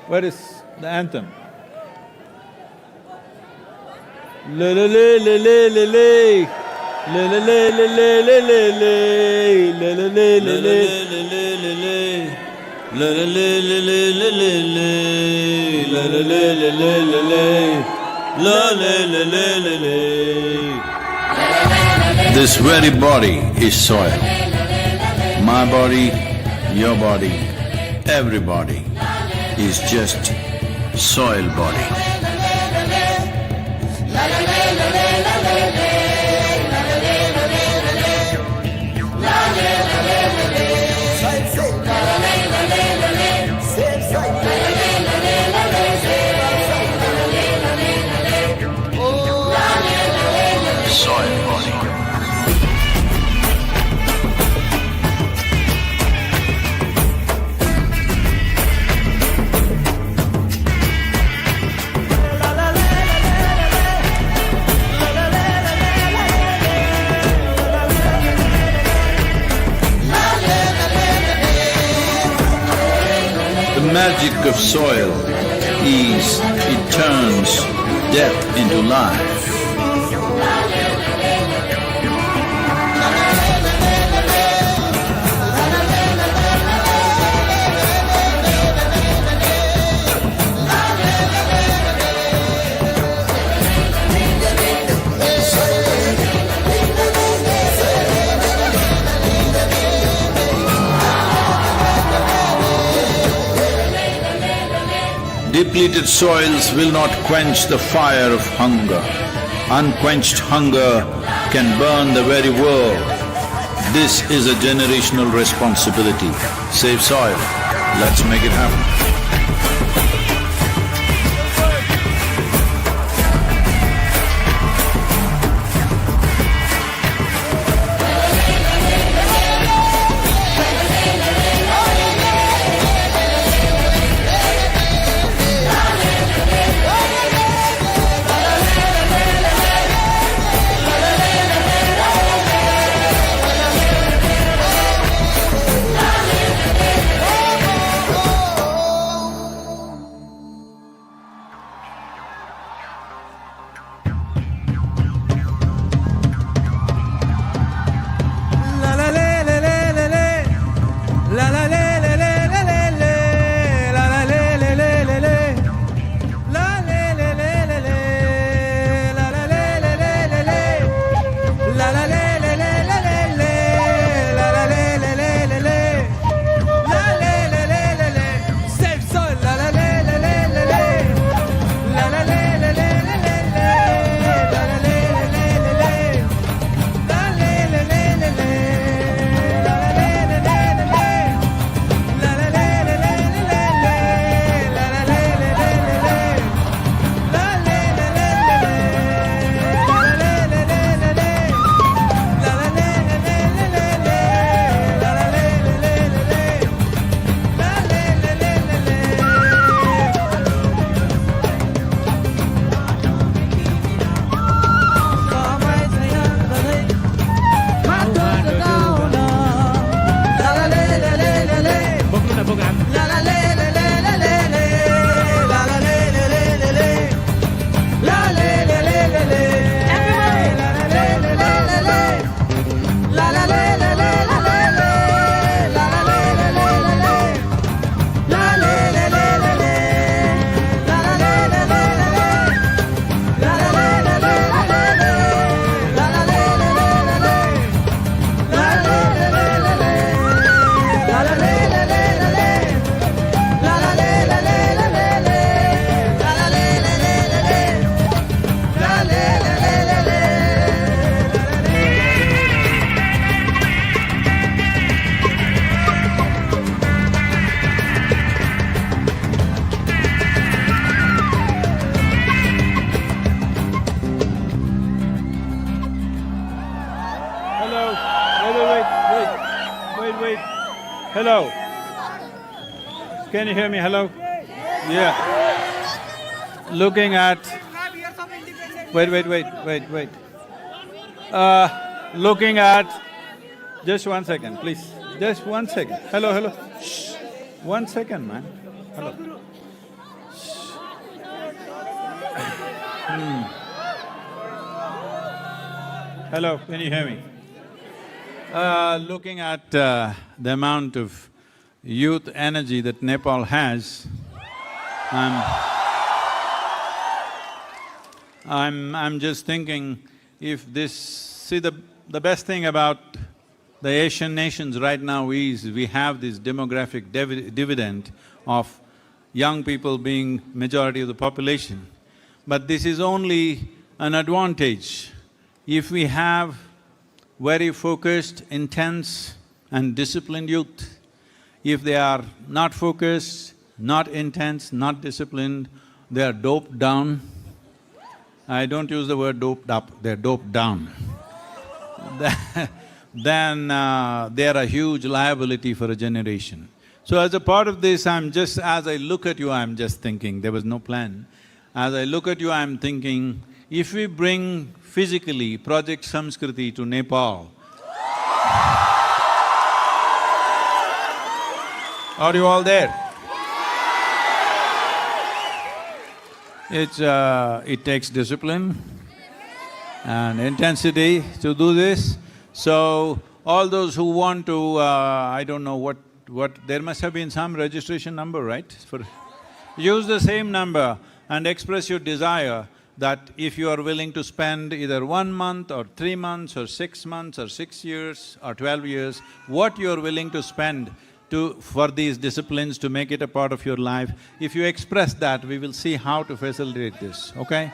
Speaker 3: Where is the anthem? Le le le le le le le. Le le le le le le le le. Le le le le le le le le. Le le le le le le le le. Le le le le le le le. Le le le le le le. This very body is soil. My body, your body, everybody is just soil body. The magic of soil is it turns death into life. Depleted soils will not quench the fire of hunger. Unquenched hunger can burn the very world. This is a generational responsibility. Save soil. Let's make it happen.
Speaker 4: Hello. Can you hear me? Hello? Yeah. Looking at… Wait. Looking at… Just 1 second, please. Just 1 second. Hello. Shh. 1 second, man. Hello. Shh. Hello, can you hear me? Looking at the amount of youth energy that Nepal has, I'm just thinking if this… See, the best thing about the Asian nations right now is we have this demographic dividend of young people being majority of the population. But this is only an advantage if we have very focused, intense and disciplined youth. If they are not focused, not intense, not disciplined, they are doped down. I don't use the word doped up, they're doped down. Then they are a huge liability for a generation. So as a part of this, as I look at you, I'm just thinking, there was no plan. As I look at you, I'm thinking, if we bring physically Project Samskriti to Nepal, are you all there? It takes discipline and intensity to do this. So, all those who want to, I don't know what… there must have been some registration number, right? Use the same number and express your desire that if you are willing to spend either 1 month or 3 months or 6 months or 6 years or 12 years, what you are willing to spend for these disciplines to make it a part of your life. If you express that, we will see how to facilitate this, okay?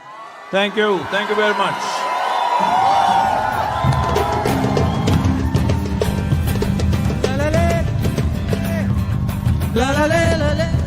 Speaker 4: Thank you very much.
Speaker 10: La la la la la.